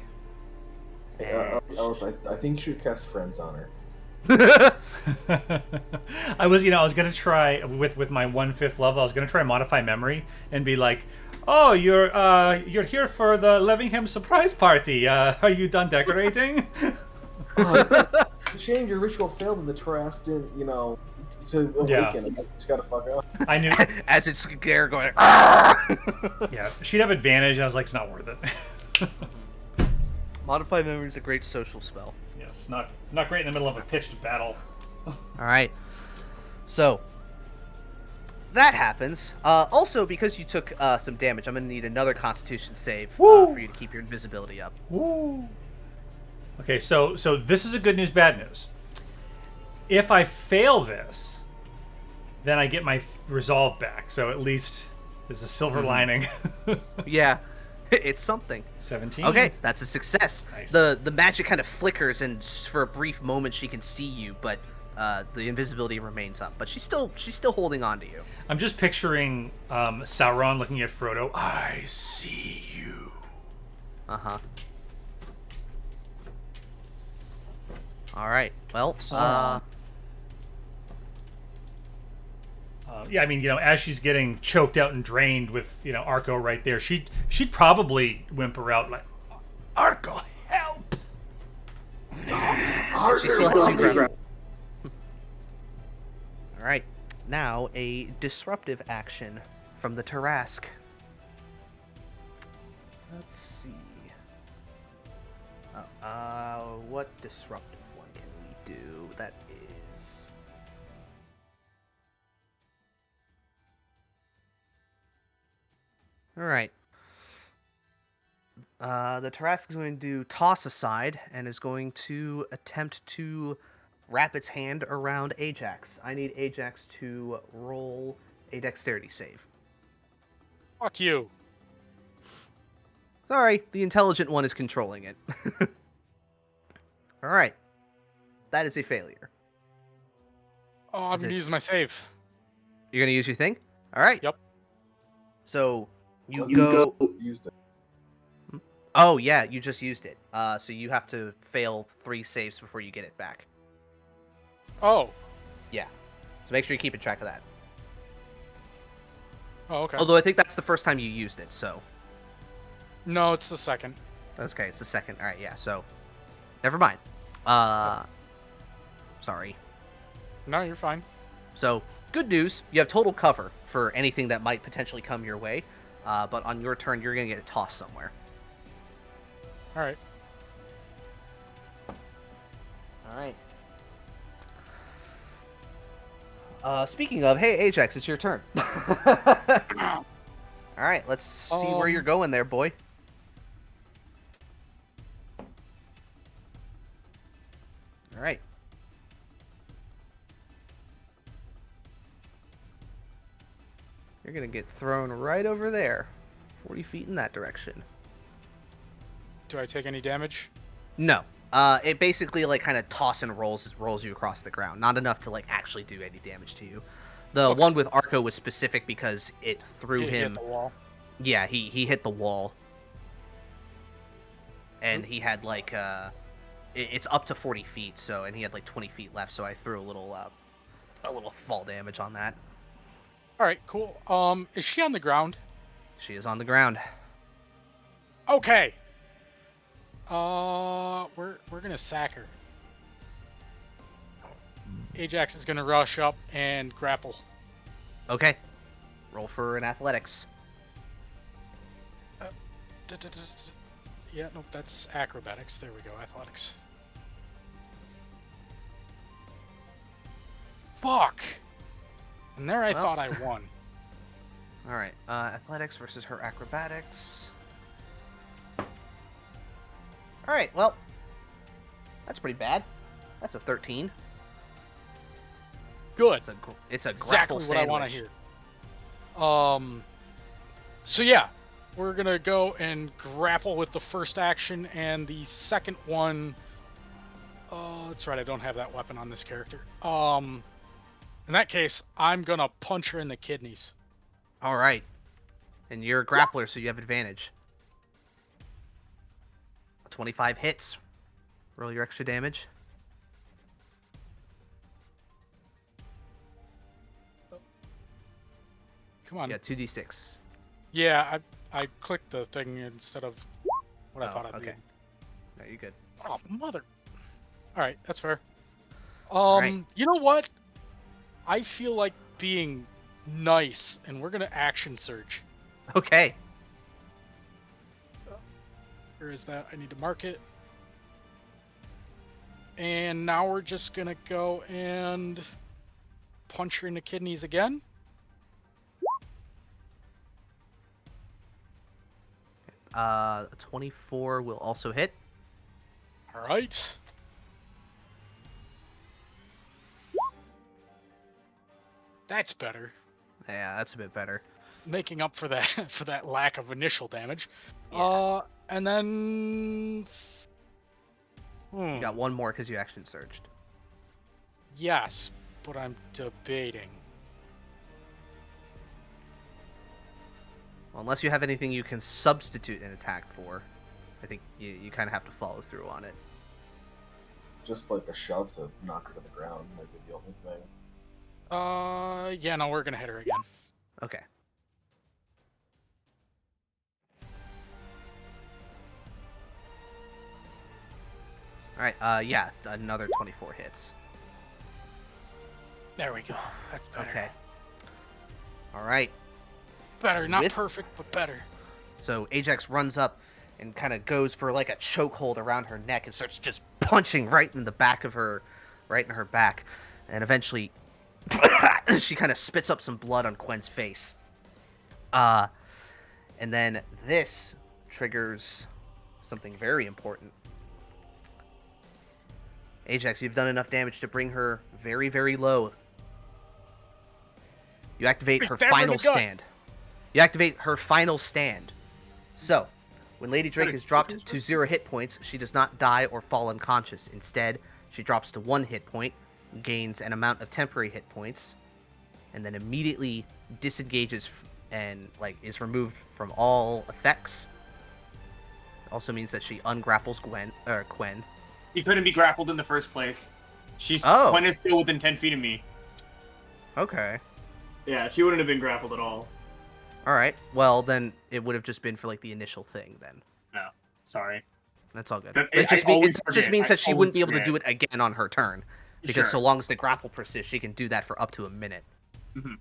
Ellis, I think you should cast Friends on her. I was gonna try with my 1/5 level. I was gonna try modify memory and be like, "Oh, you're here for the Levingham surprise party. Are you done decorating?" It's a shame your ritual failed and the Trask didn't, to awaken. Yeah. I guess you just gotta fuck up. I knew. As it's there going. Yeah, she'd have advantage. I was like, it's not worth it. Modify memory is a great social spell. Yes, not great in the middle of a pitched battle. All right. So that happens. Also, because you took some damage, I'm gonna need another Constitution save for you to keep your invisibility up. Woo. Okay, so this is a good news, bad news. If I fail this, then I get my resolve back. So at least there's a silver lining. Yeah, it's something. 17. Okay, that's a success. Nice. The magic kind of flickers, and for a brief moment she can see you, but the invisibility remains up. But she's still holding on to you. I'm just picturing Sauron looking at Frodo. I see you. Uh-huh. All right. Well, Yeah, I mean, as she's getting choked out and drained with, Arco right there, she'd probably whimper out like, Arco, help! she still has 2 grab. All right. Now a disruptive action from the Tarask. Let's see. What disruptive one can we do? That is. All right. The Tarask is going to do toss aside and is going to attempt to wrap its hand around Ajax. I need Ajax to roll a dexterity save. Fuck you. Sorry, the intelligent one is controlling it. All right. That is a failure. Oh, I'm gonna use my save. You're going to use your thing? All right. Yep. So you go... Used it. Oh, yeah, you just used it. So you have to fail 3 saves before you get it back. Oh. Yeah. So make sure you keep track of that. Oh, okay. Although I think that's the first time you used it, so... No, it's the second. Okay, it's the second. All right, yeah, so... Never mind. Sorry. No, you're fine. So, good news. You have total cover for anything that might potentially come your way. But on your turn, you're going to get tossed somewhere. All right. All right. Speaking of, hey, Ajax, it's your turn. All right, let's see where you're going there, boy. All right. You're going to get thrown right over there. 40 feet in that direction. Do I take any damage? No. It basically kind of toss and rolls you across the ground. Not enough to actually do any damage to you. The one with Arco was specific because it threw him. Hit the wall. Yeah, he hit the wall. And he had it's up to 40 feet, and he had 20 feet left, so I threw a little fall damage on that. All right, cool. Is she on the ground? She is on the ground. Okay. We're gonna sack her. Ajax is gonna rush up and grapple. Okay. Roll for an athletics. Yeah, nope, that's acrobatics. There we go, athletics. Fuck! And there I thought I won. Alright, athletics versus her acrobatics. Alright, well, that's pretty bad. That's a 13. Good. It's a exactly grapple what sandwich. I want to hear. So yeah, we're gonna go and grapple with the first action, and the second one. Oh, that's right. I don't have that weapon on this character. In that case, I'm gonna punch her in the kidneys. Alright. And you're a grappler, so you have advantage. 25 hits. Roll your extra damage. Come on. Yeah, 2d6. Yeah, I clicked the thing instead of what I thought I'd okay. do. No, you're good. Oh, mother. All right, that's fair. Right. You know what? I feel like being nice, and we're gonna action surge. Okay. Where is that? I need to mark it. And now we're just gonna go and punch her in the kidneys again. A 24 will also hit. All right. That's better. Yeah, that's a bit better. Making up for that for that lack of initial damage. Yeah. And then You got one more because you action surged. yes, but I'm debating. Well, unless you have anything you can substitute an attack for, I think you kind of have to follow through on it. Just like a shove to knock her to the ground might be the only thing. Yeah, no, we're gonna hit her again. Okay. Alright, yeah, another 24 hits. There we go. That's better. Okay. Alright. Better, not With- perfect, but better. So Ajax runs up and kind of goes for like a chokehold around her neck and starts just punching right in the back of her, right in her back. And eventually, she kind of spits up some blood on Quen's face. And then this triggers something very important. Ajax, you've done enough damage to bring her very, very low. You activate her Stab her in final the gut. stand. You activate her final stand. So, when Lady Drake is dropped to 0 hit points, she does not die or fall unconscious. Instead, she drops to 1 hit point, gains an amount of temporary hit points, and then immediately disengages and is removed from all effects. It also means that she ungrapples Quen. He couldn't be grappled in the first place. Oh. Quinn is still within 10 feet of me. Okay. Yeah, she wouldn't have been grappled at all. All right. Well, then it would have just been for the initial thing then. No, sorry. That's all good. But It just, I always it just forget. means I that she always wouldn't be able to forget. do it again on her turn. Because Sure. so long as the grapple persists, she can do that for up to a minute. Mhm.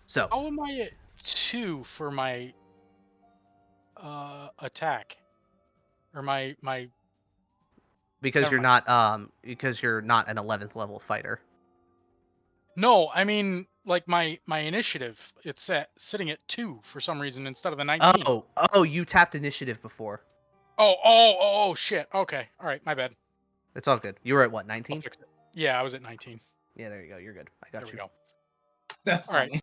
So, How am I at 2 for my attack? Or my because never you're not an 11th level fighter. No, I mean like my initiative. It's sitting at 2 for some reason instead of the 19. Oh, you tapped initiative before. Oh, shit. Okay. All right, my bad. It's all good. You were at what, I'll 19? fix it. Yeah, I was at 19. Yeah, there you go. You're good. I There got we you. go. That's All right. funny.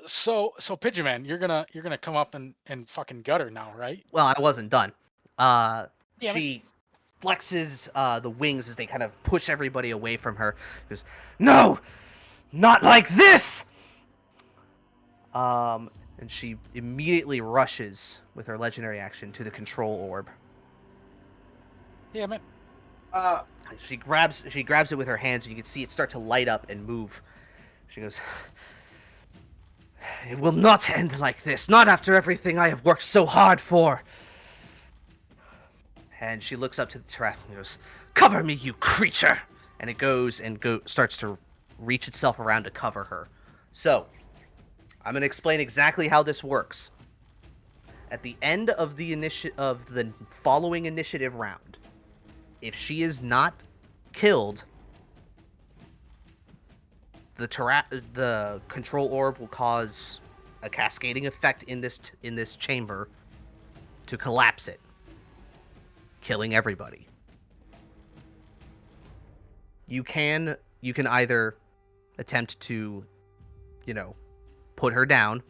So Pigeon Man, you're gonna come up and fucking gut her now, right? Well, I wasn't done. Damn it. She flexes the wings as they kind of push everybody away from her. She goes, "No, not like this!" And she immediately rushes with her legendary action to the control orb. Damn it. She grabs it with her hands, and you can see it start to light up and move. She goes, "It will not end like this. Not after everything I have worked so hard for." And she looks up to the Tarrasque and goes, "Cover me, you creature!" And it goes and starts to reach itself around to cover her. So, I'm going to explain exactly how this works. At the end of the following initiative round, if she is not killed, the control orb will cause a cascading effect in this chamber to collapse it, killing everybody. You can either attempt to, put her down,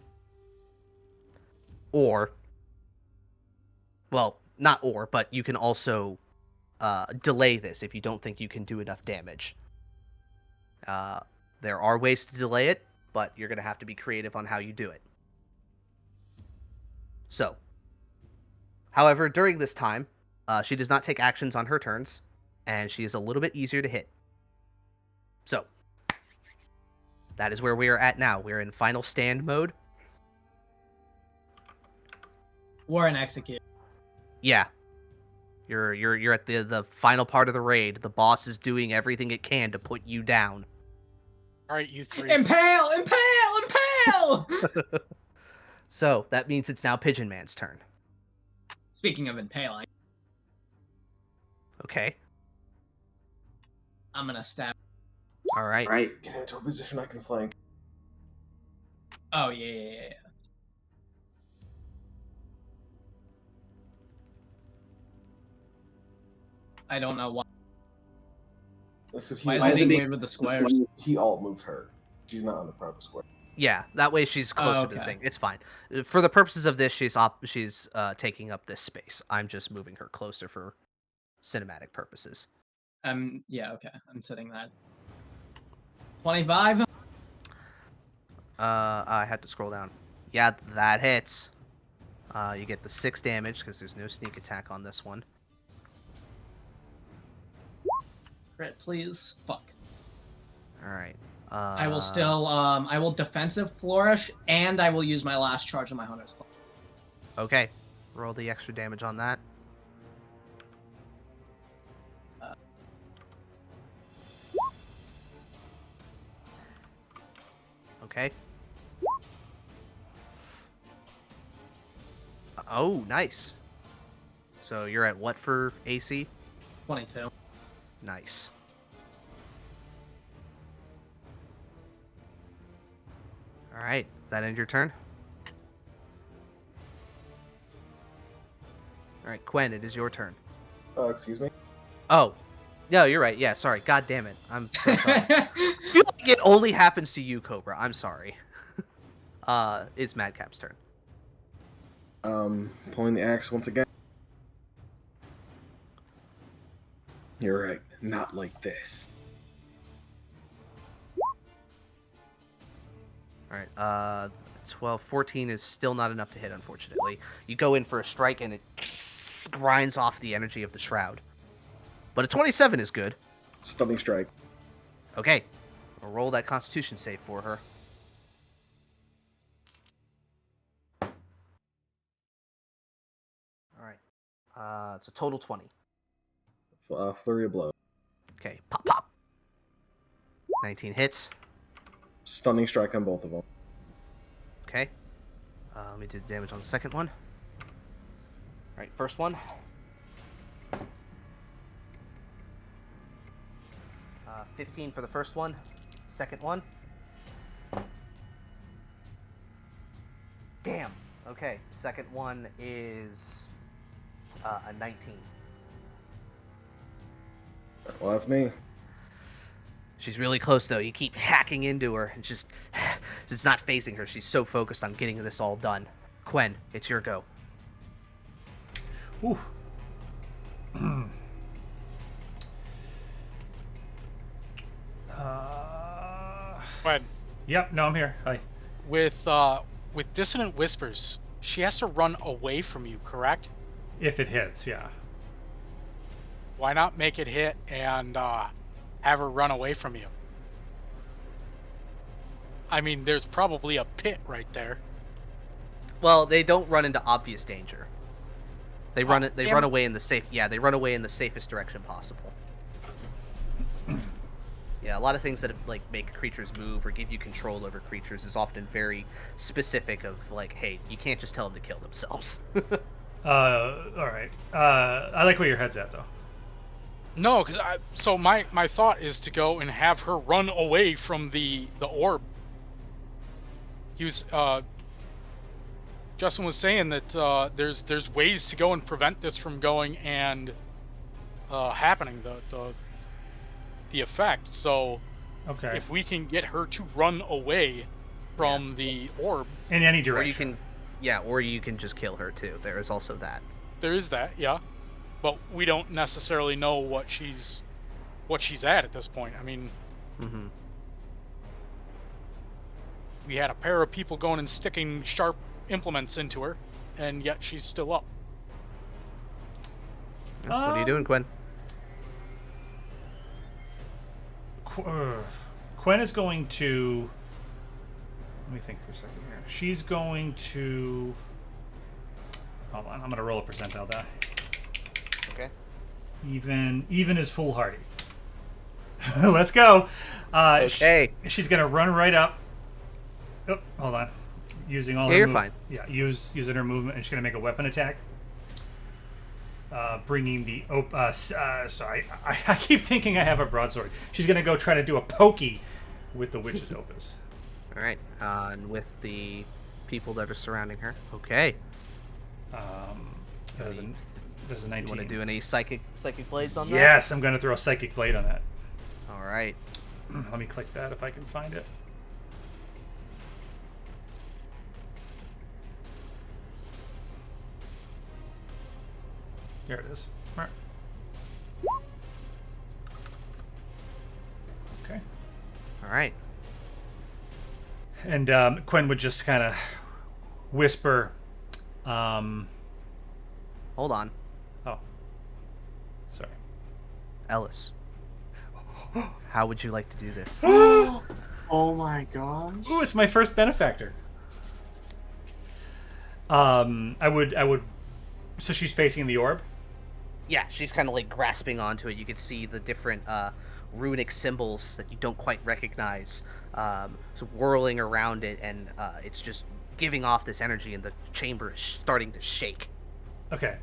or, well, not or, but you can also delay this if you don't think you can do enough damage. There are ways to delay it, but you're going to have to be creative on how you do it. So, however, during this time, she does not take actions on her turns, and she is a little bit easier to hit. So, that is where we are at now. We're in final stand mode. War and execute. Yeah. You're at the final part of the raid. The boss is doing everything it can to put you down. All right, you three. Impale! Impale! Impale! So, that means it's now Pigeon Man's turn. Speaking of impaling. Okay. I'm gonna stab. All right. Get into a position I can flank. Oh yeah. I don't know why. That's because Why is it being weird with the squares? He alt moved her. She's not on the proper square. Yeah, that way she's closer to the thing. It's fine. For the purposes of this, she's taking up this space. I'm just moving her closer for cinematic purposes. Yeah, okay. I'm setting that. 25. I had to scroll down. Yeah, that hits. You get the 6 damage because there's no sneak attack on this one. Crit, please. Fuck. All right. I will still, I will defensive flourish, and I will use my last charge of my Hunter's Claw. Okay. Roll the extra damage on that. Okay. Oh, nice. So you're at what for AC? 22. Nice. All right. That end your turn? All right, Quen, it is your turn. Excuse me? Oh. No, you're right. Yeah, sorry. God damn it. I'm so sorry. I feel like it only happens to you, Cobra. I'm sorry. It's Madcap's turn. Pulling the axe once again. You're right. Not like this. Alright, 12, 14 is still not enough to hit, unfortunately. You go in for a strike and it grinds off the energy of the shroud. But a 27 is good. Stunning strike. Okay. We'll roll that constitution save for her. Alright. It's a total 20. Flurry of blow. Okay, pop, pop. 19 hits. Stunning strike on both of them. Okay. Let me do the damage on the second one. Alright, first one. 15 for the first one. Second one. Damn. Okay, second one is a 19. Well, that's me. She's really close, though. You keep hacking into her, and just it's not phasing her. She's so focused on getting this all done. Quen, it's your go. Ooh. But Yep, no, I'm here. Hi. with Dissonant Whispers, she has to run away from you, correct? If it hits, yeah. Why not make it hit and have her run away from you? I mean, there's probably a pit right there. Well, they don't run into obvious danger. They run it. They damn run it. away in the safe. Yeah, they run away in the safest direction possible. Yeah, a lot of things that like make creatures move or give you control over creatures is often very specific. Of like, hey, you can't just tell them to kill themselves. All right. I like where your head's at, though. No, because so my thought is to go and have her run away from the orb. He was Justin was saying that there's ways to go and prevent this from going and happening, the effect. So Okay. if we can get her to run away from the orb, In any or direction. or you can just kill her too. There is also that. there is that, yeah. But we don't necessarily know what she's at this point. I mean, Mm-hmm. we had a pair of people going and sticking sharp implements into her, and yet she's still up. What are you doing, Quen? Quen is going to. Let me think for a second here. She's going to. Hold on, I'm going to roll a percentile die. Okay. Even is foolhardy. Let's go. Okay. She's going to run right up. Oh, hold on. Using all Yeah, her you're move- fine. Yeah, using her movement, and she's going to make a weapon attack. bringing the sorry, I keep thinking I have a broadsword. She's gonna go try to do a pokey with the witch's opus. All right, and with the people that are surrounding her. Okay. There's a You 19. want to do any psychic blades on that? Yes, I'm gonna throw a psychic blade on that. All right. Let me click that if I can find it. There it is. All right. Okay. All right. And Quinn would just kind of whisper, Hold on, oh, sorry. Ellis. How would you like to do this? Oh my gosh. Ooh, it's my first benefactor. I would. So she's facing the orb. Yeah, she's kind of like grasping onto it. You can see the different runic symbols that you don't quite recognize, so whirling around it, and it's just giving off this energy, and the chamber is starting to shake. Okay,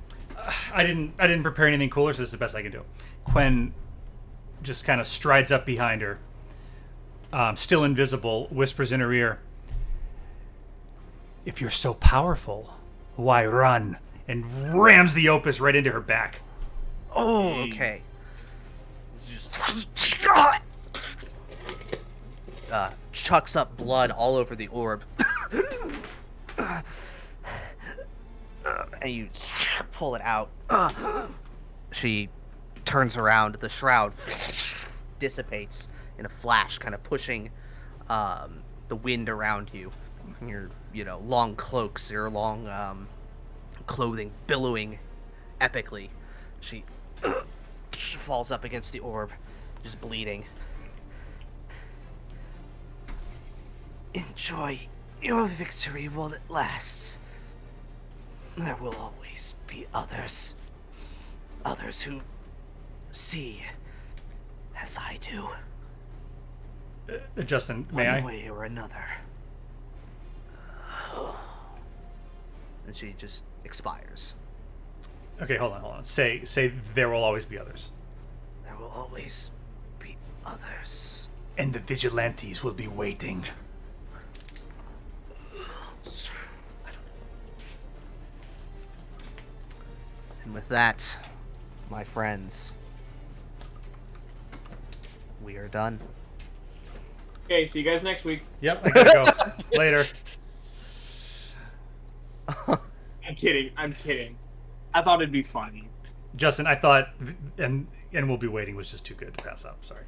I didn't prepare anything cooler, so this is the best I can do. Quen just kind of strides up behind her, still invisible, whispers in her ear, "If you're so powerful, why run?" and rams the opus right into her back. Oh, okay. Just chucks up blood all over the orb. And you pull it out. She turns around. The shroud dissipates in a flash, kind of pushing the wind around you. Your, long cloaks, your long clothing billowing epically. She falls up against the orb, just bleeding. Enjoy your victory while it lasts. There will always be others. Others who see as I do. Justin, may One I? way or another. And she just expires. Okay, hold on. Say there will always be others. There will always be others. And the Vigilantes will be waiting. And with that, my friends, we are done. Okay, see you guys next week. Yep, I gotta go. Later. I'm kidding. I thought it'd be funny. Justin, I thought, and we'll be waiting was just too good to pass up. Sorry.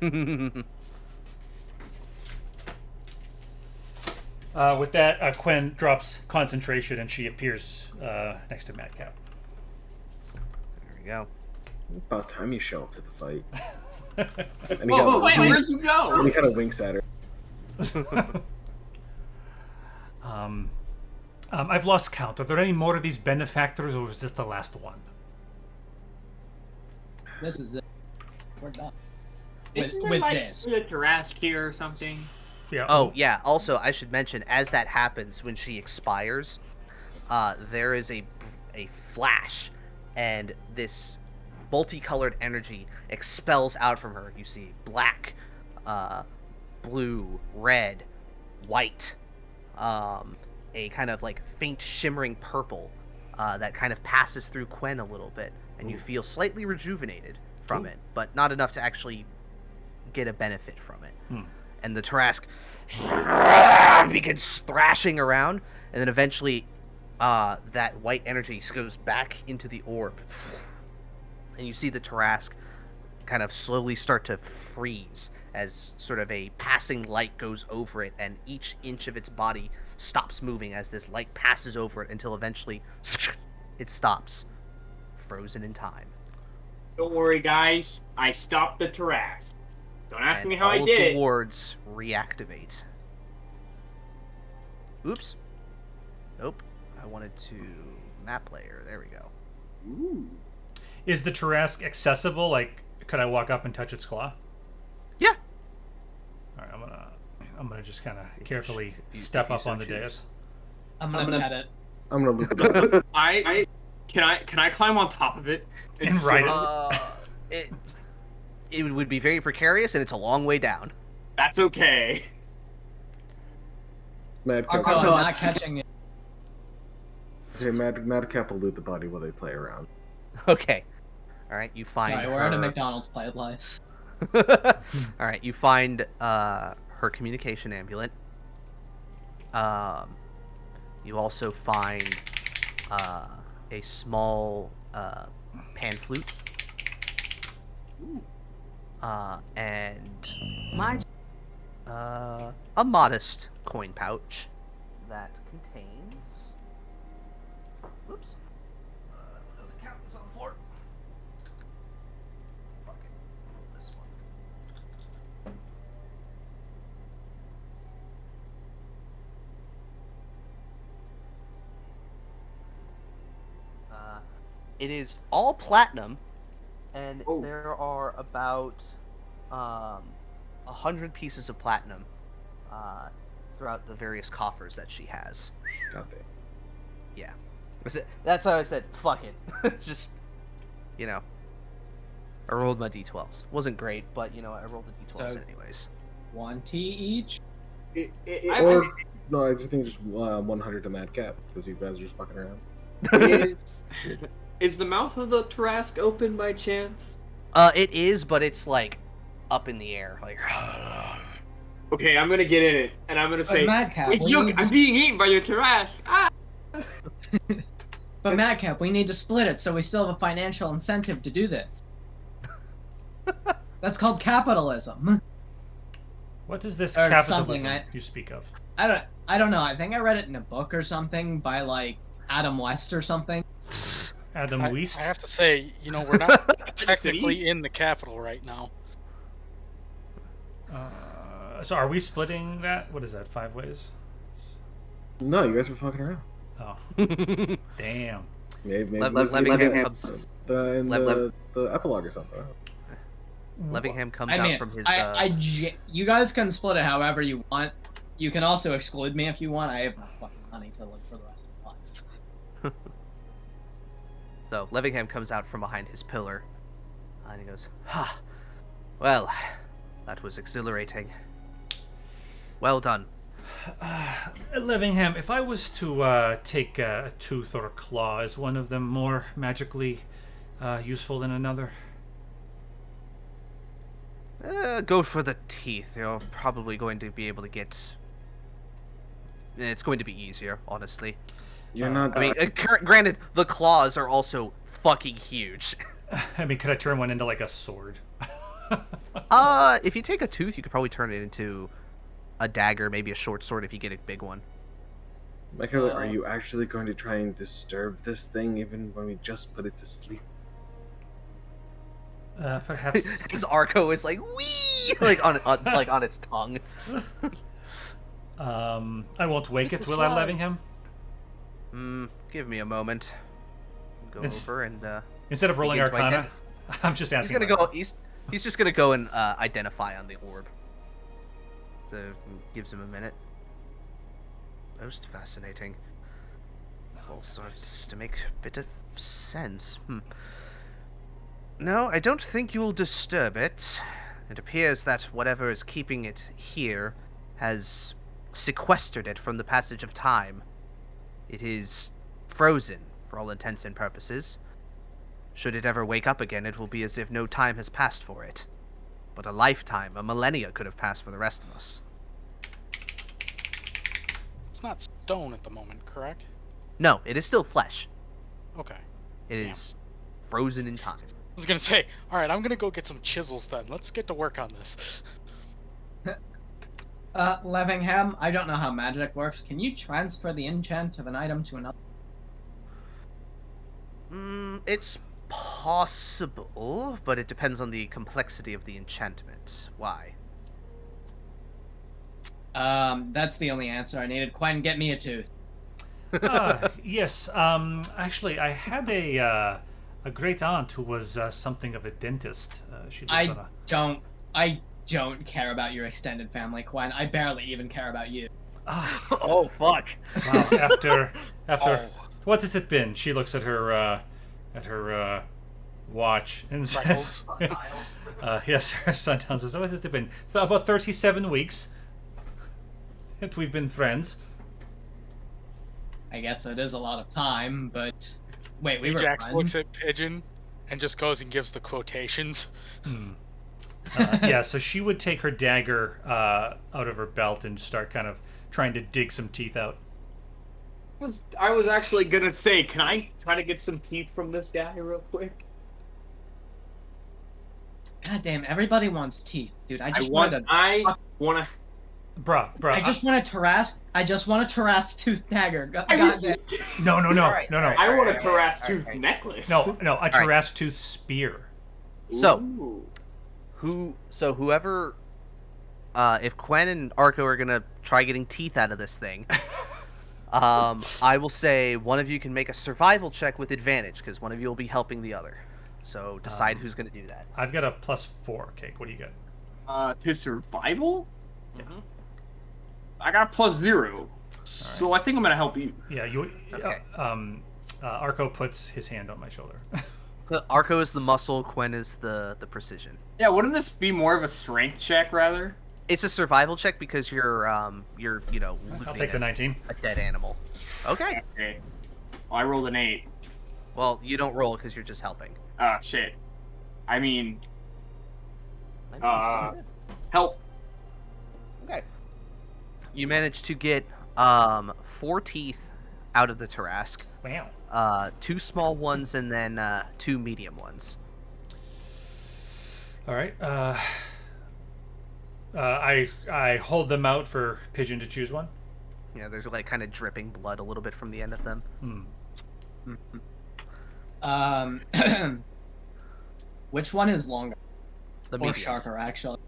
With that, Quen drops concentration and she appears next to Madcap. There we go. About time you show up to the fight. And he Whoa, kinda- where'd you go? and he kind of winks at her. I've lost count. Are there any more of these benefactors, or is this the last one? This is it. We're done. Isn't there With like this. a Jurassic here or something? Yeah. Oh, yeah. Also, I should mention, as that happens, when she expires, there is a flash, and this multicolored energy expels out from her. You see black, blue, red, white, a kind of like faint shimmering purple that kind of passes through Quen a little bit, and you feel slightly rejuvenated from it, but not enough to actually get a benefit from it. And the Tarask begins thrashing around, and then eventually that white energy goes back into the orb. And you see the Tarask kind of slowly start to freeze as sort of a passing light goes over it, and each inch of its body stops moving as this light passes over it until eventually it stops, frozen in time. Don't worry, guys. I stopped the Tarask. Don't ask And me how I all did of it. the wards reactivate. Oops. Nope. I wanted to map layer. There we go. Ooh. Is the Tarask accessible? Like, could I walk up and touch its claw? Yeah. All right, I'm gonna just kind of carefully step if you up so on the choose. dais. I'm gonna pet it. I'm gonna look it up. I Can I climb on top of it And ride it? It would be very precarious, and it's a long way down. That's okay. Madcap. Arco, I'm not catching it. Okay, Madcap will loot the body while they play around. Okay. All right, you find Sorry, her... we're at a McDonald's place. All right, you find her communication amulet. You also find a small pan flute. And a modest coin pouch that contains. Oops. Doesn't count. It's on the floor. Fuck it. This one. It is all platinum, and there are about 100 pieces of platinum throughout the various coffers that she has. God damn. Yeah. That's how I said, fuck it. It's just, you know. I rolled my d12s. Wasn't great, but, you know, I rolled the d12s anyways. 1 T each? No, I just think just 100 to Madcap, because you guys are just fucking around. Is the mouth of the Tarrasque open by chance? It is, but it's, like, up in the air. Like, okay, I'm gonna get in it, and I'm gonna say, Madcap, I'm being eaten by your Tarrasque! Ah! But Madcap, we need to split it so we still have a financial incentive to do this. That's called capitalism. What is this Or capitalism something, you speak of? I don't know. I think I read it in a book or something by like Adam West or something. Adam West? I have to say, you know, we're not technically in the capital right now. So are we splitting that? What is that, 5 ways? No, you guys were fucking around. Oh. Damn. Maybe Levingham comes... the epilogue or something. Levingham comes I mean, out from his... you guys can split it however you want. You can also exclude me if you want. I have no fucking money to live for the rest of my life. So, Levingham comes out from behind his pillar, and he goes, "Ha! Well, that was exhilarating. Well done." Levingham, if I was to take a tooth or a claw, is one of them more magically useful than another? Go for the teeth. You're probably going to be able to get... It's going to be easier, honestly. You're not... I mean, granted, the claws are also fucking huge. I mean, could I turn one into, like, a sword? If you take a tooth, you could probably turn it into a dagger, maybe a short sword if you get a big one. Michael, are you actually going to try and disturb this thing even when we just put it to sleep? Perhaps. His Arco is like, wee! Like, on its tongue. I won't wake it, will I, Levingham? Give me a moment. Go over and instead of rolling Arcana, I'm just asking. He's gonna go. He's just gonna go and identify on the orb. So gives him a minute. Most fascinating. All sorts to make a bit of sense. No, I don't think you will disturb it. It appears that whatever is keeping it here has sequestered it from the passage of time. It is frozen, for all intents and purposes. Should it ever wake up again, it will be as if no time has passed for it. But a lifetime, a millennia could have passed for the rest of us. It's not stone at the moment, correct? No, it is still flesh. Okay. It is frozen in time. I was gonna say, alright, I'm gonna go get some chisels then. Let's get to work on this. Levingham, I don't know how magic works. Can you transfer the enchant of an item to another? It's possible, but it depends on the complexity of the enchantment. Why? That's the only answer I needed. Quen, get me a tooth. Yes. Actually, I had a great aunt who was something of a dentist. She lived I don't care about your extended family, Quen. I barely even care about you. Oh fuck! Wow. After What has it been? She looks at her watch and says, Freckles. yes, her sundown says, what has it been? About 37 weeks that we've been friends. I guess it is a lot of time, but wait, we were Ajax friends. looks at Pigeon and just goes and gives the quotations. Yeah, so she would take her dagger out of her belt and start kind of trying to dig some teeth out. I was actually gonna say, can I try to get some teeth from this guy real quick? God damn, everybody wants teeth, dude. I just want wanted to. Bruh. I just want a Tarrasque. I just want a Tarrasque tooth dagger. God I was damn. just, No. I want a Tarrasque tooth necklace. No, a Tarrasque tooth spear. So, Ooh. whoever, if Quen and Arco are gonna try getting teeth out of this thing, I will say one of you can make a survival check with advantage because one of you will be helping the other. So decide who's gonna do that. I've got a +4, Cake. What do you got? To survival? Yeah. I got +0. So I think I'm gonna help you. Yeah, you. Okay. Arco puts his hand on my shoulder. Arco is the muscle, Quen is the precision. Yeah, wouldn't this be more of a strength check rather? It's a survival check because you're I'll looting take the 19. a dead animal. Okay. Okay. Well, I rolled an 8. Well, you don't roll because you're just helping. Shit. I mean, help. Okay. You managed to get 4 teeth out of the Tarrasque. Wow. 2 small ones and then 2 medium ones. All right. I hold them out for Pigeon to choose one. Yeah, there's like kind of dripping blood a little bit from the end of them. Which one is longer The or mediums. sharper, actually?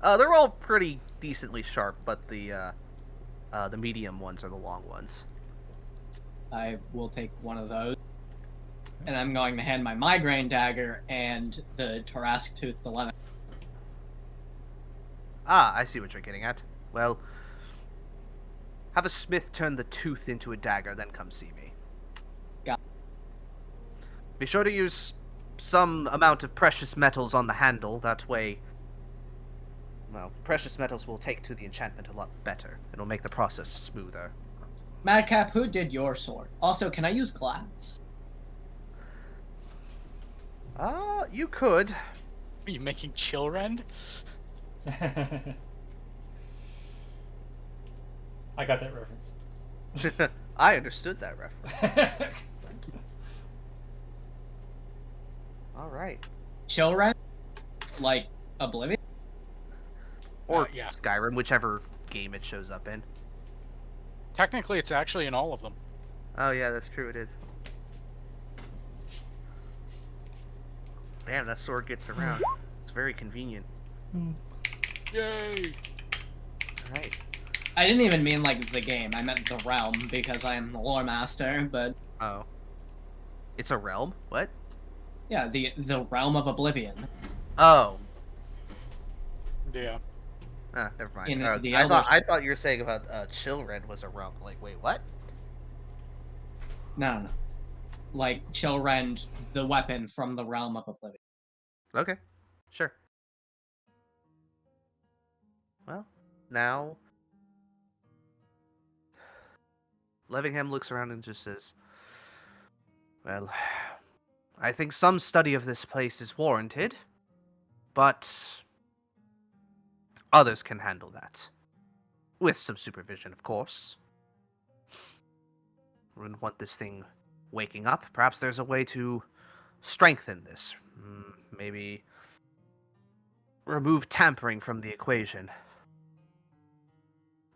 They're all pretty decently sharp, but the medium ones are the long ones. I will take one of those, and I'm going to hand my migraine dagger and the Tarrasque tooth to Lemon. Ah, I see what you're getting at. Well, have a smith turn the tooth into a dagger, then come see me. Got Be sure to use some amount of precious metals on the handle. That way, well, precious metals will take to the enchantment a lot better. It'll make the process smoother. Madcap, who did your sword? Also, can I use glass? You could. Are you making chill rend? I got that reference. I understood that reference. All right. Chillren? Like Oblivion? Or Yeah. Skyrim, whichever game it shows up in. Technically, it's actually in all of them. Oh yeah, that's true. It is. Damn, that sword gets around. It's very convenient. Yay! All right. I didn't even mean like the game. I meant the realm because I am the lore master. But Oh. It's a realm? What? yeah, the realm of Oblivion. Oh. Yeah. Ah, never mind. In the I Elder thought you were saying about Chillred was a realm. Like, wait, what? No. Like Chillrend, the weapon from the realm of Oblivion. Okay. Sure. Well, now Levingham looks around and just says, well, I think some study of this place is warranted, but others can handle that. With some supervision, of course. We wouldn't want this thing waking up. Perhaps there's a way to strengthen this. Maybe remove tampering from the equation.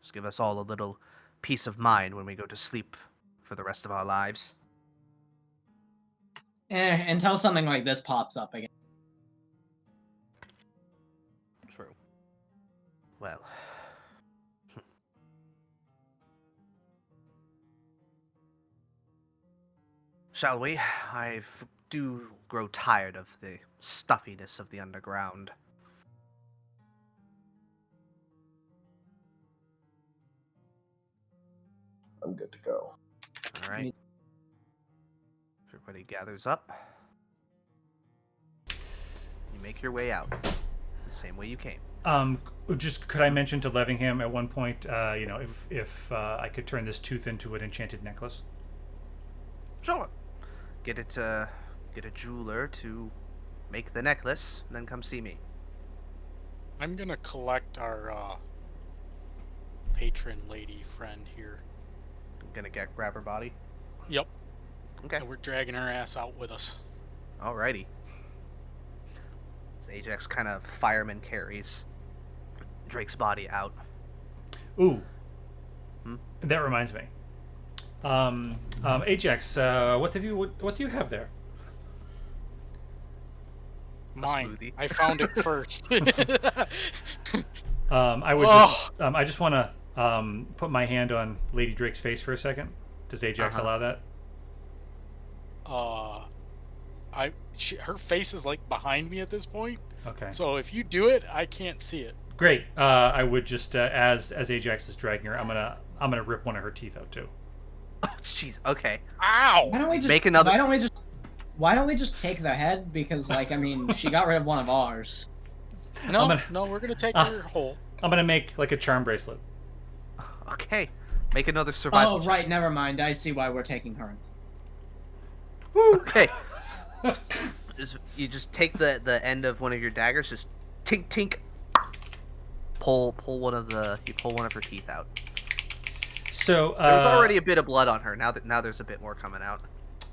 Just give us all a little peace of mind when we go to sleep for the rest of our lives. Until something like this pops up again. True. Well. Shall we? I do grow tired of the stuffiness of the underground. I'm good to go. All right. Everybody gathers up. You make your way out the same way you came. Just could I mention to Levingham at one point, if I could turn this tooth into an enchanted necklace? Sure. Get a jeweler to make the necklace, and then come see me. I'm gonna collect our patron lady friend here. I'm gonna grab her body. Yep. Okay. And we're dragging her ass out with us. Alrighty. So Ajax kind of fireman carries Drake's body out. Ooh. Hmm? That reminds me. Ajax, what do you have there? Mine. smoothie. I found it first. I just want to put my hand on Lady Drake's face for a second. Does Ajax allow that? Her face is like behind me at this point. Okay. So if you do it, I can't see it. Great. I would just as Ajax is dragging her, I'm gonna rip one of her teeth out too. Oh, jeez. Okay. Ow! Why don't we just Make another- Why don't we just take the head? Because she got rid of one of ours. No, we're gonna take her whole. I'm gonna make like a charm bracelet. Okay. Make another survival. Oh, right. Never mind. I see why we're taking her. Okay. You just take the end of one of your daggers, just tink tink. Pull one of her teeth out. So There's already a bit of blood on her. Now there's a bit more coming out.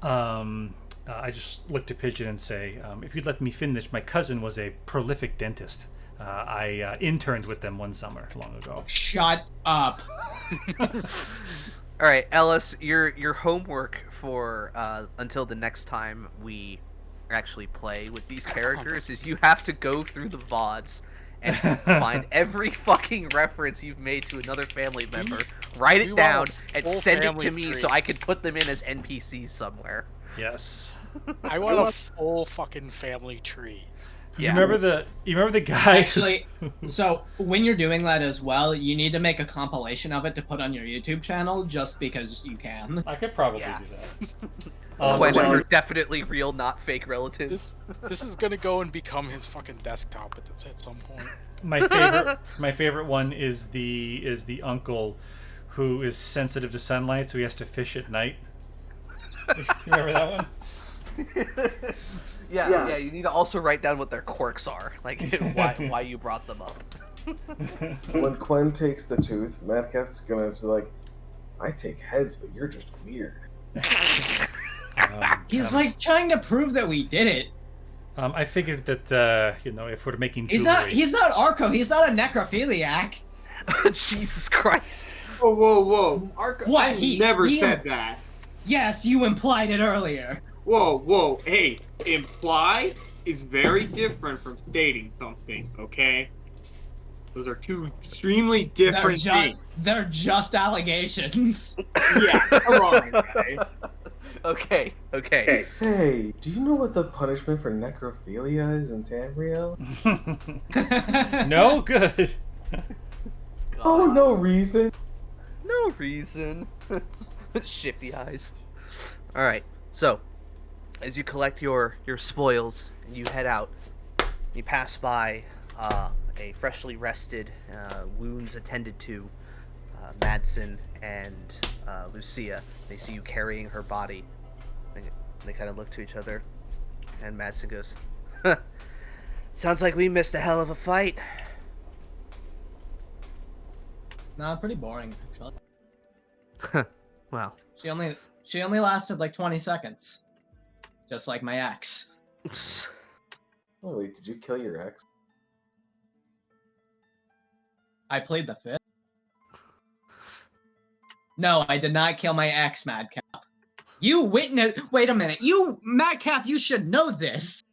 I just look to Pigeon and say, if you'd let me finish, my cousin was a prolific dentist. I interned with them one summer long ago. Shut up. All right, Ellis, your homework for until the next time we actually play with these characters is you have to go through the VODs and find every fucking reference you've made to another family member, write it down, and send it to me so I can put them in as NPCs somewhere. Yes. I want a full fucking family tree. Yeah. You remember the guy? Actually, so when you're doing that as well, you need to make a compilation of it to put on your YouTube channel, just because you can. I could probably Yeah. do that. When you're definitely real, not fake relatives. This is gonna go and become his fucking desktop at some point. My favorite one is the uncle who is sensitive to sunlight, so he has to fish at night. You remember that one? Yeah, you need to also write down what their quirks are, like why you brought them up. When Glenn takes the tooth, Madcap's gonna be like, I take heads, but you're just weird. He's like trying to prove that we did it. I figured that if we're making jewelry, He's not Arco. He's not a necrophiliac. Jesus Christ! Whoa! Arco, What? I never said that. Yes, you implied it earlier. Whoa! Hey, imply is very different from stating something. Okay, those are two extremely different things. They're just allegations. Yeah, come on, guys. Okay. Say, do you know what the punishment for necrophilia is in Tamriel? no good. Oh, no reason. No reason. Shifty eyes. All right. So, as you collect your spoils and you head out, you pass by a freshly rested, wounds attended to, Madsen and Lucia. They see you carrying her body. They kind of look to each other, and Madsen goes, huh, sounds like we missed a hell of a fight. Nah, pretty boring, actually. Well. She only lasted like 20 seconds. Just like my ex. Oh wait, did you kill your ex? I played the fifth. No, I did not kill my ex, Madcap. You witnessed. Wait a minute. Madcap, you should know this.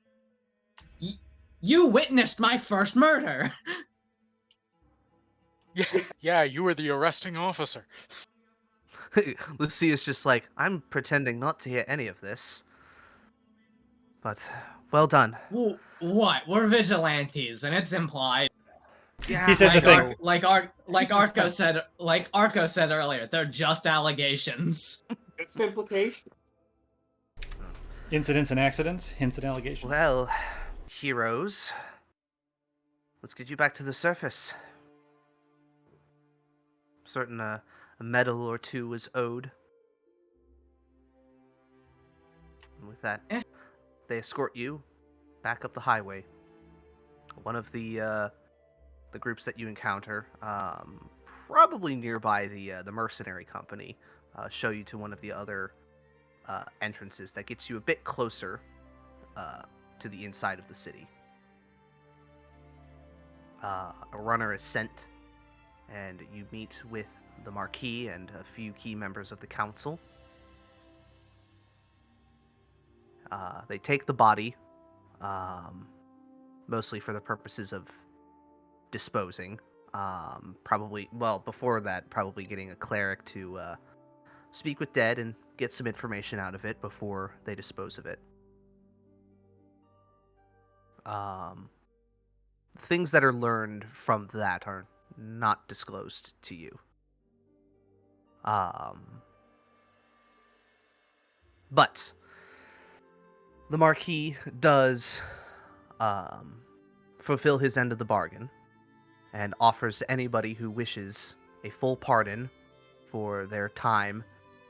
You witnessed my first murder. Yeah, you were the arresting officer. Lucia's just like, I'm pretending not to hear any of this. But, well done. What? We're vigilantes, and it's implied. Yeah, He said the thing. Like Arco said earlier, they're just allegations. It's implication. Incidents and accidents, hints and allegations. Well, heroes, let's get you back to the surface. Certain a medal or two was owed. And with that, they escort you back up the highway. One of the groups that you encounter, probably nearby the mercenary company, show you to one of the other entrances that gets you a bit closer to the inside of the city. A runner is sent, and you meet with the Marquis and a few key members of the council. They take the body, mostly for the purposes of disposing. Probably, well, before that, probably getting a cleric to speak with dead and get some information out of it before they dispose of it. Things that are learned from that are not disclosed to you. But the Marquis does fulfill his end of the bargain and offers anybody who wishes a full pardon for their time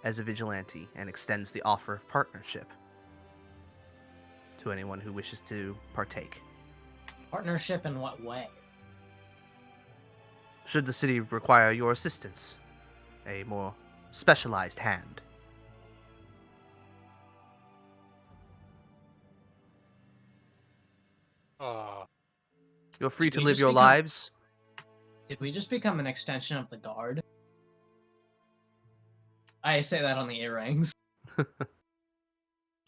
as a vigilante, and extends the offer of partnership to anyone who wishes to partake. Partnership in what way? Should the city require your assistance, a more specialized hand. You're free Did to we live just your become- lives. Did we just become an extension of the guard? I say that on the earrings.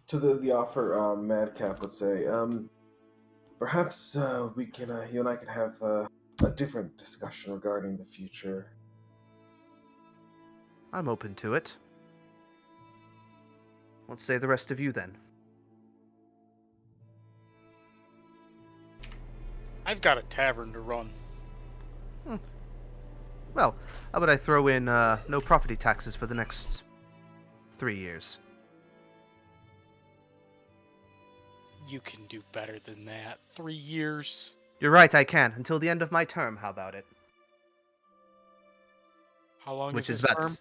To the offer, Madcap would say, perhaps we can, you and I can have a different discussion regarding the future. I'm open to it. What say the rest of you then? I've got a tavern to run. Well, how about I throw in no property taxes for the next 3 years? You can do better than that. 3 years. You're right, I can. Until the end of my term, how about it? How long Which is is his about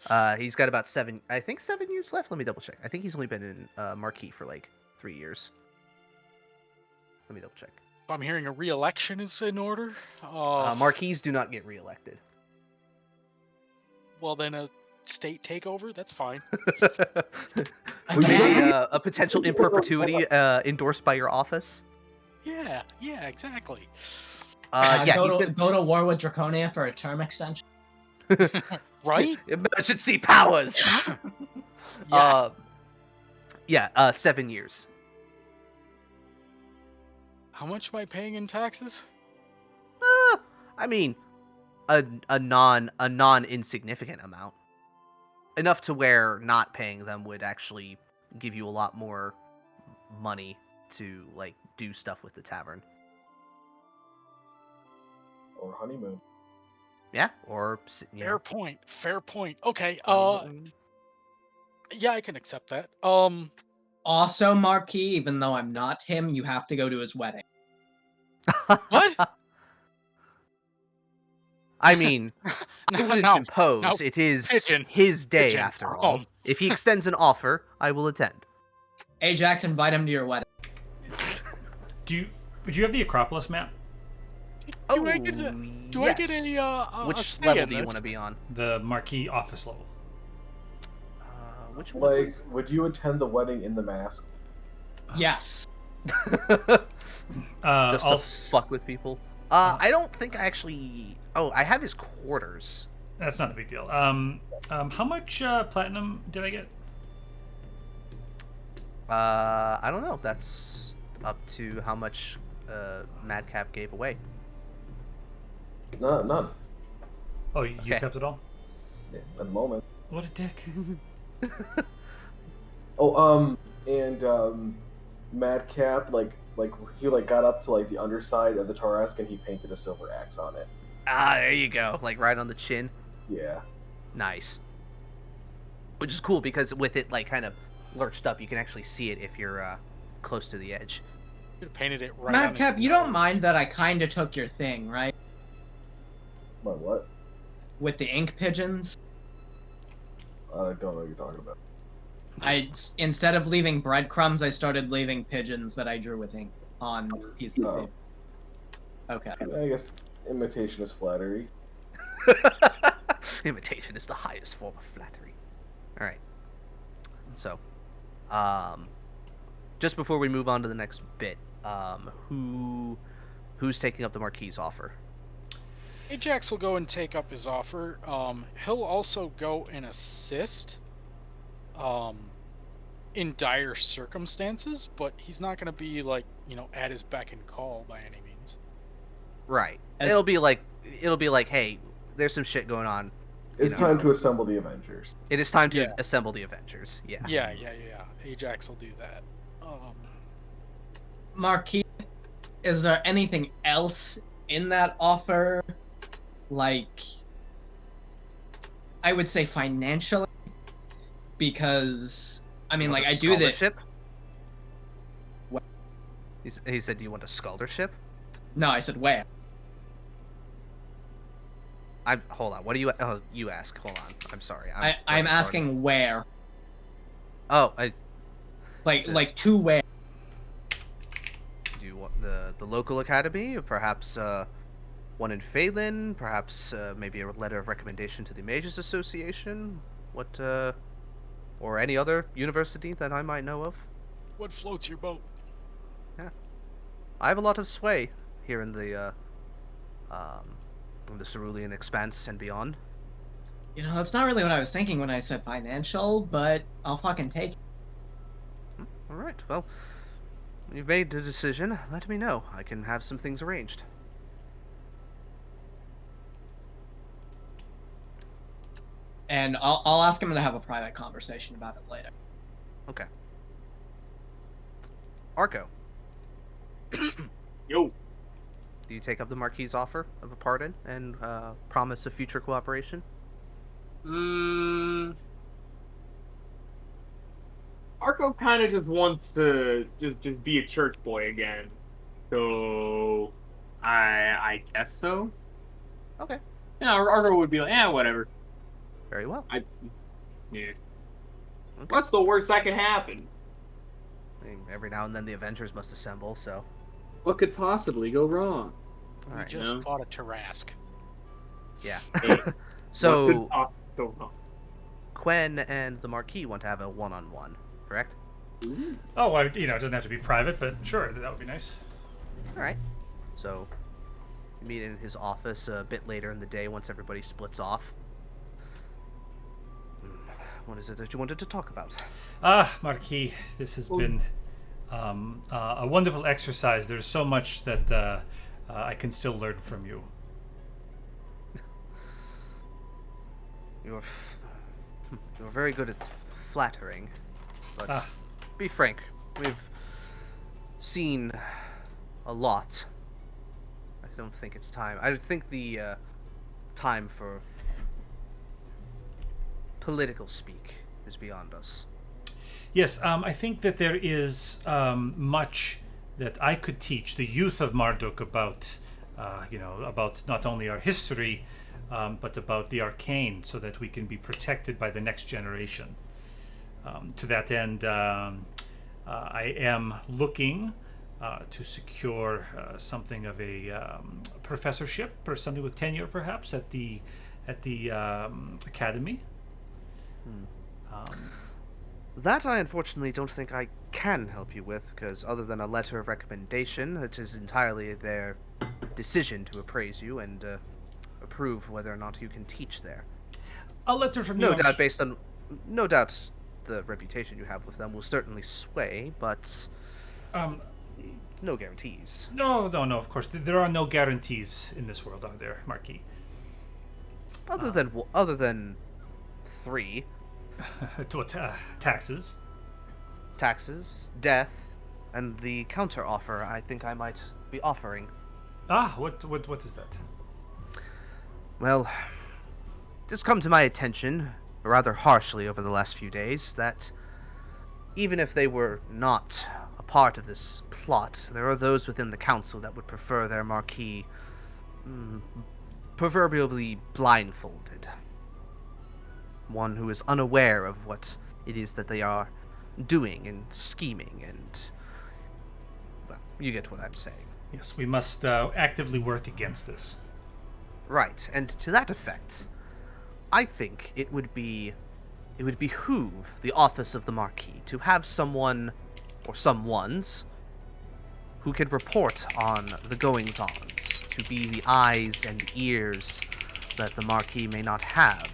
term? he's got about 7 years left. Let me double check. I think he's only been in Marquis for like 3 years. Let me double check. If I'm hearing a re-election is in order. Marquis do not get reelected. Well, then a state takeover. That's fine. A potential in perpetuity endorsed by your office. Yeah, exactly. Go to war with Draconia for a term extension. Right? Emergency powers. Yes. 7 years. How much am I paying in taxes? I mean, a non insignificant amount, enough to where not paying them would actually give you a lot more money to like do stuff with the tavern. Or honeymoon. Yeah, or Fair point. Okay. Yeah, I can accept that. Also, Marquis, even though I'm not him, you have to go to his wedding. What? I mean, I wouldn't impose. It is his day after all. If he extends an offer, I will attend. Ajax, invite him to your wedding. Would you have the Acropolis map? Do I get a Which say level in do you this? want to be on? The Marquis office level. Which one? Like, would you attend the wedding in the mask? Yes. Just to fuck with people. I don't think I actually. Oh, I have his quarters. That's not a big deal. How much platinum did I get? I don't know. That's up to how much Madcap gave away. None. Oh, you kept it all? Yeah, at the moment. What a dick. And Madcap, like he got up to the underside of the Torresk and he painted a silver axe on it. There you go. Like right on the chin. Yeah. Nice. Which is cool because with it kind of lurched up. You can actually see it if you're close to the edge. Could have painted it right on his Madcap, you don't nose. mind that I kind of took your thing, right? My what? With the ink pigeons. I don't know what you're talking about. Instead of leaving breadcrumbs, I started leaving pigeons that I drew with ink on pieces of Oh. paper. Okay. I guess imitation is flattery. Imitation is the highest form of flattery. All right. So, just before we move on to the next bit, who's taking up the Marquis' offer? Ajax will go and take up his offer. He'll also go and assist in dire circumstances, but he's not going to be like, at his beck and call by any means. Right. As- It'll be like, hey, there's some shit going on. It's time to assemble the Avengers. It is time to Yeah. assemble the Avengers. Yeah. Yeah. Ajax will do that. Marquis, is there anything else in that offer? Like, I would say financially, because I mean, You want like, a I do this. scholarship? What? He said, "Do you want a scholarship?" No, I said where. Hold on. What do you? Oh, you ask. Hold on. I'm sorry. I'm asking where. Oh, Like Says- to where. do you want the local academy, or perhaps one in Phelan? Perhaps maybe a letter of recommendation to the Mages Association? What? Or any other university that I might know of? What floats your boat? I have a lot of sway here in the Cerulean Expanse and beyond. That's not really what I was thinking when I said financial, but I'll fucking take it. All right. Well, you've made the decision. Let me know. I can have some things arranged. And I'll ask him to have a private conversation about it later. Okay. Arco, Yo. do you take up the Marquis' offer of a pardon and promise of future cooperation? Arco kind of just wants to just be a church boy again. So I guess so. Okay. Yeah, Arco would be like, whatever. Very well. Yeah. Okay. What's the worst that could happen? I mean, every now and then the Avengers must assemble, so. What could possibly go wrong? All We right. just no. fought a Tarrasque. Yeah. Hey, What So, could possibly go wrong? Quen and the Marquis want to have a one-on-one, correct? Oh, it doesn't have to be private, but sure, that would be nice. All right. So, you meet in his office a bit later in the day once everybody splits off. What is it that you wanted to talk about? Marquis, this has been a wonderful exercise. There's so much that I can still learn from you. You're very good at flattering, but be frank, we've seen a lot. I don't think it's time. I think the time for political speak is beyond us. Yes, I think that there is much that I could teach the youth of Marduk about, about not only our history, but about the arcane, so that we can be protected by the next generation. To that end, I am looking to secure something of a professorship or something with tenure, perhaps at the academy. That I unfortunately don't think I can help you with, because other than a letter of recommendation, it is entirely their decision to appraise you and approve whether or not you can teach there. A letter from you. No I'm doubt, s- no doubt, the reputation you have with them will certainly sway, but no guarantees. No, of course. There are no guarantees in this world, are there, Marquis? Other than 3 To what, taxes? taxes, death, and the counter offer I think I might be offering. What is that? Well, it's come to my attention, rather harshly over the last few days, that even if they were not a part of this plot, there are those within the council that would prefer their Marquis proverbially blindfolded. One who is unaware of what it is that they are doing and scheming and... well, you get what I'm saying. Yes, we must actively work against this. Right, and to that effect, I think it would behoove the office of the Marquis to have someone, or someones, who can report on the goings-ons, to be the eyes and ears that the Marquis may not have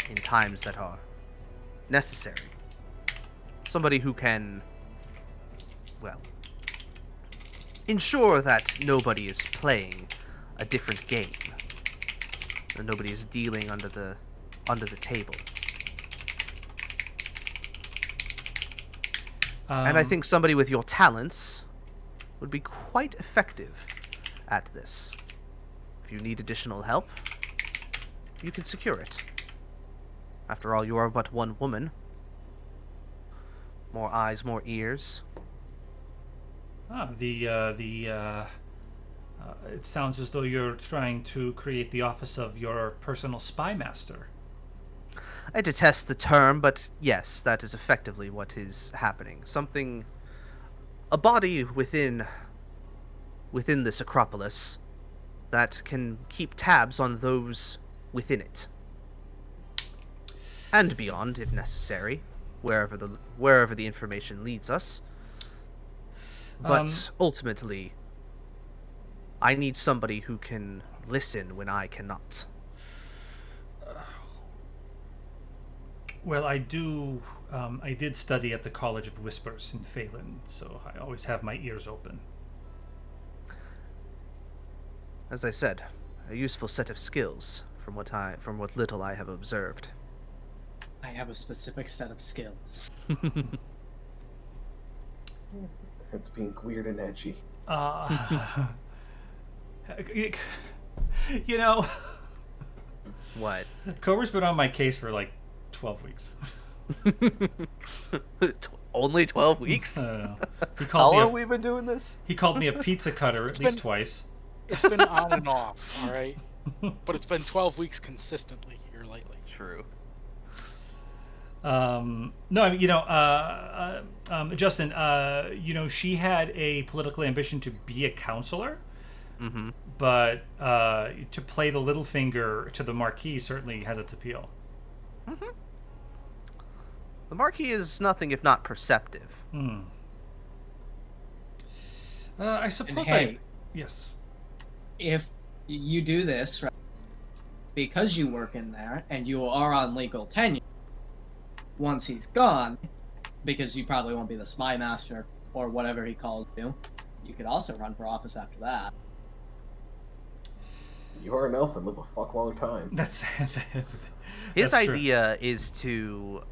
in times that are necessary. Somebody who can, well, ensure that nobody is playing a different game, that nobody is dealing under the table. And I think somebody with your talents would be quite effective at this. If you need additional help, you can secure it. After all, you are but one woman. More eyes, more ears. It sounds as though you're trying to create the office of your personal spy master. I detest the term, but yes, that is effectively what is happening. A body within this Acropolis that can keep tabs on those within it. And beyond, if necessary, wherever the information leads us. But ultimately, I need somebody who can listen when I cannot. Well, I did study at the College of Whispers in Phelan, so I always have my ears open. As I said, a useful set of skills from what little I have observed. I have a specific set of skills. It's being weird and edgy. You know, What? Cobra's been on my case for like 12 weeks. Only 12 weeks? I don't know. He How called me long we been doing this? He called me a pizza cutter at least twice. It's been on and off, all right? But it's been 12 weeks consistently here lately. True. No, I mean, Justin, she had a political ambition to be a counselor, but to play the little finger to the Marquis certainly has its appeal. The Marquis is nothing if not perceptive. I suppose hey, yes. If you do this, right, because you work in there and you are on legal tenure, once he's gone, because you probably won't be the spy master or whatever he calls you, you could also run for office after that. You are an elf and live a fuck long time. That's His that's true. idea is to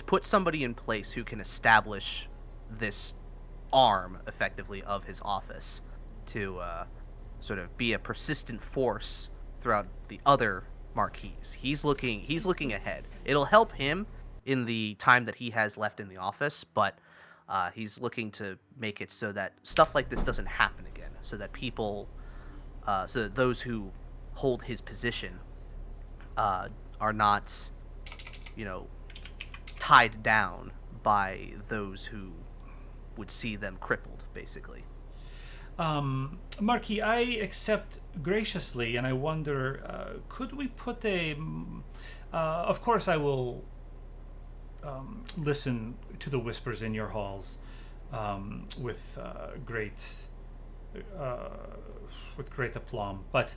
put somebody in place who can establish this arm, effectively, of his office to sort of be a persistent force throughout the other Marquis. He's looking ahead. It'll help him in the time that he has left in the office, but he's looking to make it so that stuff like this doesn't happen again, so that those who hold his position are not, tied down by those who would see them crippled, basically. Marquis, I accept graciously, and I wonder, could we put a... of course I will listen to the whispers in your halls with great aplomb, but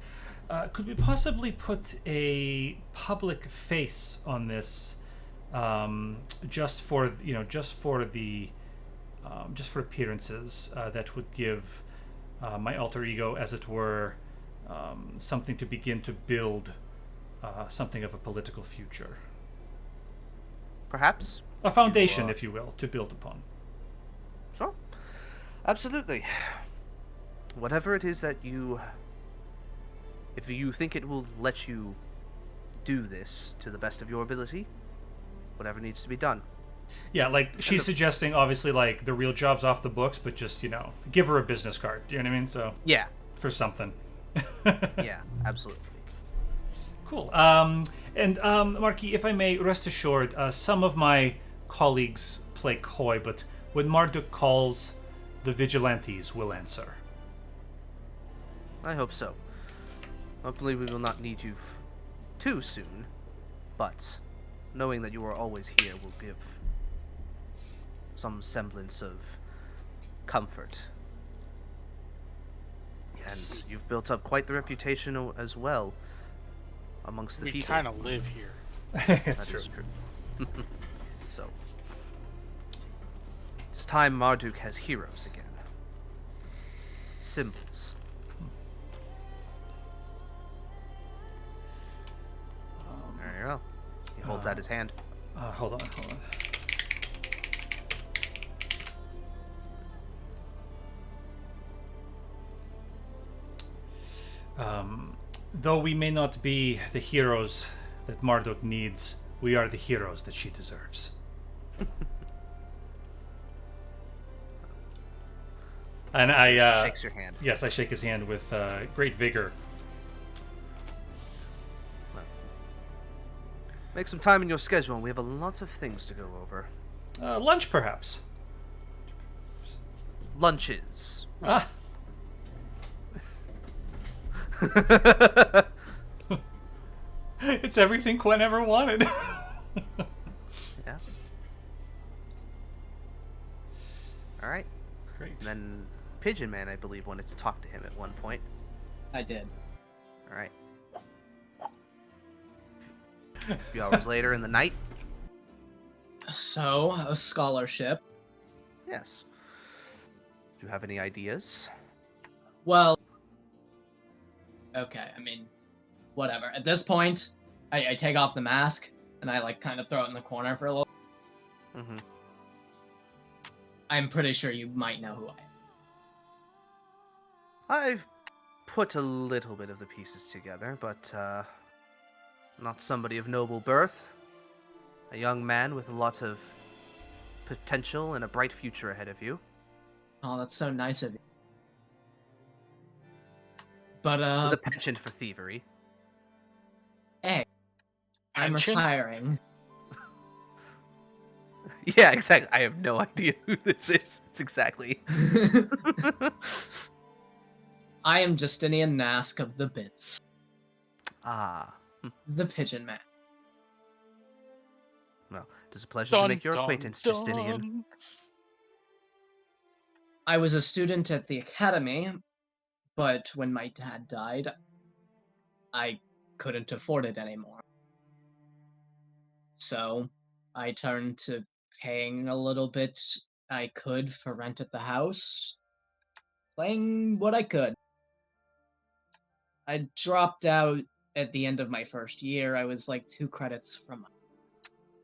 could we possibly put a public face on this, just for appearances, that would give my alter ego, as it were, something to begin to build something of a political future. Perhaps? A foundation, if you will, to build upon. Sure. Absolutely. Whatever it is that if you think it will let you do this to the best of your ability, whatever needs to be done, Yeah, like she's suggesting obviously like the real job's off the books, but just give her a business card. Do you know what I mean? So Yeah. for something. Yeah, absolutely. Cool. Marquis, if I may, rest assured, some of my colleagues play coy, but when Marduk calls, the Vigilantes will answer. I hope so. Hopefully we will not need you too soon, but knowing that you are always here will give some semblance of comfort. Yes. And you've built up quite the reputation as well amongst the We people. kind of live here. It's That true. is true. So, it's time Marduk has heroes again. Symbols. There you go. He holds out his hand. Hold on. Though we may not be the heroes that Marduk needs, we are the heroes that she deserves. And I Shakes your hand. yes, I shake his hand with great vigor. Make some time in your schedule. We have a lot of things to go over. Lunch, perhaps. Lunches. Ah, it's everything Quen ever wanted. Yeah. All right. Great. And then Pigeon Man, I believe, wanted to talk to him at one point. I did. All right. A few hours later in the night. So, a scholarship. Yes. Do you have any ideas? Well, okay, I mean, whatever. At this point, I take off the mask and I like kind of throw it in the corner for a little. Mm-hmm. I'm pretty sure you might know who I am. I've put a little bit of the pieces together, but not somebody of noble birth. A young man with a lot of potential and a bright future ahead of you. Oh, that's so nice of you. But With a penchant for thievery. hey, I'm Pension? retiring. Yeah, exactly. I have no idea who this is. It's exactly. I am Justinian Nask of the Bits, Ah. the Pigeon Man. Well, it is a pleasure to make your acquaintance, Justinian. dun. I was a student at the academy, but when my dad died, I couldn't afford it anymore. So I turned to paying a little bit I could for rent at the house, playing what I could. I dropped out at the end of my first year. I was like 2 credits from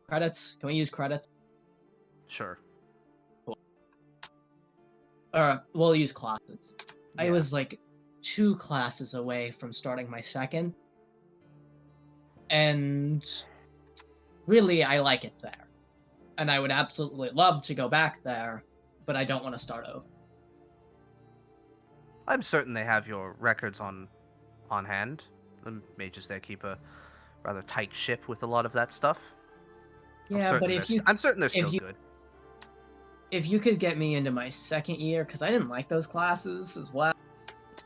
credits. Can we use credits? Sure. We'll use classes. I Yeah. was like 2 classes away from starting my second. And really, I like it there. And I would absolutely love to go back there, but I don't want to start over. I'm certain they have your records on hand. The mages there keep a rather tight ship with a lot of that stuff. Yeah, but I'm certain they're if still you- good. if you could get me into my second year, because I didn't like those classes as well.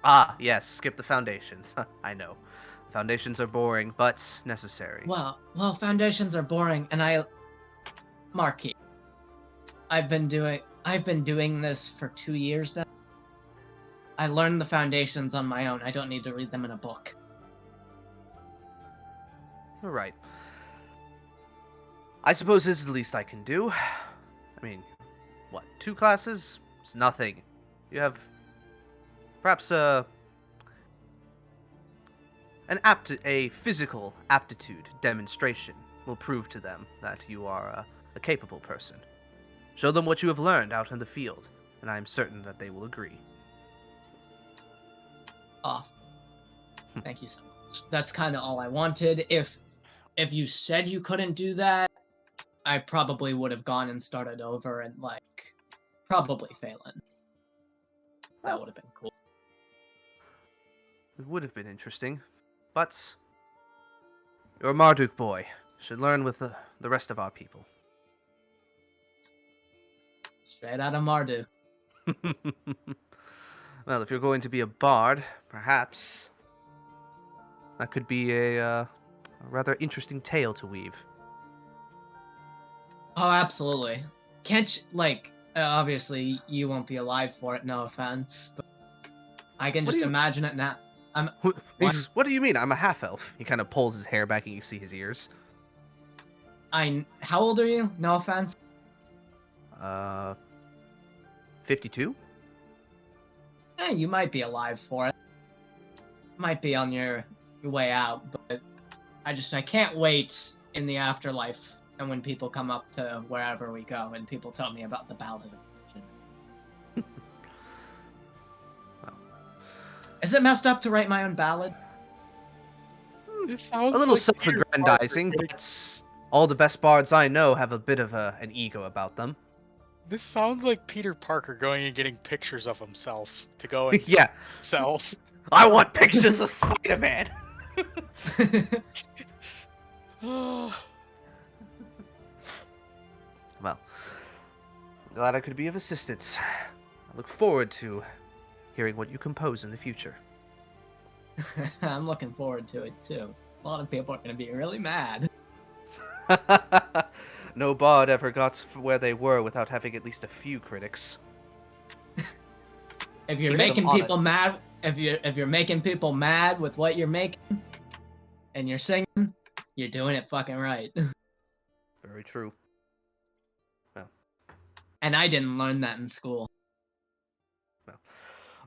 Ah, yes, skip the foundations. I know. Foundations are boring, but necessary. Well, foundations are boring, and Marquis, I've been doing this for 2 years now. I learned the foundations on my own. I don't need to read them in a book. You're right. I suppose this is the least I can do. I mean, what, 2 classes? It's nothing. You have perhaps a physical aptitude demonstration will prove to them that you are a capable person. Show them what you have learned out in the field, and I am certain that they will agree. Awesome. Thank you so much. That's kind of all I wanted. If you said you couldn't do that, I probably would have gone and started over and like probably Phelan. That would have been cool. It would have been interesting, but you're a Marduk boy. Should learn with the rest of our people. Straight out of Marduk. Well, if you're going to be a bard, perhaps that could be a rather interesting tale to weave. Oh, absolutely. Can't you, like, obviously you won't be alive for it, no offense, but I can What just do you- imagine it now. What do you mean? I'm a half-elf. He kind of pulls his hair back and you see his ears. How old are you? No offense. 52? You might be alive for it. Might be on your way out, but I can't wait in the afterlife and when people come up to wherever we go and people tell me about the Ballad of Vision. Well. Is it messed up to write my own ballad? This sounds A little like Peter self-aggrandizing, Parker. but all the best bards I know have a bit of an ego about them. This sounds like Peter Parker going and getting pictures of himself to go and Yeah, sell. I want pictures of Spider-Man. Well, I'm glad I could be of assistance. I look forward to hearing what you compose in the future. I'm looking forward to it too. A lot of people are going to be really mad. No bard ever got where they were without having at least a few critics. If you're Keeps them making on people mad, if you're making people mad with what you're making and you're singing, you're doing it fucking right. Very true. Well, And I didn't learn that in school.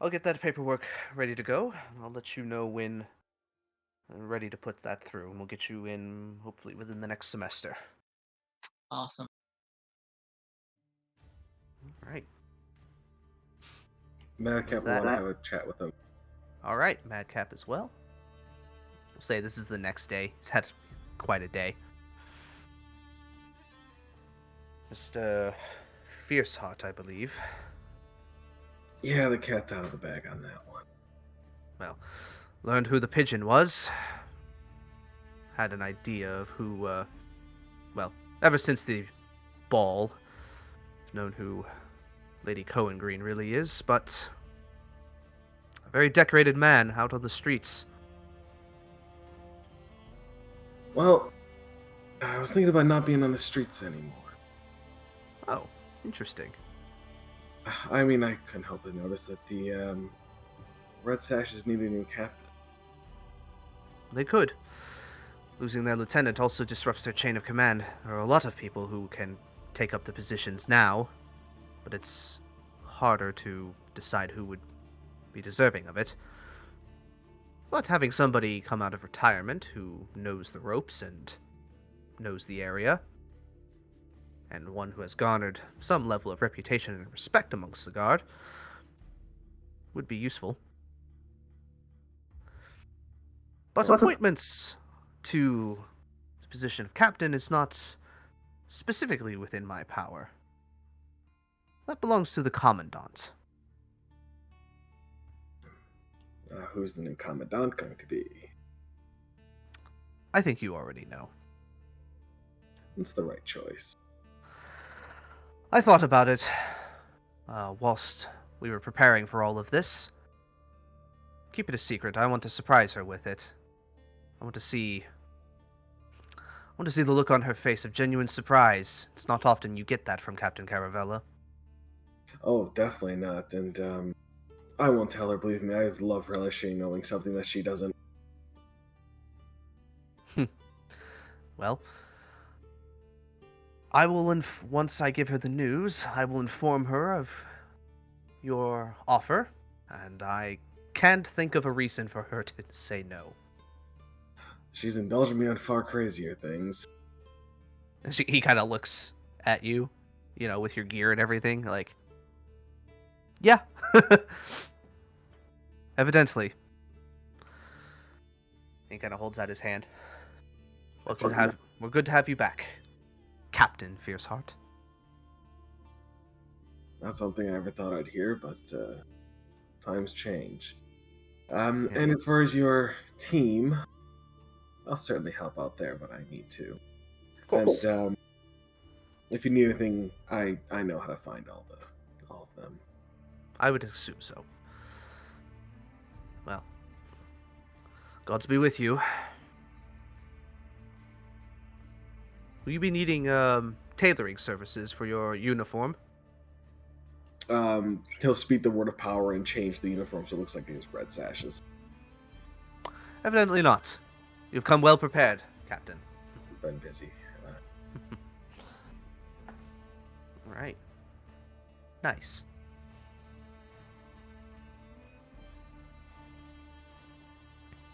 I'll get that paperwork ready to go. I'll let you know when I'm ready to put that through, and we'll get you in hopefully within the next semester. Awesome. All right. Madcap will That- want to have a chat with him. All right, Madcap as well. We'll say this is the next day. He's had quite a day. Mr. Fierceheart, I believe. Yeah, the cat's out of the bag on that one. Well, learned who the pigeon was. Had an idea of who, well, ever since the ball, known who Lady Cohen Green really is, but a very decorated man out on the streets. Well, I was thinking about not being on the streets anymore. Oh, interesting. I mean, I couldn't help but notice that the Red Sashes need a new captain. They could. Losing their lieutenant also disrupts their chain of command. There are a lot of people who can take up the positions now, but it's harder to decide who would be deserving of it. But having somebody come out of retirement who knows the ropes and knows the area, and one who has garnered some level of reputation and respect amongst the guard, would be useful. But appointments to the position of captain is not specifically within my power. That belongs to the commandant. Who's the new commandant going to be? I think you already know. It's the right choice. I thought about it whilst we were preparing for all of this. Keep it a secret. I want to surprise her with it. I want to see the look on her face of genuine surprise. It's not often you get that from Captain Caravella. Oh, definitely not. And I won't tell her, believe me. I love relishing knowing something that she doesn't. Well, I will, once I give her the news, I will inform her of your offer, and I can't think of a reason for her to say no. She's indulging me on far crazier things. And he kind of looks at you, with your gear and everything, like, yeah, evidently. He kind of holds out his hand. We're good to have you back, Captain Fierceheart. Not something I ever thought I'd hear, but times change. Yeah. And as far as your team, I'll certainly help out there when I need to. Of course. And if you need anything, I know how to find all of them. I would assume so. Well, gods be with you. Will you be needing tailoring services for your uniform? He'll speak the word of power and change the uniform so it looks like he has red sashes. Evidently not. You've come well prepared, Captain. Been busy. Alright. Nice.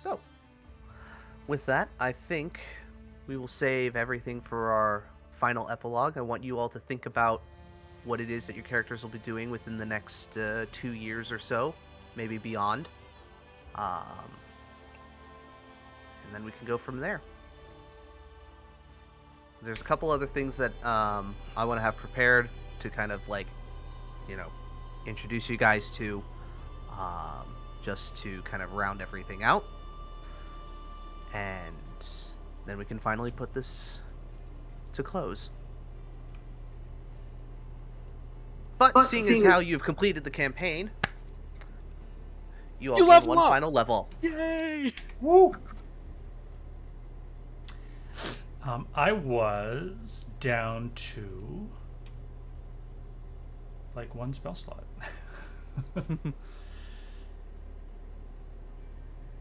So, with that, I think we will save everything for our final epilogue. I want you all to think about what it is that your characters will be doing within the next 2 years or so, maybe beyond. And then we can go from there. There's a couple other things that I want to have prepared to kind of like, introduce you guys to, just to kind of round everything out. And then we can finally put this to close. But seeing as how you've completed the campaign, you all gain one final level. Yay! Woo! I was down to like 1 spell slot.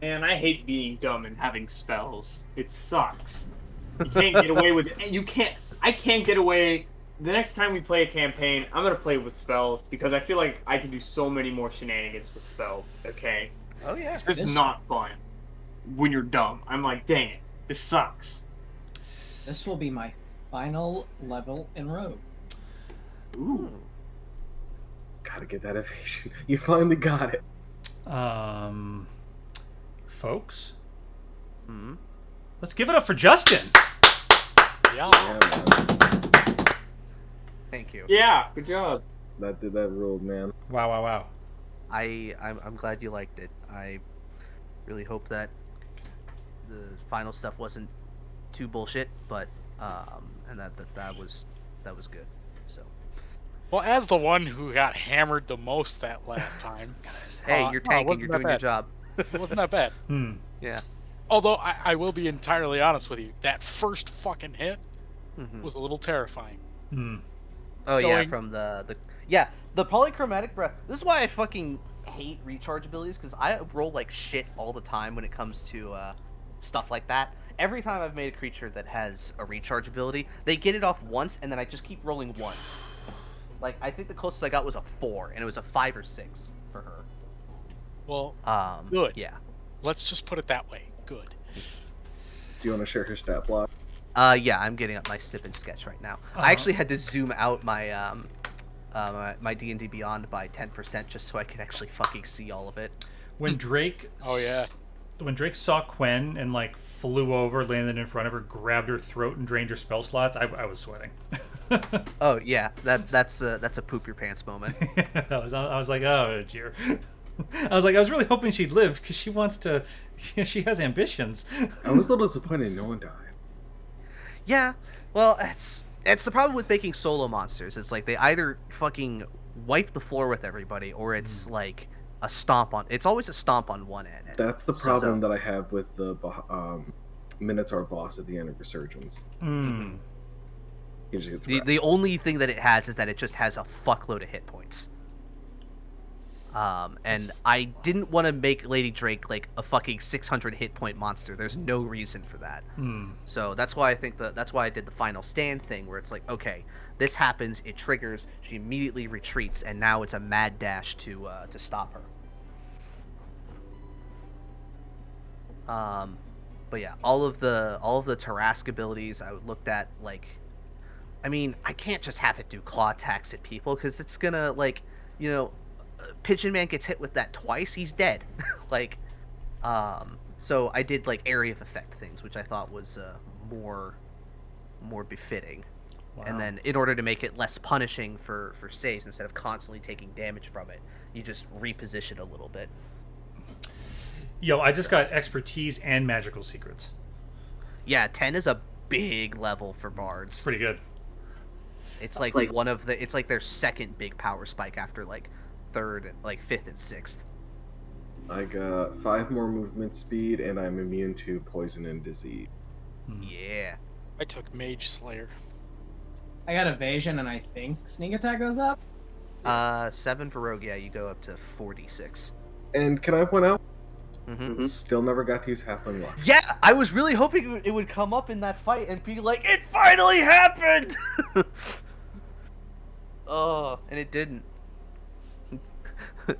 Man, I hate being dumb and having spells. It sucks. You can't get away with it. I can't get away. The next time we play a campaign, I'm gonna play with spells because I feel like I can do so many more shenanigans with spells. Okay. Oh yeah. It's just not fun when you're dumb. I'm like, dang it, this sucks. This will be my final level in Rogue. Ooh. Gotta get that evasion. You finally got it. Folks, Hmm. let's give it up for Justin. Yeah. Yeah, man. Thank you. Yeah, good job. That ruled, man. Wow. I'm glad you liked it. I really hope that the final stuff wasn't too bullshit, but and that was good. So Well, as the one who got hammered the most that last time, hey, you're no, tanking. wasn't You're that doing your bad. job. It wasn't that bad. Yeah. Although I will be entirely honest with you, that first fucking hit Mhm. was a little terrifying. Oh yeah, going- from the polychromatic breath. This is why I fucking hate recharge abilities, because I roll like shit all the time when it comes to stuff like that. Every time I've made a creature that has a recharge ability, they get it off once, and then I just keep rolling ones. Like, I think the closest I got was a 4, and it was a 5 or 6 for her. Well, Good. good. Yeah. Let's just put it that way. Good. Do you want to share her stat block? Yeah, I'm getting up my snip and sketch right now. I actually had to zoom out my my D&D Beyond by 10% just so I could actually fucking see all of it. When Drake Oh, yeah. when Drake saw Quen and like flew over, landed in front of her, grabbed her throat and drained her spell slots, I was sweating. Oh yeah, that's a poop your pants moment. I was like, oh dear. I was really hoping she'd live because she wants to. She has ambitions. I was a little disappointed no one died. Yeah, well, it's the problem with making solo monsters. It's like they either fucking wipe the floor with everybody, or it's like a stomp on. It's always a stomp on one end. That's the problem that I have with the Minotaur boss at the end of Resurgence. He just gets The only thing that it has is that it just has a fuckload of hit points. And I didn't want to make Lady Drake like a fucking 600 hit point monster. There's no reason for that. So that's why I think that's why I did the final stand thing, where it's like, okay, this happens, it triggers, she immediately retreats, and now it's a mad dash to stop her. But yeah, all of the Tarrasque abilities I looked at, like, I mean, I can't just have it do claw attacks at people because it's gonna, like, you know, Pigeon Man gets hit with that twice, he's dead. Like, so I did like area of effect things, which I thought was more befitting. And then in order to make it less punishing for saves, instead of constantly taking damage from it, you just reposition a little bit. Yo, I just got expertise and magical secrets. Yeah, 10 is a big level for bards. Pretty good. It's like it's like their second big power spike after like third, like fifth and sixth. I got 5 more movement speed, and I'm immune to poison and disease. Yeah. I took Mage Slayer. I got evasion, and I think sneak attack goes up. 7 for rogue. Yeah, you go up to 46. And can I point out? Mm-hmm. Still never got to use halfling luck. Yeah, I was really hoping it would come up in that fight and be like, it finally happened! Oh, and it didn't.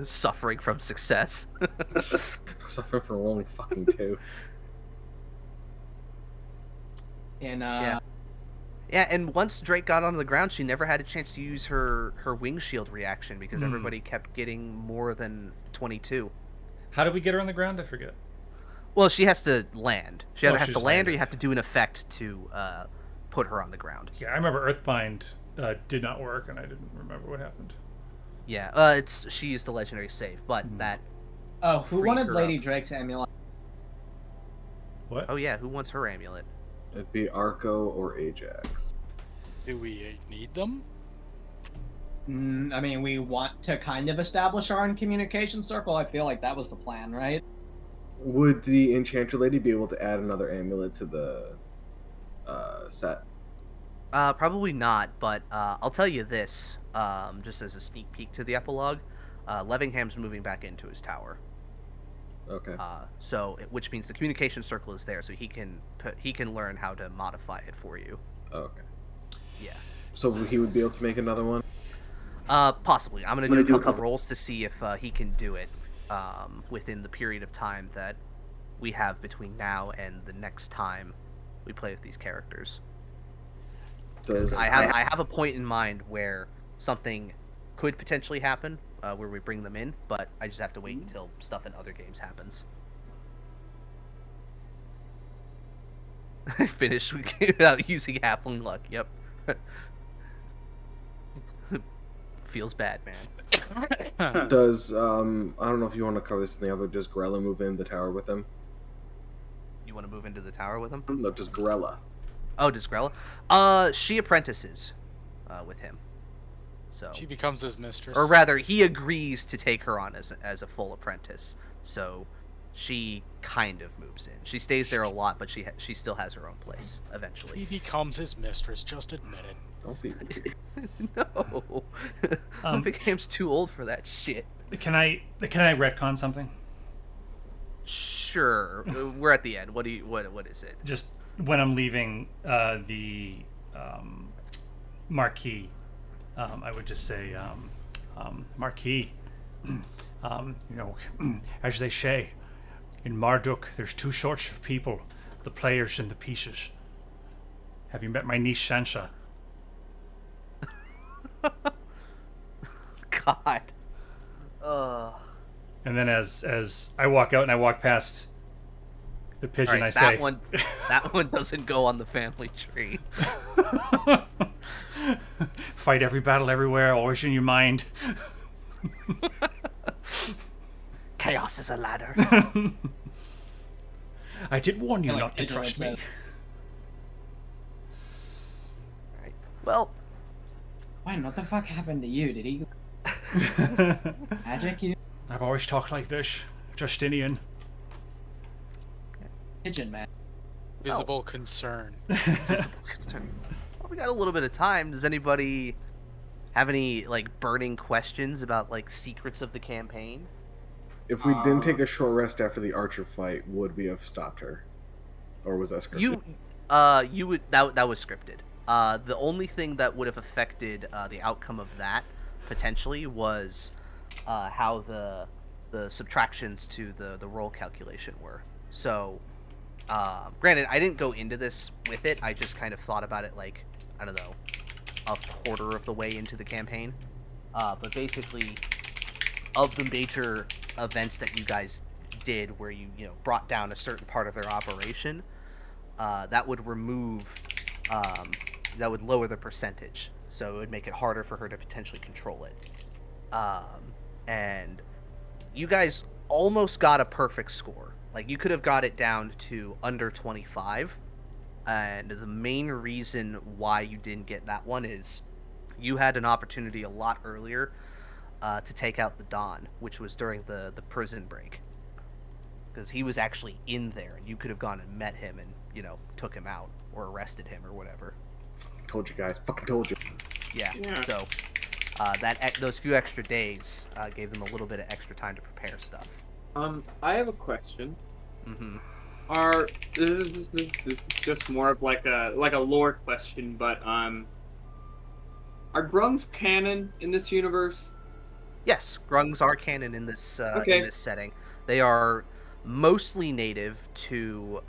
Suffering from success. Suffering from rolling fucking 2. And Yeah, and once Drake got onto the ground, she never had a chance to use her wing shield reaction because everybody kept getting more than 22. How do we get her on the ground? I forget. Well, she has to land. She either has she's to land or landed. you have to do an effect to put her on the ground. Yeah, I remember Earthbind did not work, and I didn't remember what happened. Yeah, she used the legendary save, but that... oh, who freed wanted her Lady up. Drake's amulet? What? Oh yeah, who wants her amulet? It'd be Arco or Ajax. Do we need them? I mean, we want to kind of establish our own communication circle. I feel like that was the plan, right? Would the Enchanter Lady be able to add another amulet to the set? Probably not, but I'll tell you this, just as a sneak peek to the epilogue, Levingham's moving back into his tower. Okay. Which means the communication circle is there, so he can learn how to modify it for you. Okay. Yeah. So he would be able to make another one? Possibly. I'm gonna do a couple rolls to see if he can do it within the period of time that we have between now and the next time we play with these characters. I have a point in mind where something could potentially happen, where we bring them in, but I just have to wait until stuff in other games happens. I finished without using halfling luck. Yep. Feels bad, man. Does I don't know if you want to cover this in the other. Does Grella move in the tower with him? You want to move into the tower with him? No, does Grella? Oh, does Grella? She apprentices with him. So She becomes his mistress. or rather, he agrees to take her on as a full apprentice. So she kind of moves in. She stays there a lot, but she still has her own place eventually. He becomes his mistress. Just admit it. Don't be. No, Bigham's too old for that shit. Can I retcon something? Sure, we're at the end. What is it? Just when I'm leaving the marquee, I would just say, marquee. As they say, in Marduk, there's two sorts of people: the players and the pieces. Have you met my niece Sansa? God. And then as I walk out and I walk past the pigeon, Right, I say, that one doesn't go on the family tree. fight every battle everywhere, always in your mind. Chaos is a ladder. I did warn you Like not to trust me. Vigilance Right. Well, Wait, what the fuck happened to you? Did he magic you? I've always talked like this, Justinian. Pigeon man. Visible concern. well, we got a little bit of time. Does anybody have any burning questions about secrets of the campaign? If we didn't take a short rest after the Archer fight, would we have stopped her, or was that scripted? You would that was scripted. The only thing that would have affected the outcome of that potentially was how the subtractions to the roll calculation were. So, granted, I didn't go into this with it. I just kind of thought about it I don't know, a quarter of the way into the campaign. But basically, of the major events that you guys did, where you brought down a certain part of their operation, that would remove that would lower the percentage, so it would make it harder for her to potentially control it. And you guys almost got a perfect score. Like, you could have got it down to under 25, and the main reason why you didn't get that one is you had an opportunity a lot earlier to take out the Don, which was during the prison break. Because he was actually in there, and you could have gone and met him and, you know, took him out or arrested him or whatever. Told you guys. Fucking told you. Yeah. Yeah. So those few extra days gave them a little bit of extra time to prepare stuff. I have a question. Mm-hmm. This is just more of like a lore question, but are grungs canon in this universe? Yes, grungs are canon in this Okay. in this setting. They are mostly native to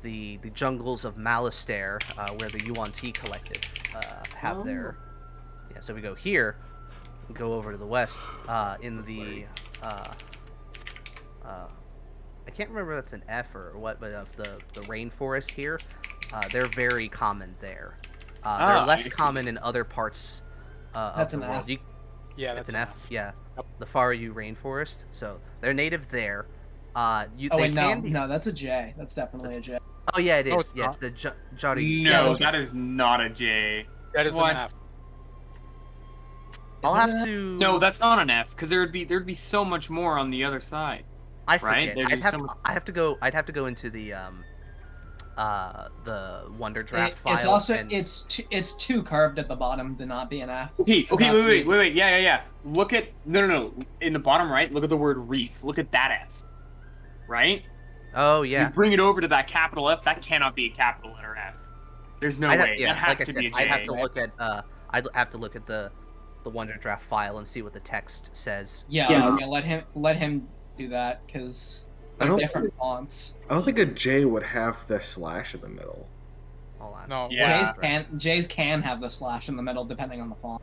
the jungles of Malastare, where the Yuan-Ti collective have their. Yeah, so we go here, we go over to the west, in the I can't remember if that's an F or what, but of the rainforest here, they're very common there. They're less common in other parts of That's the an world. F. Yeah, It's that's an F. Yeah, the Faroe rainforest. So they're native there. Oh They wait, no, can be... no, that's a J. That's definitely a J. Oh yeah, it No, is. it's Yes, not. the Jari. Yeah, No, that's that is not a J. That is What? an F. I'll Is it have an F? to. No, that's not an F, because there'd be so much more on the other side. I right? forget. There'd be so much- I'd have to go into the Wonder Draft file. It's also and... it's too curved at the bottom to not be an F. Okay, Not to be- wait. Yeah. Look at no. In the bottom right, look at the word wreath. Look at that F. Right? Oh yeah. You bring it over to that capital F. That cannot be a capital letter F. There's no way. Yeah, that has like I to said, be a J. I'd have to look at the Wonder Draft file and see what the text says. Yeah. Let him do that because I they're don't- different fonts. I don't think a J would have the slash in the middle. Hold on. No, Yeah. J's can have the slash in the middle depending on the font.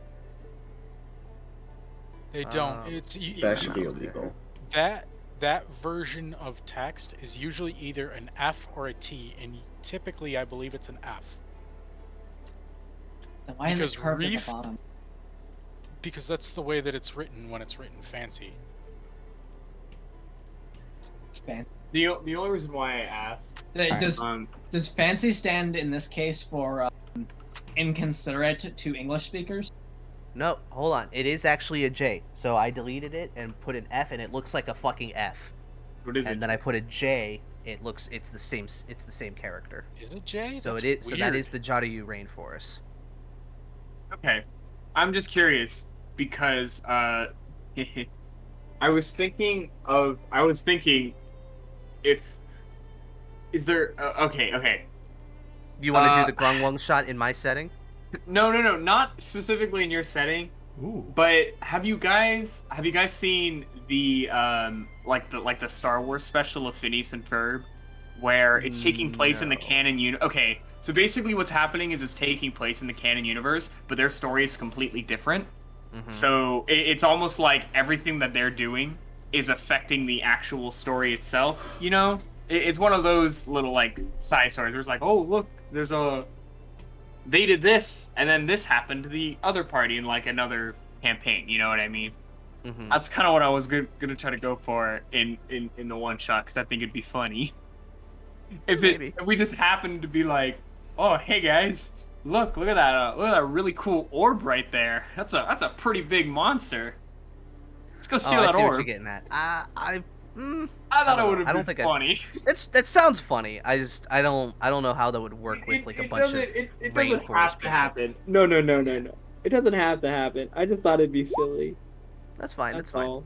they don't. It's That should be illegal. that version of text is usually either an F or a T, and typically I believe it's an F. Then why is it Because curved at reef- the bottom? Because that's the way that it's written when it's written fancy. Fan- The only reason why I asked. Does fancy stand in this case for inconsiderate to English speakers? No, hold on. It is actually a J. So I deleted it and put an F, and it looks like a fucking F. What is And it? then I put a J. It's the same character. Is it J? So That's it is. So that weird. is the Jariu rainforest. Okay, I'm just curious because I was thinking if is there okay. Do you want to do the Grungwung shot in my setting? No, not specifically in your setting, Ooh. but have you guys seen the like the Star Wars special of Phineas and Ferb, where it's taking place in the No. canon Okay, so basically what's happening is it's taking place in the canon universe, but their story is completely different. Mhm. So it's almost like everything that they're doing is affecting the actual story itself. You know, it's one of those little like side stories where it's like, oh look, they did this, and then this happened to the other party in like another campaign. You know what I mean? Mhm. That's kind of what I was gonna try to go for in the one shot, because I think it'd be funny. If Maybe. we just happened to be like, oh hey guys, look at that really cool orb right there. That's a pretty big monster. Let's go Oh, steal I that see what orb. you're getting at. I I I thought don't it know. would I have don't been think funny. that sounds funny. I don't know how that would work with like a bunch of it doesn't rainforest have to people. happen. No. It doesn't have to happen. I just thought it'd be silly. That's fine. That's That's fine. all.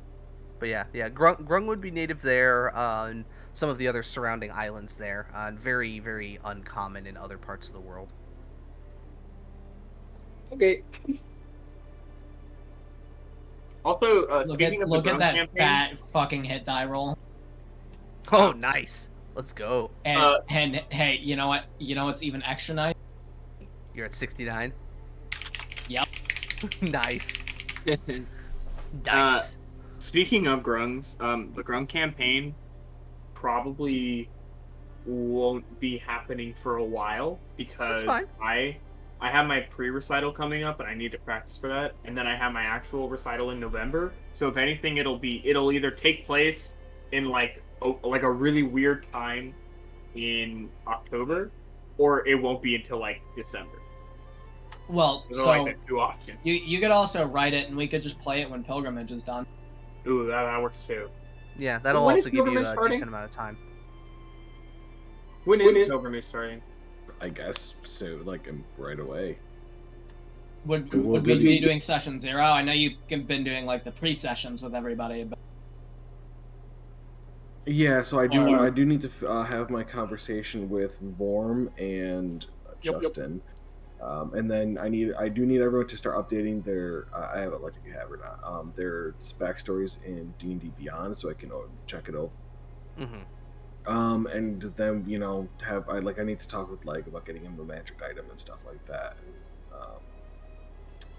But yeah. Grung would be native there, and some of the other surrounding islands there, and very, very uncommon in other parts of the world. Okay. Also, Look speaking at of the look at Grung that campaign, fat fucking hit die roll. Oh, nice. Let's go. And hey, you know what? You know what's even extra nice? You're at 69. Yep. Nice. Nice. speaking of grungs, the grung campaign probably won't be happening for a while because fine. I have my pre-recital coming up and I need to practice for that, and then I have my actual recital in November. So if anything, it'll either take place in like a really weird time in October, or it won't be until like December. Well, Those are so like the two options. you could also write it, and we could just play it when Pilgrimage is done. Ooh, that works too. Yeah, that'll When is also give you Pilgrimage a starting? decent amount of time. When is Pilgrimage starting? I guess so, like right away. Would Well, we did be you- doing session 0? I know you've been doing like the pre-sessions with everybody, but Yeah, so I do. Or- I do need to have my conversation with Vorm and Yep. Justin, and then I do need everyone to start updating their. I have it like if you have or not. Their backstories in D&D Beyond, so I can check it over. Mm-hmm. And then I need to talk with about getting him a magic item and stuff like that.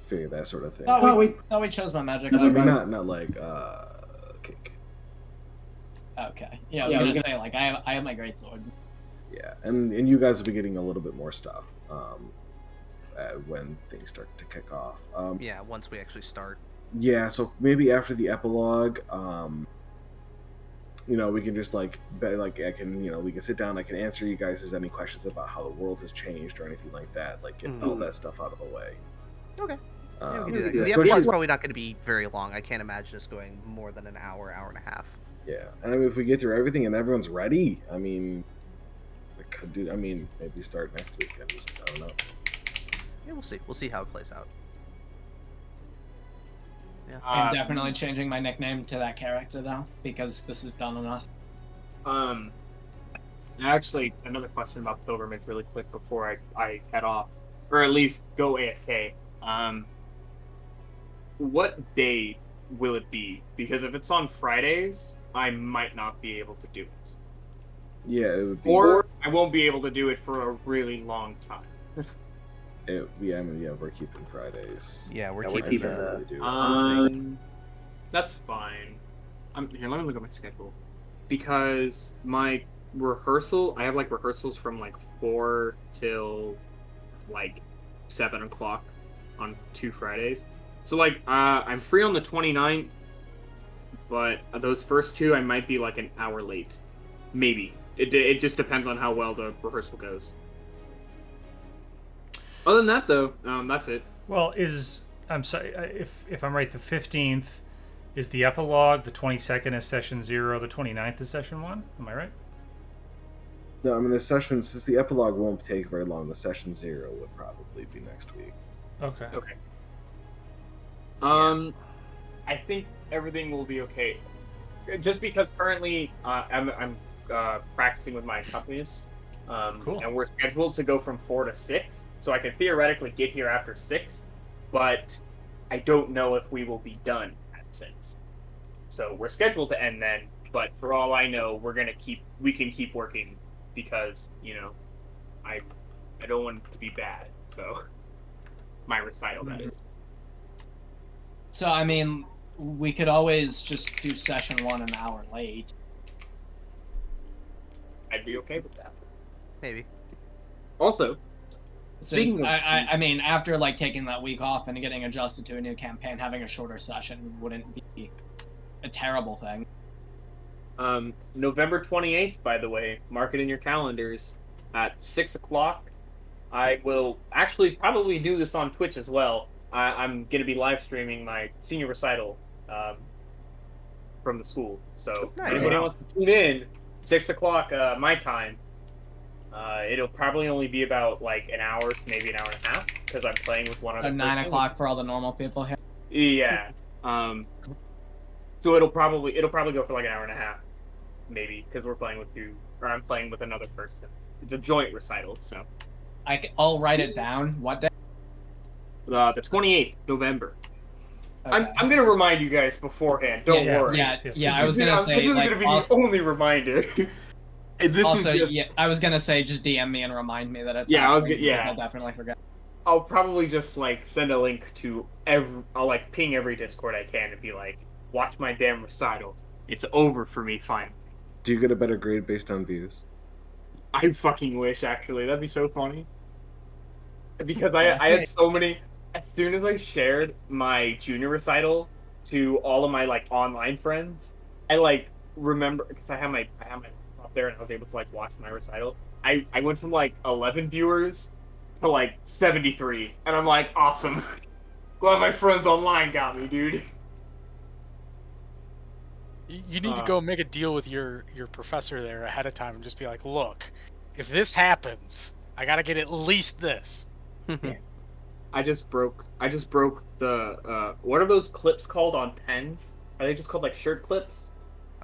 Figure that sort of thing. thought we chose my magic. I mean, item. not like cake. Okay. Yeah, I was gonna say like I have my great sword. Yeah, and you guys will be getting a little bit more stuff when things start to kick off. Yeah, once we actually start. Yeah, so maybe after the epilogue, we can just I can we can sit down. I can answer you guys' any questions about how the world has changed or anything like that. Like get all that stuff out of the way. Okay. Yeah, we can do that. 'Cause the especially- epilogue's probably not going to be very long. I can't imagine us going more than an hour, hour and a half. Yeah, and I mean, if we get through everything and everyone's ready, I mean, we could do. I mean, maybe start next week. I don't know. Yeah, we'll see. We'll see how it plays out. I'm definitely changing my nickname to that character though, because this is done enough. Actually, another question about Pilgrimage really quick before I head off, or at least go AFK. What day will it be? Because if it's on Fridays, I might not be able to do it. Yeah, it would be. Or I won't be able to do it for a really long time. We're keeping Fridays. Yeah, we're Yeah, we're keeping keeping I the. can't really do it. That's fine. Here, let me look at my schedule. Because my rehearsal, I have like rehearsals from like 4 till like 7 o'clock on 2 Fridays. So like I'm free on the 29th, but those first 2 I might be like an hour late. Maybe. It just depends on how well the rehearsal goes. Other than that though, that's it. Well, I'm sorry if I'm right. The 15th is the epilogue. The 22nd is session 0. The 29th is session 1. Am I right? No, I mean the session, since the epilogue won't take very long. The session 0 would probably be next week. Okay. Okay. I think everything will be okay. Just because currently I'm practicing with my accompanist, Cool. and we're scheduled to go from 4 to 6, so I can theoretically get here after 6, but I don't know if we will be done at 6. So we're scheduled to end then, but for all I know, we can keep working because I don't want it to be bad. So my recital that is. So I mean, we could always just do session 1 an hour late. I'd be okay with that. Maybe. Also, Since Speaking of- I mean, after like taking that week off and getting adjusted to a new campaign, having a shorter session wouldn't be a terrible thing. November 28th, by the way, mark it in your calendars at 6 o'clock. I will actually probably do this on Twitch as well. I'm going to be live streaming my senior recital from the school. So Nice. if anybody wants to tune in, 6 o'clock my time. It'll probably only be about like an hour to maybe an hour and a half because I'm playing with one other. So 9 person. o'clock for all the normal people here. Yeah. So it'll probably go for like an hour and a half, maybe, because I'm playing with another person. It's a joint recital, so. I'll write it down. What day? The 28th November. Okay. I'm gonna remind you guys beforehand. Don't yeah, worry. Yeah. I was gonna say This is like gonna be also, the only reminder. And this also is just, yeah. I was gonna say just DM me and remind me that it's. Yeah, I was happening, gonna- yeah. because I'll definitely forget. I'll probably just like send a link to I'll like ping every Discord I can and be like, watch my damn recital. It's over for me finally. Do you get a better grade based on views? I fucking wish, actually. That'd be so funny. Because Yeah, I had so many. As soon as I shared my junior recital to all of my like online friends, I like remember because I had my laptop there and I was able to like watch my recital. I went from like 11 viewers to like 73, and I'm like, awesome. Glad my friends online got me, dude. You need to go make a deal with your professor there ahead of time and just be like, look, if this happens, I gotta get at least this. I just broke the what are those clips called on pens? Are they just called like shirt clips?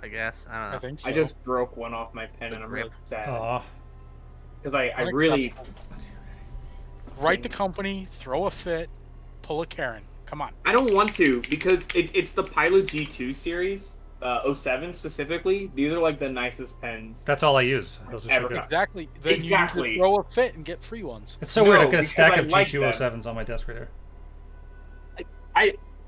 I guess. I don't I know. think so. I just broke one off my pen The and I'm grip. really sad. Aw. Because I really Unacceptable. Write the company, throw a fit, pull a Karen. Come on. I don't want to because it's the Pilot G2 series, 07 specifically. These are like the nicest pens That's all I use. Those are so ever good. got. Exactly. Then Exactly. you just throw a fit and get free ones. It's so No, weird. I've got a because stack I of like G207s on my desk right here.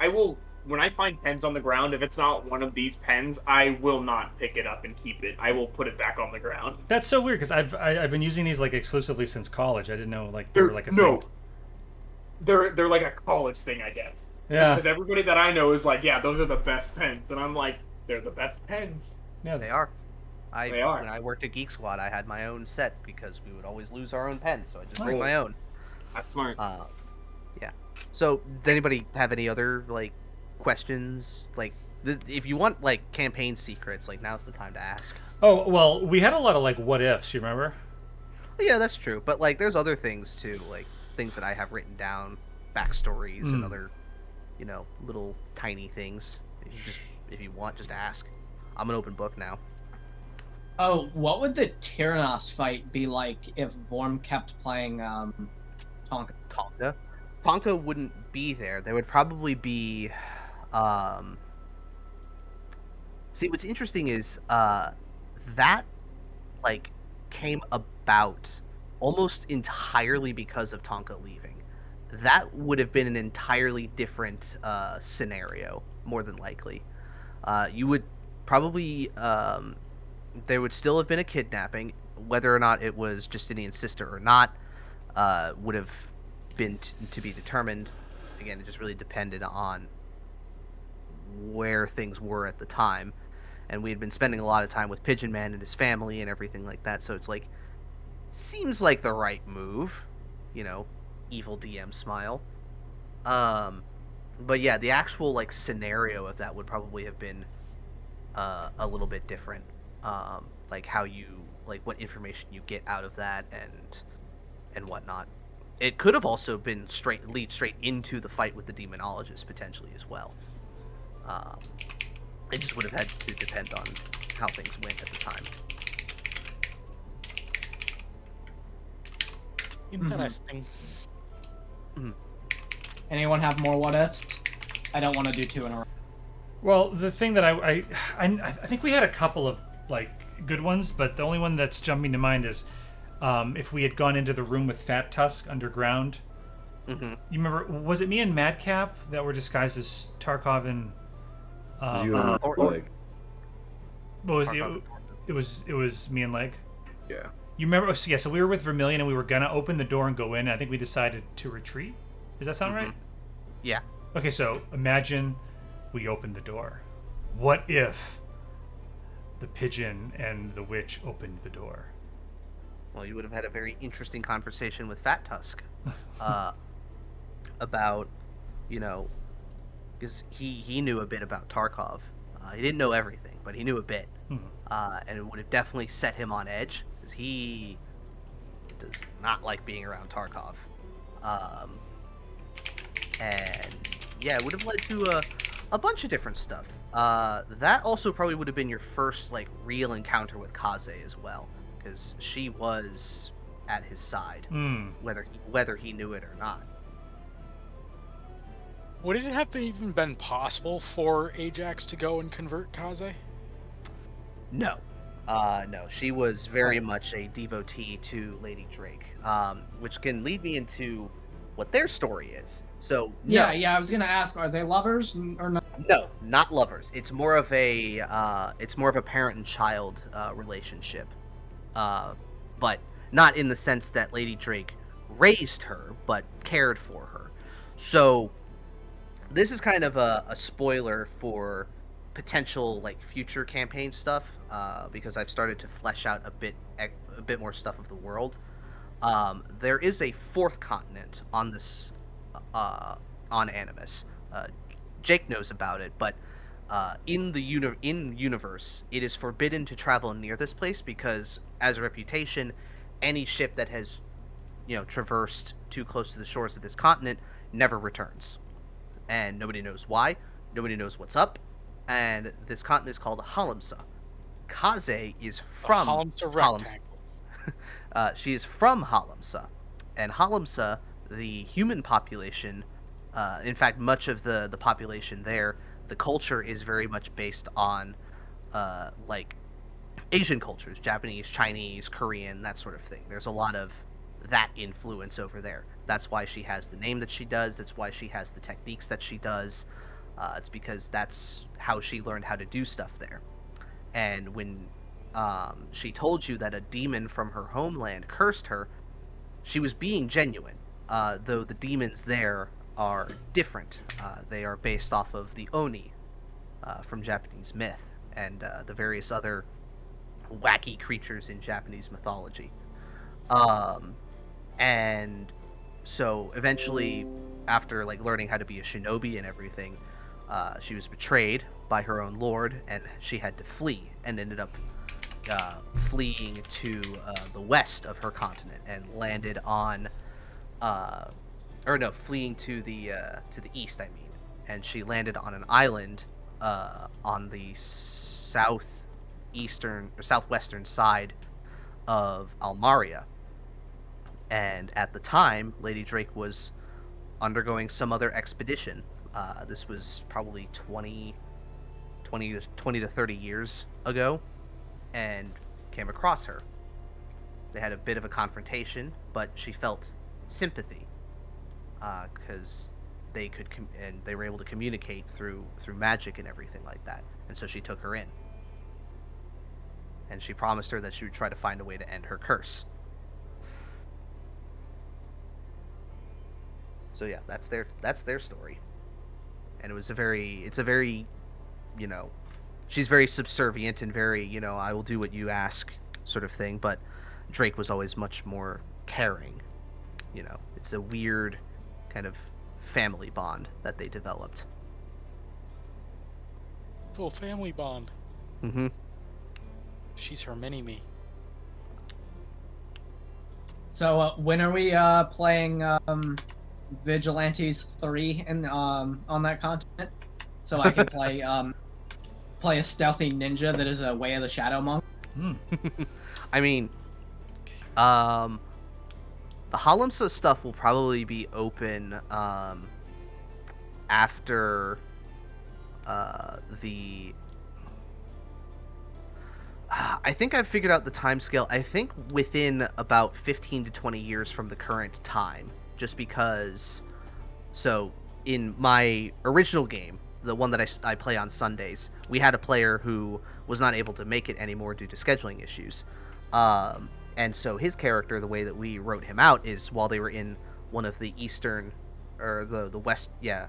I will when I find pens on the ground. If it's not one of these pens, I will not pick it up and keep it. I will put it back on the ground. That's so weird because I've been using these like exclusively since college. I didn't know like they were like a no. thing. They're like a college thing, I guess. Yeah. Because everybody that I know is like, yeah, those are the best pens, and I'm like, they're the best pens. Yeah, They are. They are. When I worked at Geek Squad, I had my own set because we would always lose our own pens, so I just bring Oh. my own. That's smart. Yeah. So, does anybody have any other like questions? Like, if you want like campaign secrets, like now's the time to ask. Oh well, we had a lot of like what ifs. You remember? Yeah, that's true. But like, there's other things too, like things that I have written down, backstories and other, little tiny things. If you want, just ask. I'm an open book now. Oh, what would the Tyrannos fight be like if Vorm kept playing Tonka? Tonka wouldn't be there. There would probably be. See, what's interesting is that like came about almost entirely because of Tonka leaving. That would have been an entirely different scenario, more than likely. You would probably there would still have been a kidnapping, whether or not it was Justinian's sister or not, would have been to be determined. Again, it just really depended on where things were at the time, and we had been spending a lot of time with Pigeon Man and his family and everything like that. So it's like, seems like the right move, evil DM smile. But yeah, the actual like scenario of that would probably have been a little bit different. Like how you what information you get out of that and whatnot. It could have also been lead straight into the fight with the demonologist potentially as well. It just would have had to depend on how things went at the time. Interesting. Anyone have more what ifs? I don't want to do two in a row. Well, the thing that I think we had a couple of like good ones, but the only one that's jumping to mind is if we had gone into the room with Fat Tusk underground. Mm-hmm. You remember? Was it me and Madcap that were disguised as Tarkov and? You and Leg. What was it? It was me and Leg. Yeah. You remember? Oh, so we were with Vermilion and we were gonna open the door and go in. And I think we decided to retreat. Does that sound right? Yeah. Okay, so imagine we opened the door. What if the pigeon and the witch opened the door? Well, you would have had a very interesting conversation with Fat Tusk about, because he knew a bit about Tarkov. He didn't know everything, but he knew a bit. And it would have definitely set him on edge, because he does not like being around Tarkov. And yeah, it would have led to a bunch of different stuff. That also probably would have been your first like real encounter with Kaze as well, because she was at his side, whether he knew it or not. Would it have even been possible for Ajax to go and convert Kaze? No. No, she was very much a devotee to Lady Drake, which can lead me into what their story is. So no. Yeah, I was gonna ask, are they lovers or not? No, not lovers. It's more of a parent and child relationship. But but not in the sense that Lady Drake raised her, but cared for her. So this is kind of a spoiler for potential like future campaign stuff, because I've started to flesh out a bit more stuff of the world. There is a fourth continent on this on Animus. Jake knows about it, but in the universe, it is forbidden to travel near this place because, as a reputation, any ship that has traversed too close to the shores of this continent never returns, and nobody knows why. Nobody knows what's up, and this continent is called Halimsa. Kaze is from Halimsa Halimsa. rectangle. She is from Halimsa, and Halimsa, the human population, in fact, much of the population there, the culture is very much based on like Asian cultures, Japanese, Chinese, Korean, that sort of thing. There's a lot of that influence over there. That's why she has the name that she does. That's why she has the techniques that she does. It's because that's how she learned how to do stuff there. And when she told you that a demon from her homeland cursed her, she was being genuine. Though the demons there are different. They are based off of the Oni from Japanese myth and the various other wacky creatures in Japanese mythology. And so eventually, after like learning how to be a shinobi and everything, she was betrayed by her own lord, and she had to flee, and ended up fleeing to the west of her continent, and landed on, fleeing to the east, I mean, and she landed on an island on the southwestern side of Almaria. And at the time, Lady Drake was undergoing some other expedition. This was probably 20 to 30 years ago, and came across her. They had a bit of a confrontation, but she felt sympathy because they could and they were able to communicate through magic and everything like that. And so she took her in, and she promised her that she would try to find a way to end her curse. So yeah, that's their story, and it's a very, she's very subservient and very, I will do what you ask sort of thing. But Drake was always much more caring. It's a weird kind of family bond that they developed. Full family bond. Mm-hmm. She's her mini-me. So when are we playing Vigilantes 3 on that continent? So I can play play a stealthy ninja that is a Way of the Shadow Monk. I mean, the Halimsa stuff will probably be open after the. I think I've figured out the timescale. I think within about 15 to 20 years from the current time, just because. So, in my original game, the one that I play on Sundays, we had a player who was not able to make it anymore due to scheduling issues. And so his character, the way that we wrote him out is while they were in one of the eastern, or the west, the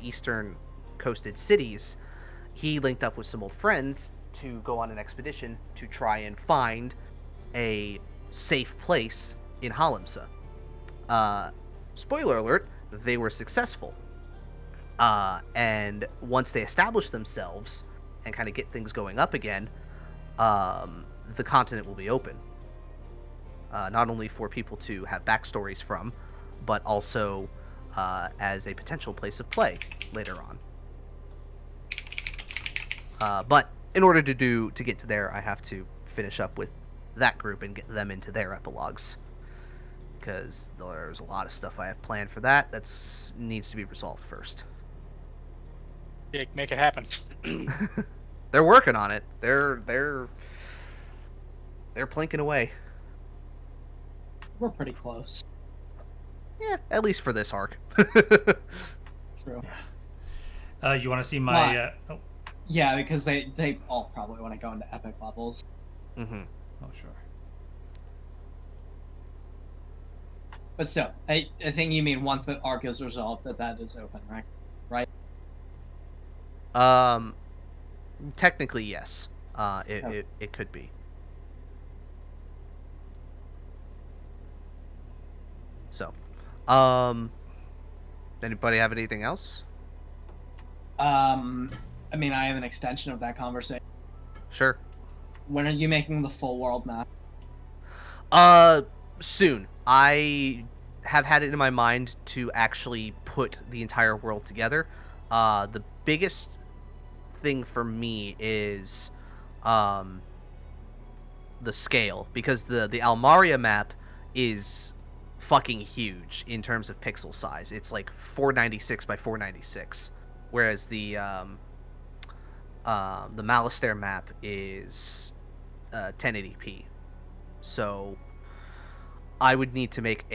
eastern coasted cities, he linked up with some old friends to go on an expedition to try and find a safe place in Halimsa. Spoiler alert, they were successful. And once they established themselves and kind of get things going up again, the continent will be open. Not only for people to have backstories from, but also as a potential place of play later on. But in order to get to there, I have to finish up with that group and get them into their epilogues, because there's a lot of stuff I have planned for that needs to be resolved first. Make it happen. They're working on it. They're plinking away. We're pretty close. Yeah, at least for this arc. True. You want to see my? Yeah, because they all probably want to go into epic levels. Mm-hmm. Oh, sure. But still, I think you mean once that arc is resolved, that is open, right? Right? Technically, yes. Okay. It could be. So, anybody have anything else? I mean, I have an extension of that conversation. Sure. When are you making the full world map? Soon. I have had it in my mind to actually put the entire world together. The biggest thing for me is, the scale, because the Almaria map is fucking huge in terms of pixel size. It's like 496 by 496, whereas the Malastare map is 1080p. So I would need to make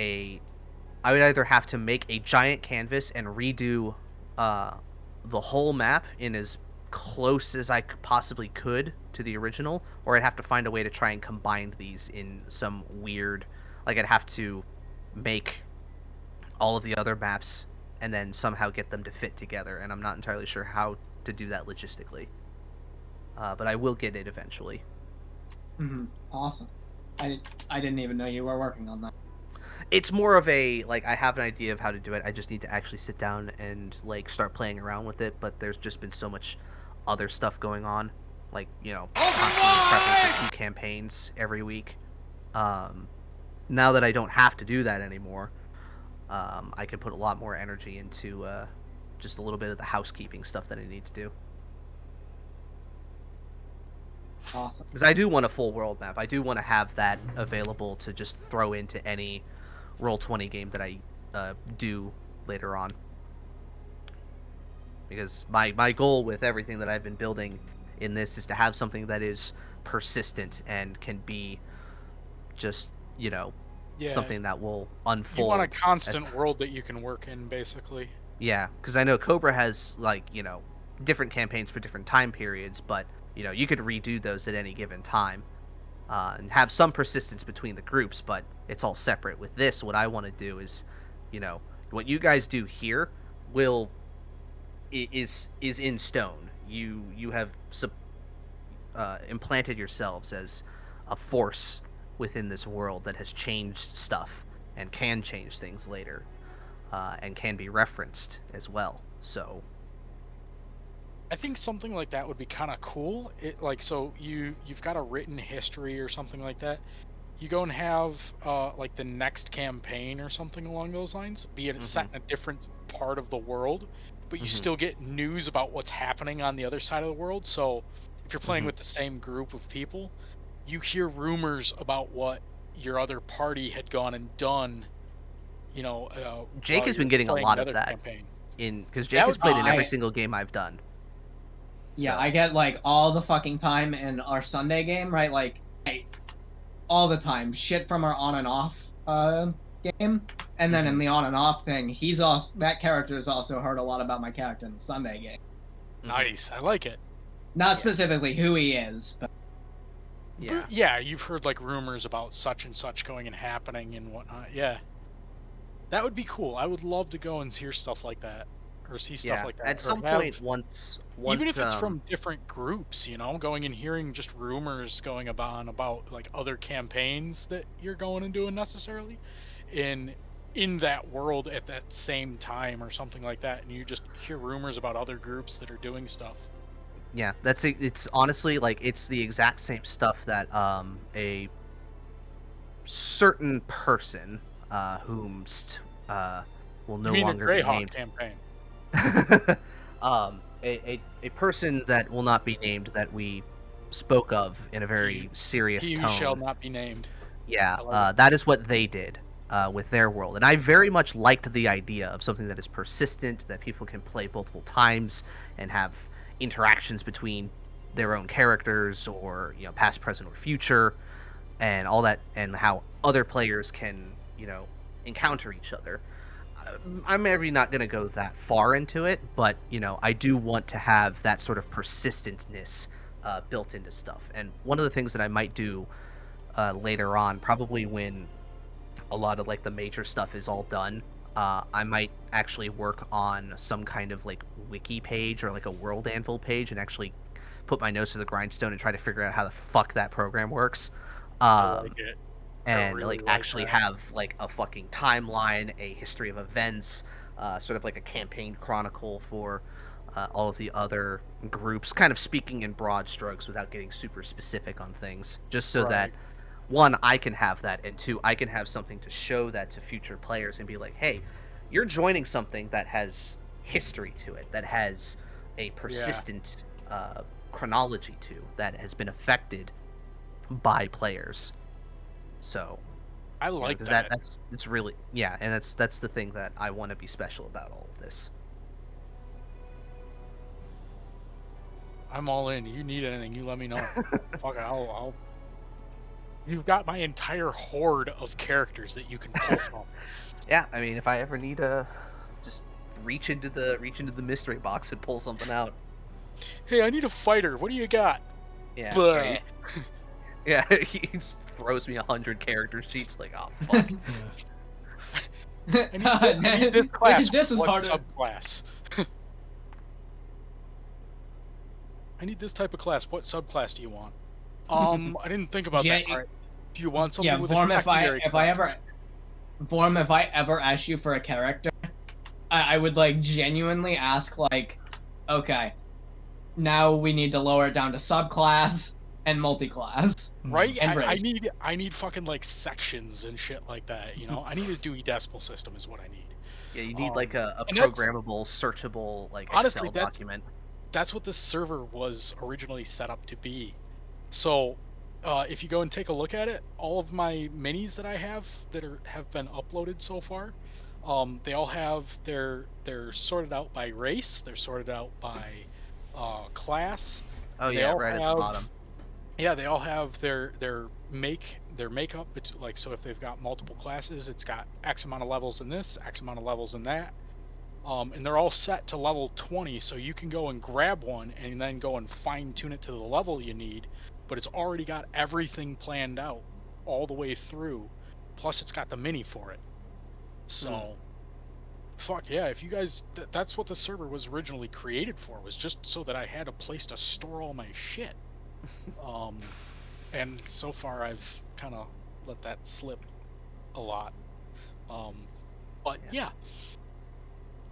I would either have to make a giant canvas and redo the whole map in as close as I possibly could to the original, or I'd have to find a way to try and combine these in some weird, like I'd have to make all of the other maps and then somehow get them to fit together, and I'm not entirely sure how to do that logistically. But I will get it eventually. Mm-hmm. Awesome. I didn't even know you were working on that. It's more of a, like, I have an idea of how to do it. I just need to actually sit down and, like, start playing around with it. But there's just been so much other stuff going on, like, constantly prepping for 2 campaigns every week. Now that I don't have to do that anymore, I can put a lot more energy into just a little bit of the housekeeping stuff that I need to do. Awesome. Because I do want a full world map. I do want to have that available to just throw into any Roll20 game that I do later on. Because my goal with everything that I've been building in this is to have something that is persistent and can be just, something that will unfold. You want a constant world that you can work in, basically. Yeah, because I know Cobra has, like, different campaigns for different time periods, but, you could redo those at any given time. And have some persistence between the groups, but it's all separate. With this, what I want to do is, what you guys do here is in stone. You have implanted yourselves as a force within this world that has changed stuff and can change things later, and can be referenced as well. So I think something like that would be kind of cool. So you've got a written history or something like that. You go and have like the next campaign or something along those lines, be it set in a different part of the world, but you still get news about what's happening on the other side of the world. So if you're playing with the same group of people, you hear rumors about what your other party had gone and done. Jake has been getting a lot of that campaign. because Jake has played in every single game I've done. Yeah, So. I get like all the fucking time in our Sunday game, right? Like, all the time, shit from our on and off game, and then in the on and off thing, that character has also heard a lot about my character in the Sunday game. Nice, I like it. Not specifically who he is, but yeah, you've heard like rumors about such and such going and happening and whatnot. Yeah, that would be cool. I would love to go and hear stuff like that. Or see stuff like that. At some point, once even if it's from different groups, going and hearing just rumors going about like other campaigns that you're going and doing necessarily in that world at that same time or something like that, and you just hear rumors about other groups that are doing stuff. Yeah, that's it. It's honestly like it's the exact same stuff that a certain person whom will no longer be named. Campaign. A person that will not be named that we spoke of in a very serious tone. He shall not be named. Yeah, that is what they did with their world, and I very much liked the idea of something that is persistent, that people can play multiple times and have interactions between their own characters, or past, present, or future, and all that, and how other players can encounter each other. I'm maybe not going to go that far into it, but I do want to have that sort of persistentness built into stuff. And one of the things that I might do later on, probably when a lot of like the major stuff is all done. I might actually work on some kind of like wiki page or like a World Anvil page and actually put my nose to the grindstone and try to figure out how the fuck that program works. I like it. And really like like actually that. have like a fucking timeline, a history of events, sort of like a campaign chronicle for all of the other groups, kind of speaking in broad strokes without getting super specific on things, just so that Right. one, I can have that, and two, I can have something to show that to future players and be like, hey, you're joining something that has history to it, that has a persistent chronology to, that has been affected by players. So, I like because that. that's it's really, yeah, and that's the thing that I want to be special about all of this. I'm all in. You need anything, you let me know. Fuck, I'll. You've got my entire horde of characters that you can pull from. Yeah, I mean, if I ever need just reach into the mystery box and pull something out. Hey, I need a fighter. What do you got? Yeah, Bleh. right? Yeah, he just throws me 100 character sheets. Like, oh fuck. I need this class. This is what harder. subclass? I need this type of class. What subclass do you want? I didn't think about that part. Do you want something Yeah, with Vorm, a secondary class? Vorm, if I ever ask you for a character, I would like genuinely ask like, okay, now we need to lower it down to subclass and multi-class. Right? And I race. need fucking like sections and shit like that, you know? I need a Dewey Decimal System is what I need. Yeah, you need like a and that's- programmable, searchable like honestly, Excel document. That's what this server was originally set up to be. So, if you go and take a look at it, all of my minis that I have that have been uploaded so far, they all have they're sorted out by race, they're sorted out by class. Oh they yeah, all right have, at the bottom. Yeah, they all have their makeup. It's like, so if they've got multiple classes, it's got X amount of levels in this, X amount of levels in that. And they're all set to level 20, so you can go and grab one and then go and fine tune it to the level you need, but it's already got everything planned out all the way through, plus it's got the mini for it. So, fuck yeah, if you guys, that's what the server was originally created for, was just so that I had a place to store all my shit. And so far I've kind of let that slip a lot. But yeah.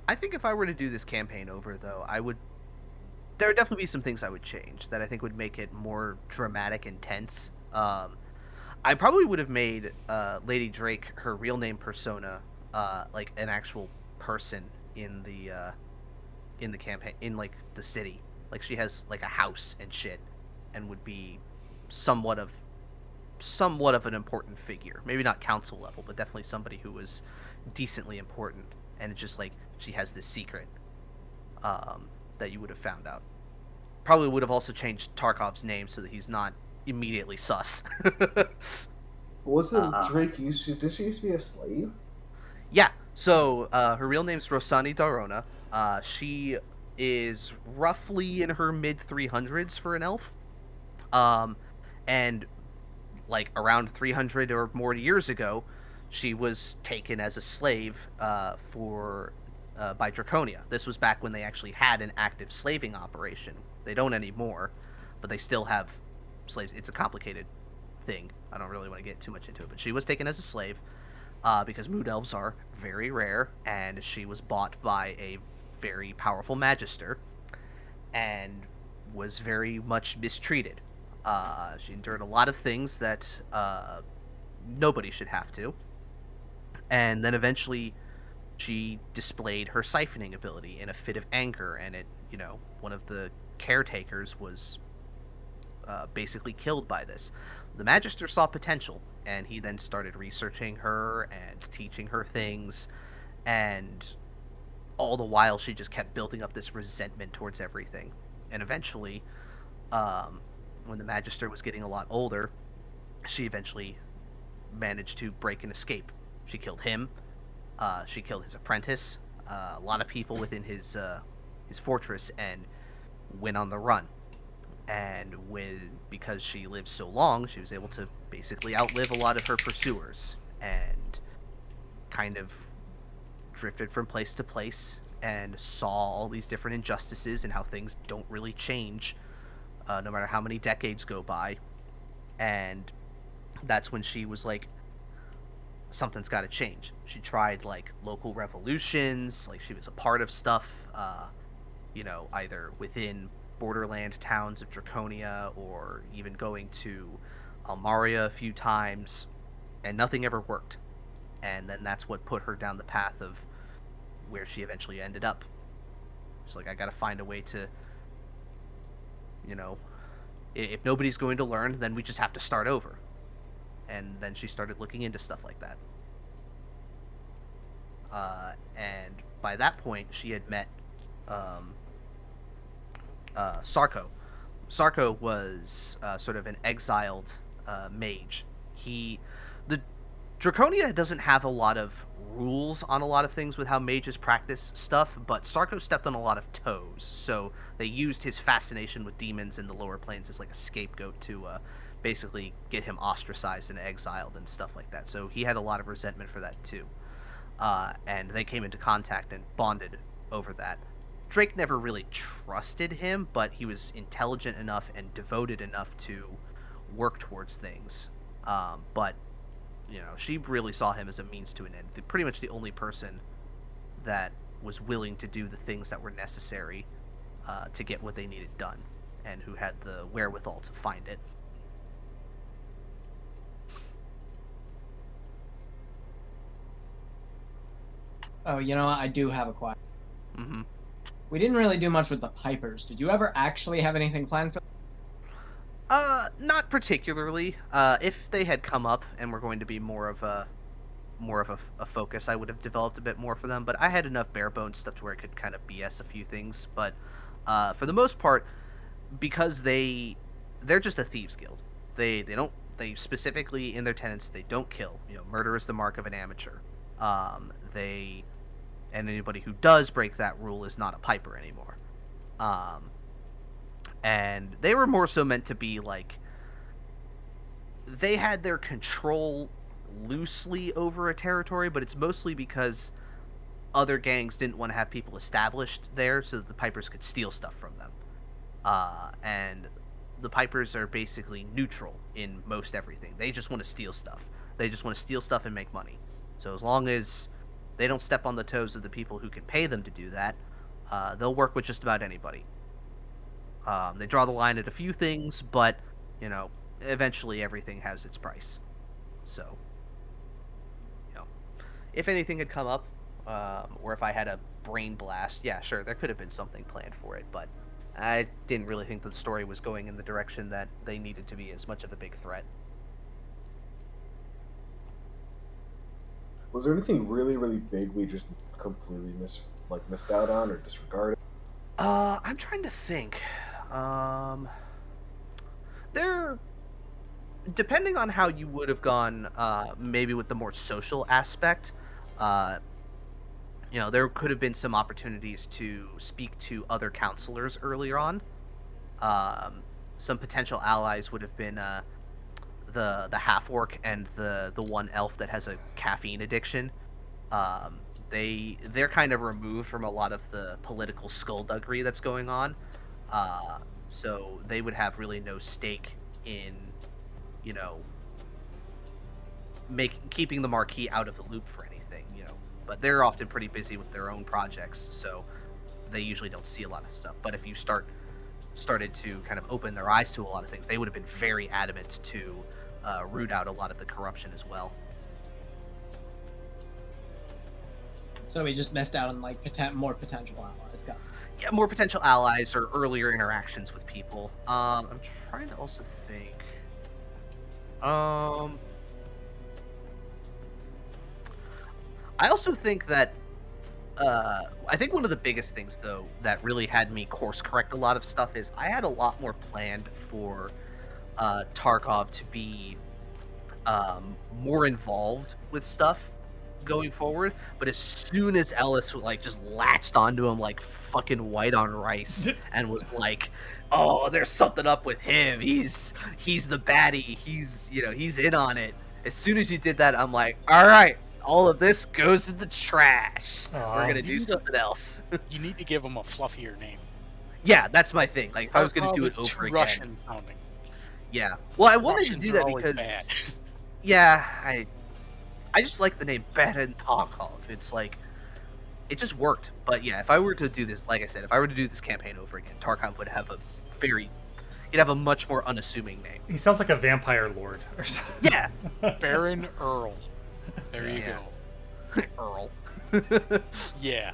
I think if I were to do this campaign over, though, there would definitely be some things I would change that I think would make it more dramatic and tense. I probably would have made Lady Drake, her real name persona, like an actual person in the campaign, in like the city. Like she has like a house and shit, and would be somewhat of an important figure. Maybe not council level, but definitely somebody who was decently important. And it's just like she has this secret that you would have found out. Probably would have also changed Tarkov's name so that he's not immediately sus. Wasn't Drake used to? Did she used to be a slave? Yeah. So her real name's Rosani Darona. She is roughly in her mid 300s for an elf. And like around 300 or more years ago, she was taken as a slave by Draconia. This was back when they actually had an active slaving operation. They don't anymore, but they still have slaves. It's a complicated thing. I don't really want to get too much into it, but she was taken as a slave because mood elves are very rare, and she was bought by a very powerful magister and was very much mistreated. She endured a lot of things that nobody should have to. And then eventually she displayed her siphoning ability in a fit of anger, and one of the caretakers was basically killed by this. The Magister saw potential, and he then started researching her and teaching her things, and all the while she just kept building up this resentment towards everything. And eventually, when the Magister was getting a lot older, she eventually managed to break and escape. She killed him. She killed his apprentice, a lot of people within his fortress, and went on the run. And because she lived so long, she was able to basically outlive a lot of her pursuers. and kind of drifted from place to place and saw all these different injustices and how things don't really change no matter how many decades go by. And that's when she was like, something's got to change. She tried like local revolutions, like she was a part of stuff, either within borderland towns of Draconia or even going to Almaria a few times, and nothing ever worked. And then that's what put her down the path of where she eventually ended up. She's like, I gotta find a way to, if nobody's going to learn, then we just have to start over. And then she started looking into stuff like that. And by that point, she had met Sarko. Sarko was sort of an exiled mage. The Draconia doesn't have a lot of rules on a lot of things with how mages practice stuff, but Sarko stepped on a lot of toes. So they used his fascination with demons in the lower planes as like a scapegoat to basically get him ostracized and exiled and stuff like that. So he had a lot of resentment for that too. And they came into contact and bonded over that. Drake never really trusted him, but he was intelligent enough and devoted enough to work towards things. But she really saw him as a means to an end. Pretty much the only person that was willing to do the things that were necessary to get what they needed done, and who had the wherewithal to find it. Oh, I do have a question. Mm-hmm. We didn't really do much with the Pipers. Did you ever actually have anything planned for them? Not particularly. If they had come up and were going to be more of a focus, I would have developed a bit more for them. But I had enough bare bones stuff to where I could kind of BS a few things. But for the most part, because they're just a thieves guild. They specifically in their tenets they don't kill. Murder is the mark of an amateur. And anybody who does break that rule is not a piper anymore. And they were more so meant to be like, they had their control loosely over a territory, but it's mostly because other gangs didn't want to have people established there so that the pipers could steal stuff from them. And the pipers are basically neutral in most everything. They just want to steal stuff. They just want to steal stuff and make money. So as long as they don't step on the toes of the people who can pay them to do that, they'll work with just about anybody. They draw the line at a few things, but, eventually everything has its price. So, if anything had come up, or if I had a brain blast, yeah, sure, there could have been something planned for it, but I didn't really think the story was going in the direction that they needed to be as much of a big threat. Was there anything really, really big we just completely missed out on or disregarded? I'm trying to think. There, depending on how you would have gone, maybe with the more social aspect, there could have been some opportunities to speak to other counselors earlier on. Some potential allies would have been the half orc and the one elf that has a caffeine addiction. They're kind of removed from a lot of the political skullduggery that's going on. So they would have really no stake in, keeping the Marquis out of the loop for anything, But they're often pretty busy with their own projects, so they usually don't see a lot of stuff. But if you started to kind of open their eyes to a lot of things, they would have been very adamant to root out a lot of the corruption as well. So we just missed out on more potential allies. Got it. Yeah, more potential allies or earlier interactions with people. I'm trying to also think. I also think that I think one of the biggest things though that really had me course correct a lot of stuff is I had a lot more planned for Tarkov to be more involved with stuff going forward, but as soon as Ellis just latched onto him like fucking white on rice and was like, oh, there's something up with him, he's the baddie, he's in on it, As soon as you did that, I'm like, all right, all of this goes in the trash. Aw. We're gonna You do need to- something else. You need to give him a fluffier name. Yeah, that's my thing. Like, if I was gonna do Tarkov it is over too again, Russian sounding. yeah. Well, I wanted to Russians do are that always because, bad. yeah, I just like the name Baron Tarkov. It's like, it just worked. But yeah, if I were to do this, like I said, if I were to do this campaign over again, Tarkov would have he'd have a much more unassuming name. He sounds like a vampire lord or something. Yeah, Baron Earl. There you Yeah. go. Earl. Yeah.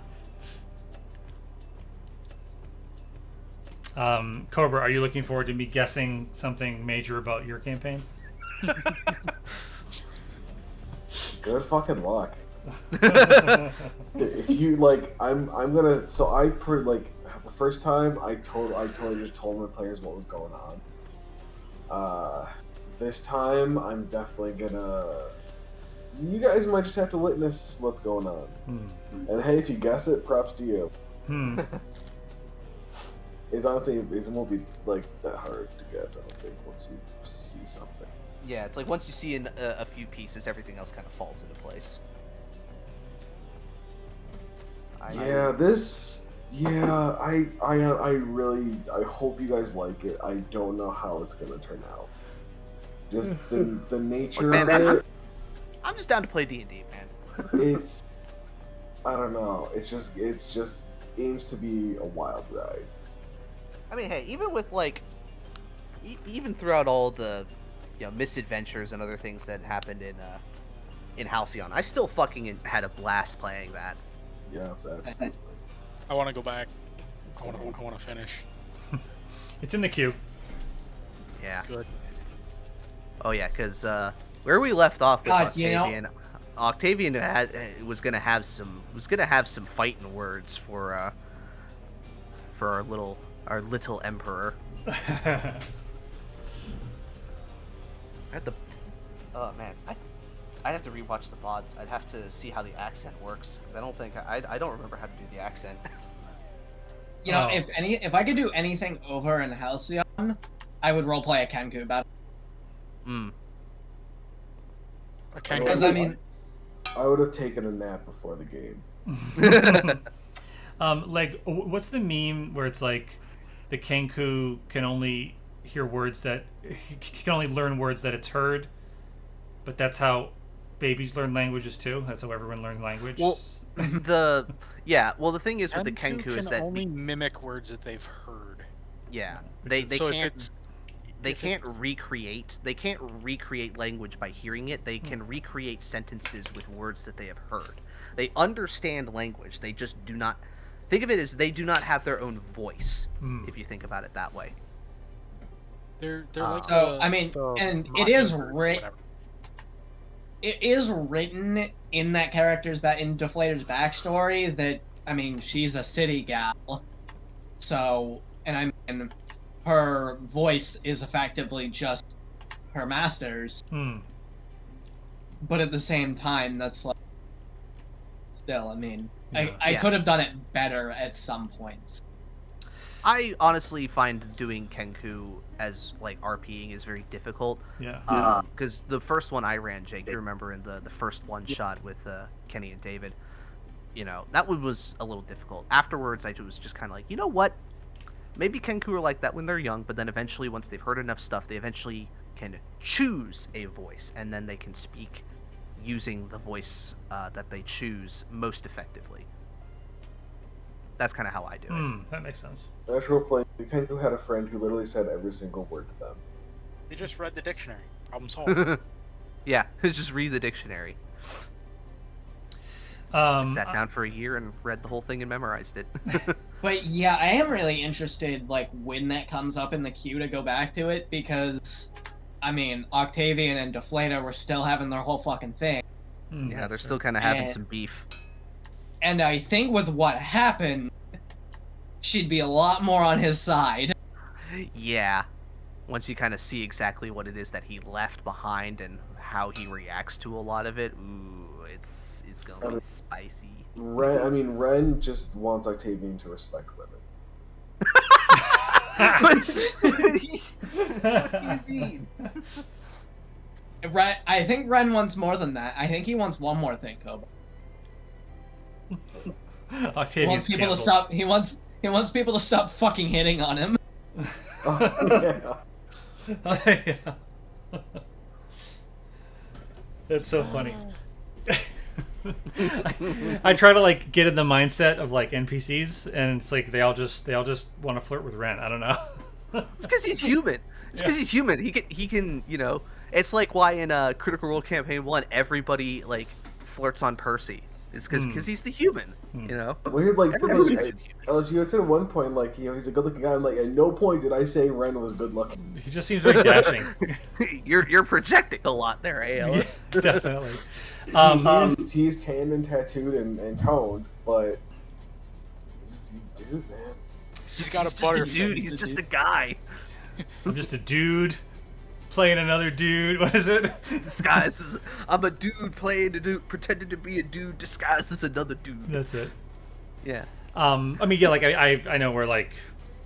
Cobra, are you looking forward to me guessing something major about your campaign? Good fucking luck. If you like, I'm gonna. So like the first time I totally just told my players what was going on. This time I'm definitely gonna. You guys might just have to witness what's going on. And hey, if you guess it, props to you. It's honestly, it won't be like that hard to guess. I don't think once you see something. Yeah, it's like once you see a few pieces, everything else kind of falls into place. Yeah, this. Yeah, I really hope you guys like it. I don't know how it's gonna turn out. Just the nature Man, of it. I'm just down to play D&D, man. It's. I don't know. It's just aims to be a wild ride. I mean, hey, even with like, even throughout all the, misadventures and other things that happened in Halcyon, I still fucking had a blast playing that. Yeah, absolutely. I want to go back. I want to finish. It's in the queue. Yeah. Good. Oh yeah, because where we left off with God, Octavian, Octavian was gonna have some fighting words for our little emperor. Oh man, I'd have to rewatch the VODs. I'd have to see how the accent works because I don't remember how to do the accent. You know, Oh. if I could do anything over in Halcyon, I would roleplay a Kenku battle. Okay. Because I mean, I would have taken a nap before the game. Like, what's the meme where it's like the Kenku can only can only learn words that it's heard, but that's how babies learn languages too. That's how everyone learns language. Well, the thing is with the Kenku Kenku is can that only mimic words that they've heard. they So if can't it's- they if can't it's- recreate language by hearing it. They can recreate sentences with words that they have heard. They understand language. They just do not think of it as they do not have their own voice. If you think about it that way. They're like so the- I mean, the and it Mockingbird is or written. whatever. It is written in that character's in Deflator's backstory that I mean she's a city gal, so and I mean her voice is effectively just her master's, but at the same time that's like still I mean I Yeah. could have done it better at some points. I honestly find doing Kenku as like RPing is very difficult. Yeah. Because the first one I ran, Jake, you remember in the first one shot with Kenny and David, that one was a little difficult. Afterwards, I was just kind of like, you know what? Maybe Kenku are like that when they're young, but then eventually, once they've heard enough stuff, they eventually can choose a voice, and then they can speak using the voice that they choose most effectively. That's kind of how I do it. That makes sense. That's role playing. The Kenku had a friend who literally said every single word to them. You just read the dictionary. Problem solved. Yeah, just read the dictionary. I sat down for a year and read the whole thing and memorized it. But yeah, I am really interested, like, when that comes up in the queue to go back to it, because, I mean, Octavian and Deflator were still having their whole fucking thing. Yeah, they're still kind of having And- some beef. And I think with what happened, she'd be a lot more on his side. Yeah. Once you kind of see exactly what it is that he left behind and how he reacts to a lot of it, ooh, it's gonna be spicy. Ren just wants Octavian to respect women. What do you mean? I think Ren wants more than that. I think he wants one more thing, Koba. He Octavian's wants people to canceled. stop. He wants people to stop fucking hitting on him. Oh, yeah. Yeah. That's so funny. I try to like get in the mindset of like NPCs, and it's like they all just want to flirt with Ren. I don't know. It's because he's human. It's because he's human. He can It's like why in Critical Role Campaign 1 everybody like flirts on Percy. It's because he's the human. Weird, like, Everybody's as you said at one point, like, he's a good-looking guy. I'm like, at no point did I say Ren was good-looking. He just seems very dashing. You're projecting a lot there, Alice. Yeah, definitely. He's tanned and tattooed and toned, but he's a dude, man. He's got a just butter. dude. He's just a guy. I'm just a dude playing another dude. What is it? Disguised as I'm a dude pretending to be a dude disguised as another dude. That's it. Yeah. I mean, yeah, like I know we're like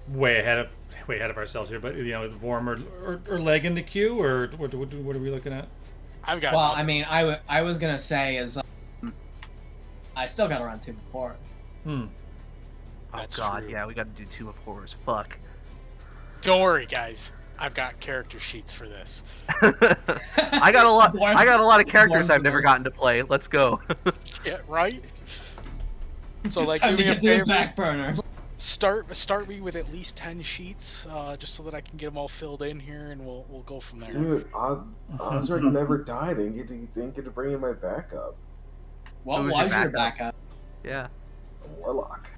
way ahead of ourselves here, but Vorm or Leg in the queue, or what are we looking at? I've got. Well, I mean, I was gonna say is I still got around 2 before. Oh That's God, true. yeah, we got to do 2 of horrors. Fuck. Don't worry, guys. I've got character sheets for this. I got a lot. I got a lot of characters Born I've never for gotten to play. Let's go. Yeah, right. So like, Time do to me a get to the favor. back burner. Start me with at least 10 sheets, just so that I can get them all filled in here, and we'll go from there. Dude, Osric never died. I didn't get to bring in my backup. What Who was was your your backup? backup? Yeah. A warlock.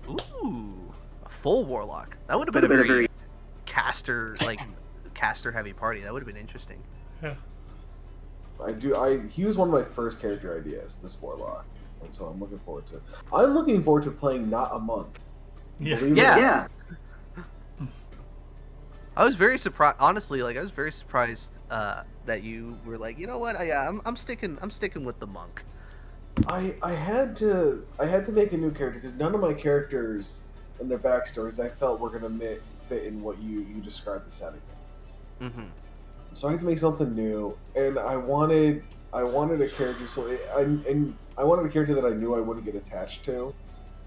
Ooh, a full warlock. That would have been a very caster heavy party. That would have been interesting. Yeah. He was one of my first character ideas, this warlock, and so I'm looking forward to. I'm looking forward to playing not a monk. Yeah. Believe it or not. Yeah. I was very surprised. Honestly, I was very surprised that you were like, you know what? I'm sticking with the monk. I had to make a new character because none of my characters and their backstories I felt were gonna fit in what you described the setting. Mm-hmm. So I had to make something new, and I wanted a character. So I wanted a character that I knew I wouldn't get attached to.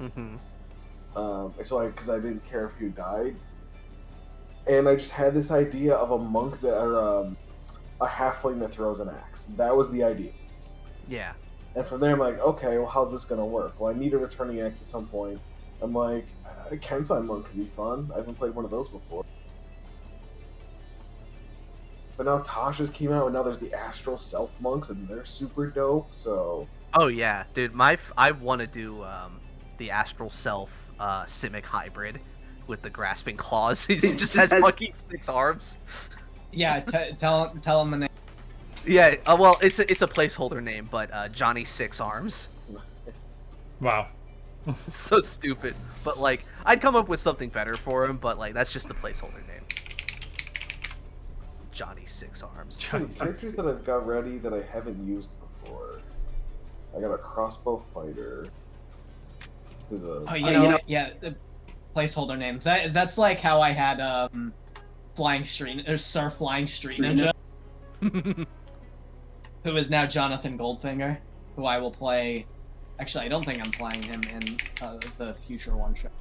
Mm-hmm. Because I didn't care if he died, and I just had this idea of a monk or a halfling that throws an axe. That was the idea. Yeah. And from there, I'm like, okay, well, how's this gonna work? Well, I need a returning axe at some point. I'm like, a Kensai monk could be fun. I haven't played one of those before. But now Tasha's came out, and now there's the Astral Self monks, and they're super dope. So. Oh yeah, dude. I want to do the Astral Self Simic hybrid with the grasping claws. He just has fucking 6 arms. Yeah, tell him the name. Yeah. Well, it's a placeholder name, but Johnny 6 Arms. Wow. So stupid. But I'd come up with something better for him. But that's just the placeholder name. Johnny 6 Arms. Characters that I've got ready that I haven't used before. I got a crossbow fighter. Yeah, the placeholder names. That's like how I had Sir Flying Street Ninja, who is now Jonathan Goldfinger, who I will play. Actually, I don't think I'm playing him in the future one shot.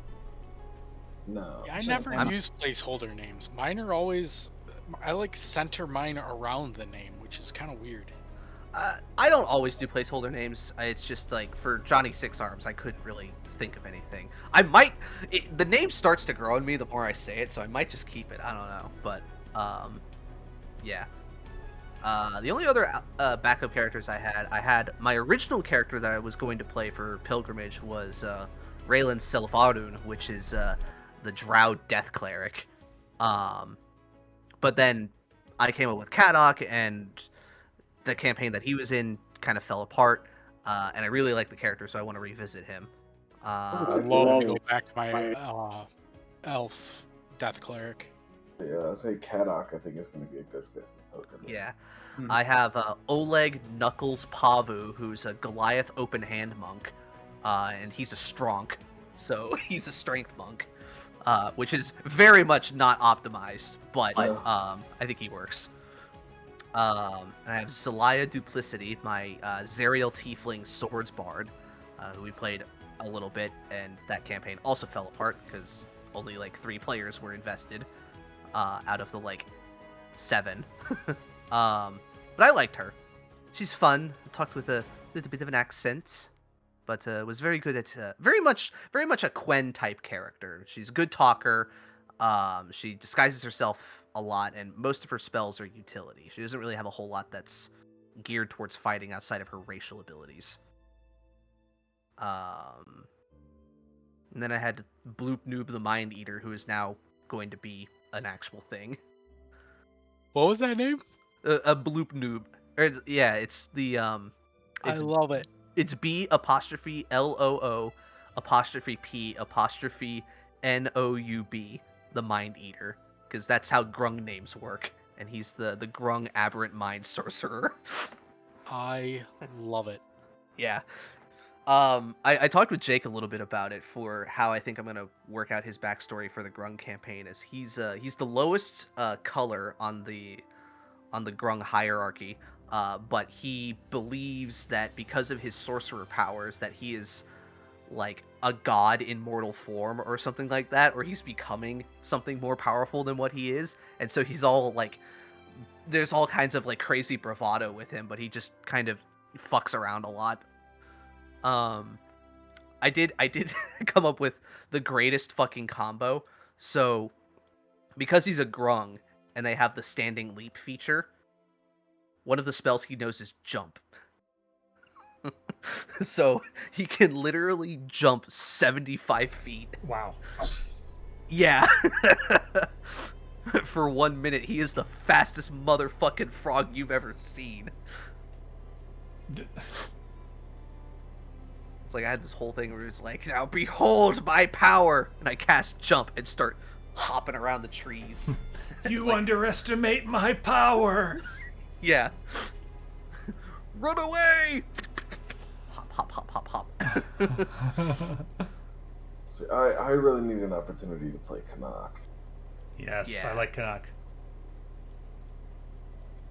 No. Yeah, I never use placeholder names. Mine are always. I center mine around the name, which is kind of weird. I don't always do placeholder names. It's just for Johnny 6 Arms, I couldn't really think of anything. I might. The name starts to grow on me the more I say it, so I might just keep it. I don't know, but yeah. The only other backup characters I had my original character that I was going to play for Pilgrimage was Raylan Silvarun, which is the Drow Death Cleric. But then I came up with Kadok, and the campaign that he was in kind of fell apart, and I really like the character, so I want to revisit him. I'd love to go back to my elf death cleric. Yeah, I say Kadok. I think is going to be a good fit for Pilgrimage. Yeah, I have Oleg Knuckles Pavu, who's a Goliath open hand monk, and he's a Stronk, so he's a strength monk, which is very much not optimized, but I think he works. And I have Zelaya Duplicity, my Zerial Tiefling Swords Bard, who we played a little bit, and that campaign also fell apart because only like 3 players were invested out of the like 7. But I liked her. She's fun. Talked with a little bit of an accent, but was very good at very much a Quen type character. She's a good talker. She disguises herself a lot, and most of her spells are utility. She doesn't really have a whole lot that's geared towards fighting outside of her racial abilities. And then I had Bloop Noob the Mind Eater, who is now going to be an actual thing. What was that name? A Bloop Noob. Yeah, it's the I love it. It's B apostrophe LOO apostrophe P apostrophe NOUB, the Mind Eater, because that's how Grung names work, and he's the Grung Aberrant Mind Sorcerer. I love it. Yeah. I talked with Jake a little bit about it for how I think I'm gonna work out his backstory for the Grung campaign. As he's the lowest color on the Grung hierarchy, but he believes that because of his sorcerer powers, that he is like a god in mortal form or something like that, or he's becoming something more powerful than what he is, and so he's all like, there's all kinds of like crazy bravado with him, but he just kind of fucks around a lot. I did come up with the greatest fucking combo. So because he's a Grung and they have the standing leap feature, one of the spells he knows is jump. So he can literally jump 75 feet. Wow. Yeah. For 1 minute, he is the fastest motherfucking frog you've ever seen. It's like I had this whole thing where it's like, now behold my power, and I cast jump and start hopping around the trees. You like, underestimate my power. Yeah. Run away! Hop, hop, hop, hop, hop. See, I really need an opportunity to play Canuck. Yes, Yeah. I like Canuck.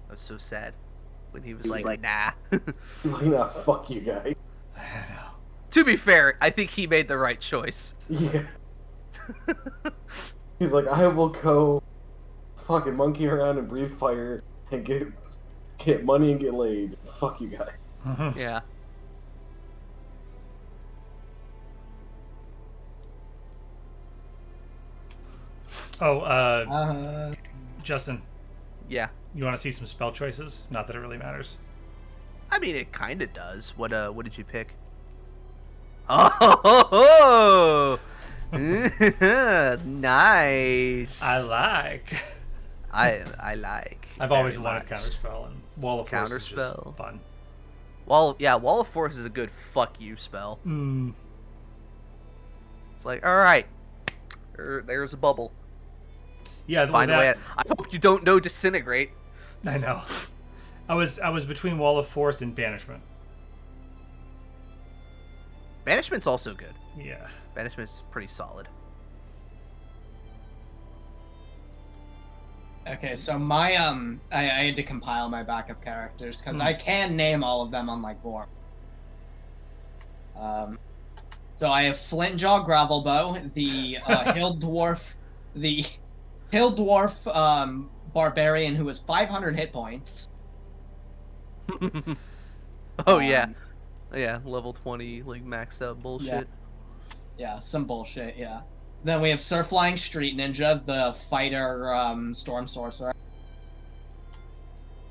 I was so sad when he was like, nah. He's like, nah, fuck you guys. To be fair, I think he made the right choice. Yeah. He's like, I will go fucking monkey around and breathe fire and get money and get laid. Fuck you guys. Yeah. Oh, Justin, Yeah. you want to see some spell choices? Not that it really matters. I mean, it kind of does. What did you pick? Oh, nice. I like. I like. I've always very wanted much. counterspell, and Wall of Force is just Counterspell. fun. Wall of Force is a good fuck you spell. Mm. It's like, all right, there's a bubble. Yeah, Find a way. I hope you don't know disintegrate. I know. I was between Wall of Force and Banishment. Banishment's also good. Yeah. Banishment's pretty solid. Okay, so my I had to compile my backup characters because I can name all of them on like Vorm. So I have Flintjaw Gravelbow, the Hill Dwarf Barbarian who has 500 hit points. Oh yeah, level 20 like maxed out bullshit. Yeah, some bullshit. Yeah. Then we have Surflying Street Ninja, the fighter Storm Sorcerer.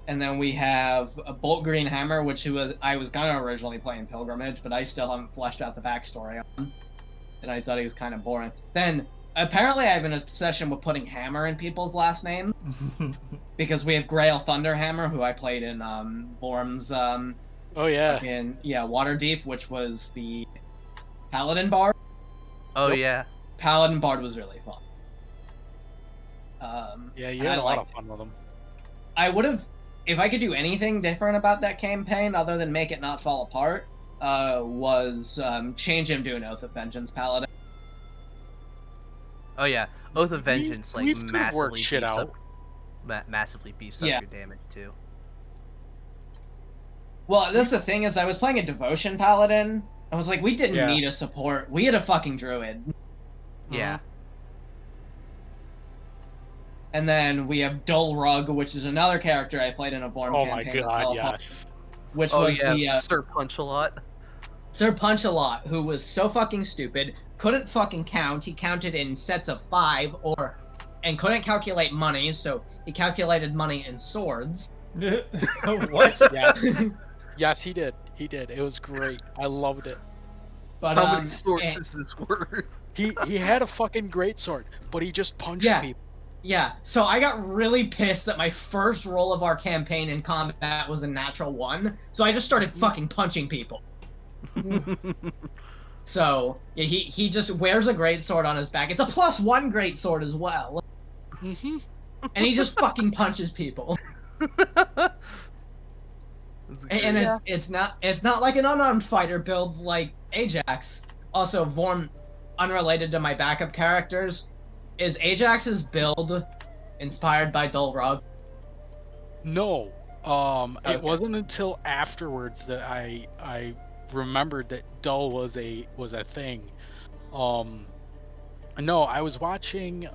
And then we have a Bolt Green Hammer, which I was gonna originally play in Pilgrimage, but I still haven't fleshed out the backstory on. And I thought he was kind of boring. Then apparently I have an obsession with putting hammer in people's last names because we have Grail Thunderhammer, who I played in Vorm's Oh yeah. Waterdeep, which was the Paladin Bard. Oh Yep. yeah. Paladin Bard was really fun. Yeah, you and had I a lot of liked fun with them. I would have, if I could do anything different about that campaign other than make it not fall apart, was change him to an Oath of Vengeance Paladin. Oh yeah. Oath of Vengeance we could work massively shit beefs out. up, massively beefs up Yeah. your damage too. Well, that's the thing is I was playing a devotion paladin. I was like, we didn't Yeah. need a support. We had a fucking druid. Yeah. And then we have Dulrug, which is another character I played in a Vorm Oh my campaign with god, Helipop, yes. which Oh was yeah, the Sir Punch-a-Lot. Sir Punch-a-Lot, who was so fucking stupid, couldn't fucking count. He counted in sets of 5 and couldn't calculate money, so he calculated money in swords. What? Yes. Yes, he did. He did. It was great. I loved it. But How many swords and- is this worth? He had a fucking great sword, but he just punched Yeah. people. Yeah, so I got really pissed that my first roll of our campaign in combat was a natural 1, so I just started fucking punching people. So, yeah, he just wears a greatsword on his back. It's a +1 greatsword as well. Mm-hmm. And he just fucking punches people. And it's not like an unarmed fighter build like Ajax. Also, Vorm, unrelated to my backup characters, is Ajax's build inspired by Dulrug? No. Okay. It wasn't until afterwards that I remembered that Dull was a thing. No, I was watching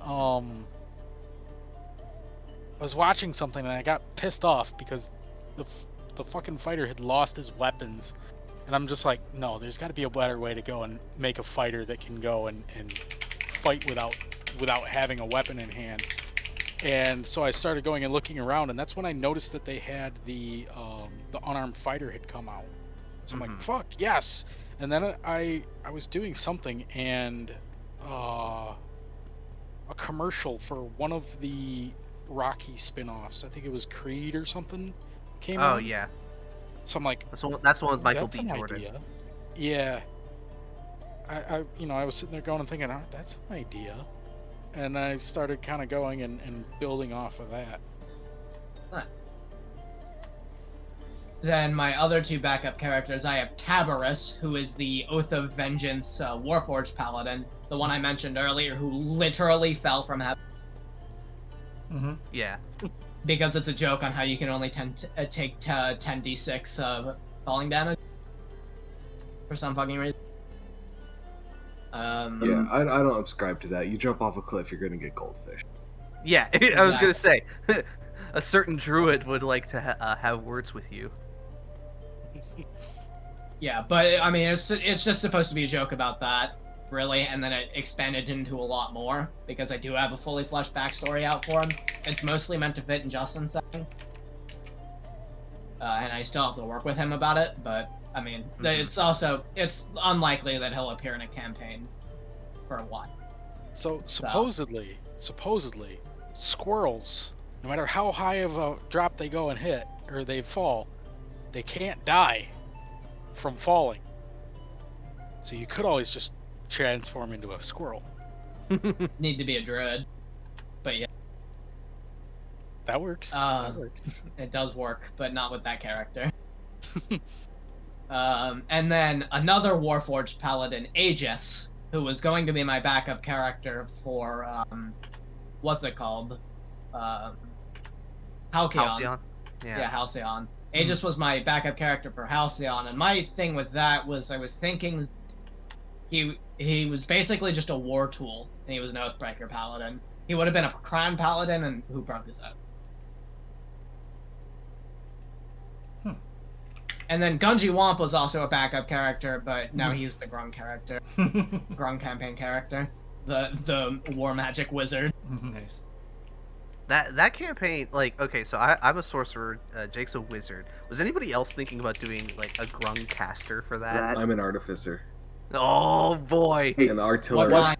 something and I got pissed off because the fucking fighter had lost his weapons, and I'm just like, no, there's got to be a better way to go and make a fighter that can go and fight without having a weapon in hand. And so I started going and looking around, and that's when I noticed that they had the unarmed fighter had come out. So I'm like, fuck yes. And then I was doing something, and a commercial for one of the Rocky spin-offs, I think it was Creed or something, came out. Oh yeah, So I'm like, that's the one with Michael that's B. an Jordan. idea. Yeah. I was sitting there going and thinking, that's an idea. And I started kind of going and building off of that. Then my other 2 backup characters, I have Tabarus, who is the Oath of Vengeance Warforged Paladin, the one I mentioned earlier, who literally fell from heaven. Mm-hmm. Yeah. Because it's a joke on how you can only take 10d6 of falling damage. For some fucking reason. Yeah, I don't subscribe to that. You jump off a cliff, you're gonna get goldfish. Yeah, I was gonna say, a certain druid would like to have words with you. Yeah, but I mean, it's just supposed to be a joke about that, really, and then it expanded into a lot more, because I do have a fully fleshed backstory out for him. It's mostly meant to fit in Justin's setting. And I still have to work with him about it, but, I mean, it's unlikely that he'll appear in a campaign for a while. So supposedly, squirrels, no matter how high of a drop they go and hit, or they fall, they can't die from falling. So you could always just transform into a squirrel. Need to be a druid. But yeah. That works. That works. It does work, but not with that character. And then another Warforged Paladin, Aegis, who was going to be my backup character for, what's it called? Halcyon. Yeah, Halcyon. Aegis was my backup character for Halcyon, and my thing with that was I was thinking he was basically just a war tool, and he was an Oathbreaker Paladin. He would have been a Crown Paladin, and who broke his oath. And then Gunji Womp was also a backup character, but now he's the Grung character. Grung campaign character. The war magic wizard. Nice. That campaign, like, okay, so I'm a sorcerer, Jake's a wizard. Was anybody else thinking about doing, like, a Grung caster for that? I'm an artificer. Oh, boy! An artillerist.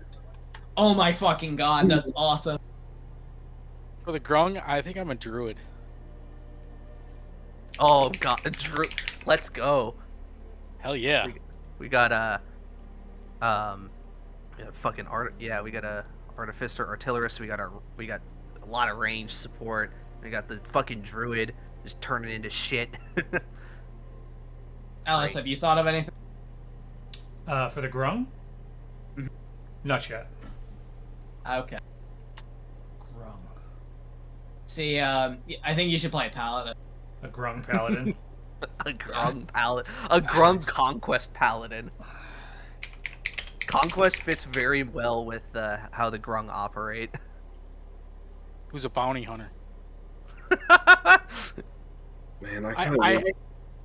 Oh my fucking god, that's awesome. For the Grung, I think I'm a druid. Oh, god, let's go. Hell yeah. We got fucking we got a artificer, artillerist, we got a lot of range support. We got the fucking druid just turning into shit. Alice, have you thought of anything? For the Grung? Mhm. Not yet. Okay. Grung. See, I think you should play Paladin. A Grung paladin. A Grung paladin. A Grung conquest paladin. Conquest fits very well with how the Grung operate. Who's a bounty hunter? Man, I I, kind I of.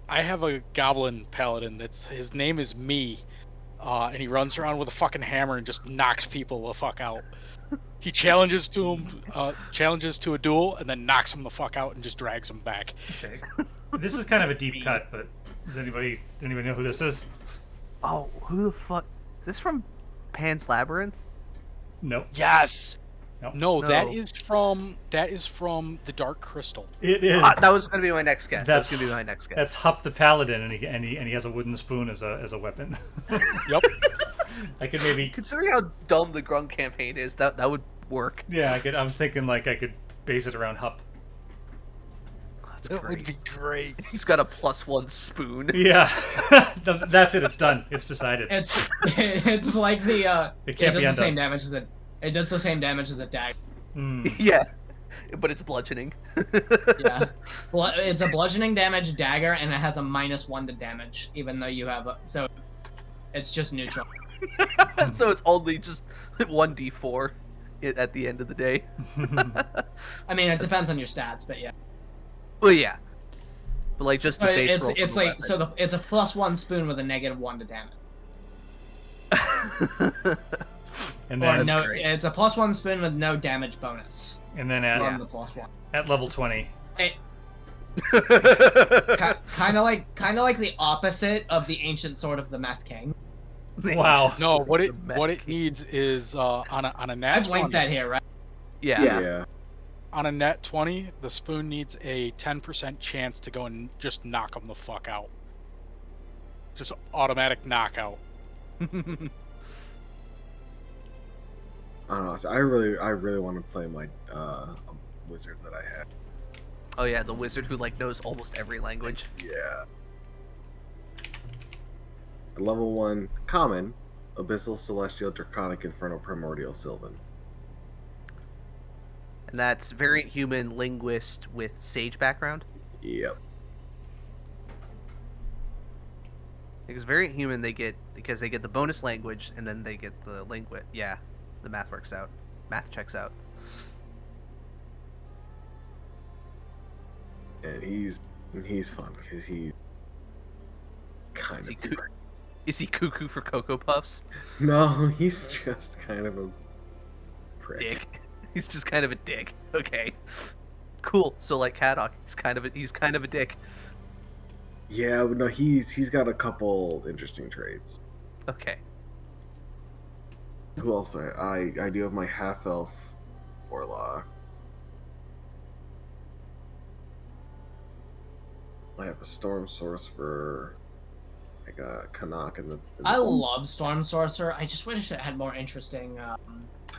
I have a goblin paladin. His name is Me, and he runs around with a fucking hammer and just knocks people the fuck out. He challenges to a duel and then knocks him the fuck out and just drags him back. Okay. This is kind of a deep cut, but does anybody know who this is? Oh, who the fuck? Is this from Pan's Labyrinth? Nope. Yes. Nope. No, that No. is from the Dark Crystal. It is. That was gonna be my next guess. That's gonna be my next guess. That's Hup the Paladin, and he has a wooden spoon as a weapon. Yep. I could maybe. Considering how dumb the Grung campaign is, that would work. Yeah, I could. I was thinking like I could base it around Hup. That's That great. would be great. He's got a +1 spoon. Yeah, that's it. It's done. It's decided. It's like the It can't does be the undone. same damage as it does the same damage as a dagger. Mm. Yeah, but it's bludgeoning. Yeah, it's a bludgeoning damage dagger, and it has a -1 to damage, even though you have so it's just neutral. So it's only just 1d4 at the end of the day. I mean, it depends on your stats, but yeah. Well, yeah. But like just the But base it's roll. it's from the like so it's a +1 spoon with a -1 to damage. weapon. And Or then no, great. it's a +1 spoon with no damage bonus and then from the +1. at level 20. Kind of like the opposite of the ancient sword of the Meth King. Wow. No, Sword what of it the what Mech it King. needs is on a nat I've 20, linked that here, right? Yeah. Yeah. on a net 20, the spoon needs a 10% chance to go and just knock him the fuck out. Just automatic knockout. I don't know. So I really want to play my wizard that I have. Oh yeah, the wizard who like knows almost every language. Yeah. Level 1 common, abyssal, celestial, draconic, infernal, primordial, sylvan. And that's variant human linguist with sage background. Yep. Because variant human they get the bonus language and then they get the linguist. Yeah, the math works out. Math checks out. And he's fun because he's kind Is of he, is he cuckoo for Cocoa Puffs? no, he's just kind of a prick. Dick. He's just kind of a dick. Okay. Cool. So like Haddock, he's kind of a dick. Yeah, but no, he's got a couple interesting traits. Okay. Who else? I do have my half elf warlock. I have a storm sorcerer. I got Kanak in the. I love Storm Sorcerer. I just wish it had more interesting.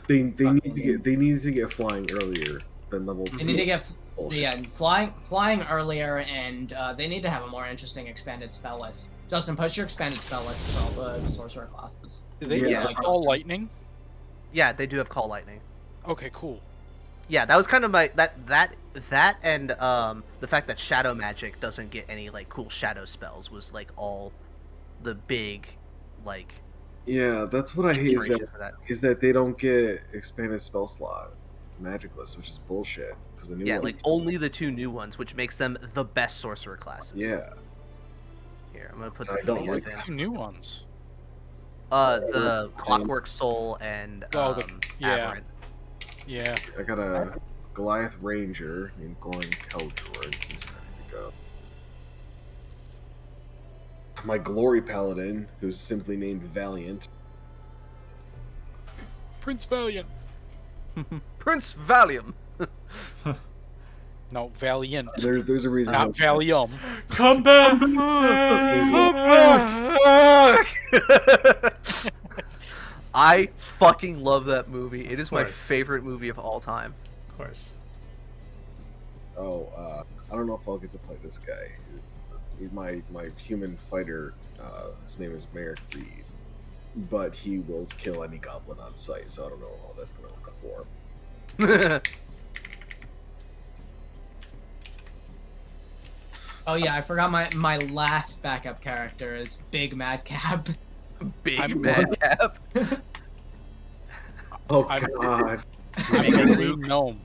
They need to get flying earlier than level. They need to get bullshit. flying earlier, and they need to have a more interesting expanded spell list. Justin, post your expanded spell list for all the sorcerer classes. Do they Yeah. get all lightning? Yeah, they do have call lightning. Okay, cool. Yeah, that was kind of my that and the fact that shadow magic doesn't get any like cool shadow spells was like all the big like Yeah, that's what I hate inspiration for that. is that they don't get expanded spell slot magic list, which is bullshit. Because the new Yeah, one, like only the two new ones, which makes them the best sorcerer classes. yeah, Here, I'm gonna put I the don't PDF like in. Two new ones. The Clockwork Soul and Oh, yeah. Aberrant. Yeah. I got a Goliath Ranger named Goring Keldroid. He's ready to go. My Glory Paladin, who's simply named Valiant. Prince Valiant. Prince Valium. No, Valiant. There's a reason. Not Valium. Come back! I fucking love that movie. It is my course. favorite movie of all time. Of course. Oh, I don't know if I'll get to play this guy. He's my human fighter. His name is Merrick Reed, but he will kill any goblin on sight. So I don't know how that's gonna look for him. Oh yeah, I forgot my last backup character is Big Madcap. Big Madcap. Oh I'm- god. I'm a green gnome.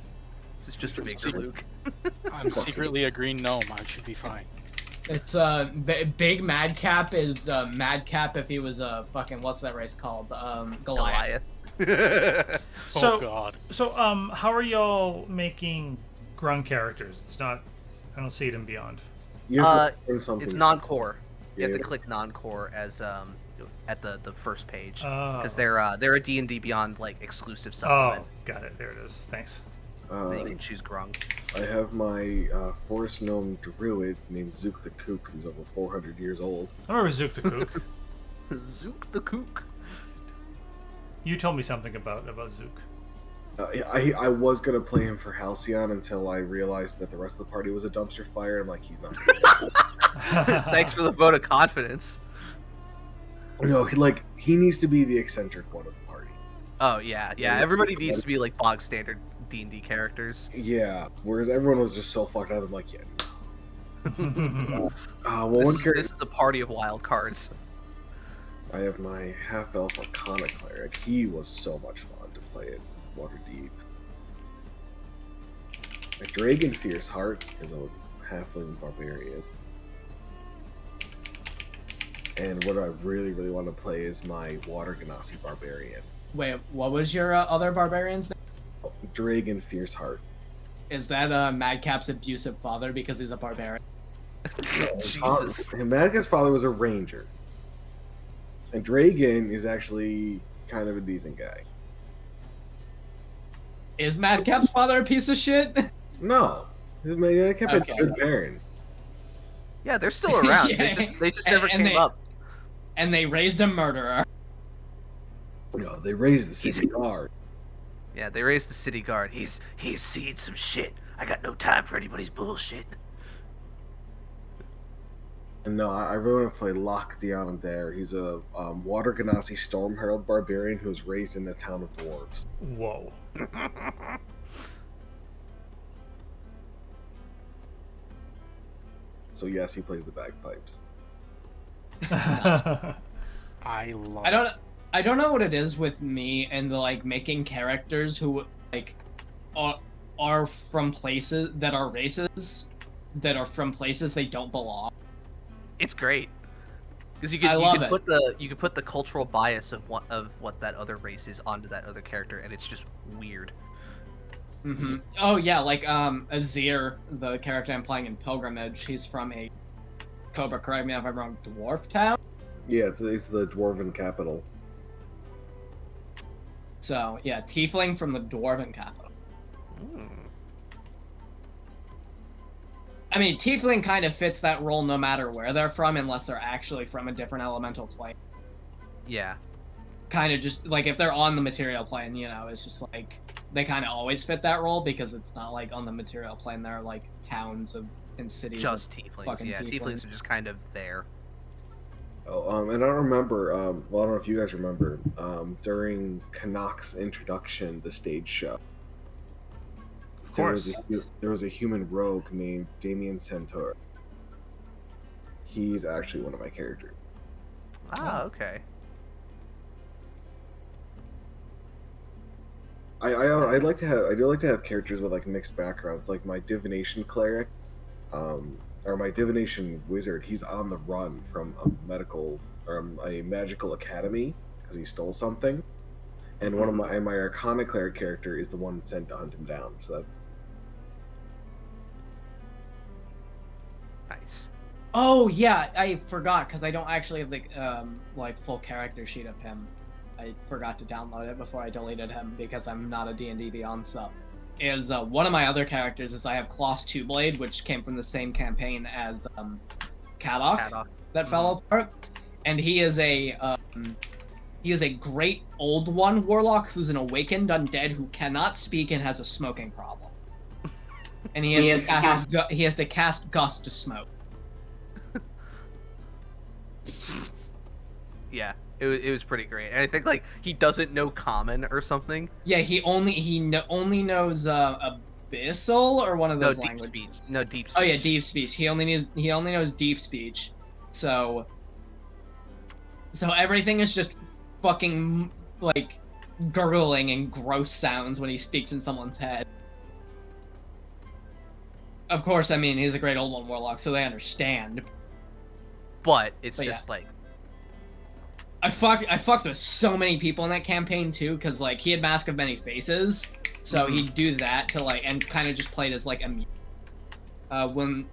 This is just a bigger Secret. Luke. I'm secretly a green gnome. I should be fine. It's Big Madcap is Madcap if he was a fucking what's that race called? Goliath. So- Oh god. So, how are y'all making Grung characters? It's not. I don't see it in Beyond. You have to learn something. It's non-core. You have Yeah. to click non-core as at the first page Oh. because they're a D&D Beyond like exclusive Oh, supplement. got it. There it is. Thanks. Then you can choose Grung. I have my forest gnome druid named Zook the Kook, who's over 400 years old. I remember Zook the Kook. Zook the Kook. You told me something about Zook. I was gonna play him for Halcyon until I realized that the rest of the party was a dumpster fire. I'm like, he's not. Thanks for the vote of confidence. No, he needs to be the eccentric one of the party. Oh yeah. Everybody needs to be like bog standard D&D characters. Yeah, whereas everyone was just so fucked up. I'm like, yeah. Well, one character. This is a party of wild cards. I have my half-elf Arcana cleric. He was so much fun to play at Waterdeep. My Dragon Fierce Heart is a halfling barbarian. And what I really, really want to play is my Water Ganassi barbarian. Wait, what was your other barbarian's name? Oh, Dragon Fierce Heart. Is that Madcap's abusive father because he's a barbarian? Jesus. Madcap's father was a ranger. And Dragon is actually kind of a decent guy. Is Madcap's father a piece of shit? No. Madcap had Okay. a good parent. Yeah, they're still around. Yeah. They just And- never and came they- up. And they raised a murderer. No, they raised the city guard. Yeah, they raised the city guard. He's seen some shit. I got no time for anybody's bullshit. And no, I really want to play Locke Diamondare. He's a Water Ganassi Storm Herald barbarian who was raised in the town of dwarves. Whoa. So yes, he plays the bagpipes. I love. I don't know what it is with me and like making characters who like are from places that are races that are from places they don't belong. It's great because you I can love it. put the cultural bias of what that other race is onto that other character, and it's just weird. Mm-hmm. Oh yeah, like Azir, the character I'm playing in Pilgrimage, he's from a Cobra, correct me if I'm wrong, dwarf town. Yeah, it's the dwarven capital. So yeah, tiefling from the dwarven capital. I mean, tiefling kind of fits that role no matter where they're from, unless they're actually from a different elemental plane. Yeah. Kind of just like if they're on the material plane, you know, it's just like they kind of always fit that role because it's not like on the material plane there are like towns and cities. Just of tieflings. fucking Yeah, tieflings are just kind of there. Oh, and I remember, well, I don't know if you guys remember, during Canuck's introduction, the stage show. Of course. There was a human rogue named Damien Centaur. He's actually one of my characters. Ah, okay. I do like to have characters with like mixed backgrounds, like my divination cleric, or my divination wizard. He's on the run from a magical academy because he stole something, and one of my arcana cleric character is the one sent to hunt him down. So that, Nice. Oh yeah, I forgot because I don't actually have the like full character sheet of him. I forgot to download it before I deleted him because I'm not a D&D Beyond sub. Is one of my other characters is I have Kloss Two-Blade, which came from the same campaign as Kadok that fell apart, and he is a great old one warlock who's an awakened undead who cannot speak and has a smoking problem, and he has to cast Gust to Smoke. Yeah, it was pretty great. And I think like he doesn't know common or something. Yeah, he only knows a Abyssal or one of No, those deep languages? speech. No, deep speech. Oh yeah, deep speech. He only knows deep speech. So everything is just fucking like gurgling and gross sounds when he speaks in someone's head. Of course, I mean, he's a great old one warlock, so they understand. But it's But just like I fucked with so many people in that campaign too, because like he had Mask of Many Faces, so he'd do that to like and kind of just played as like a when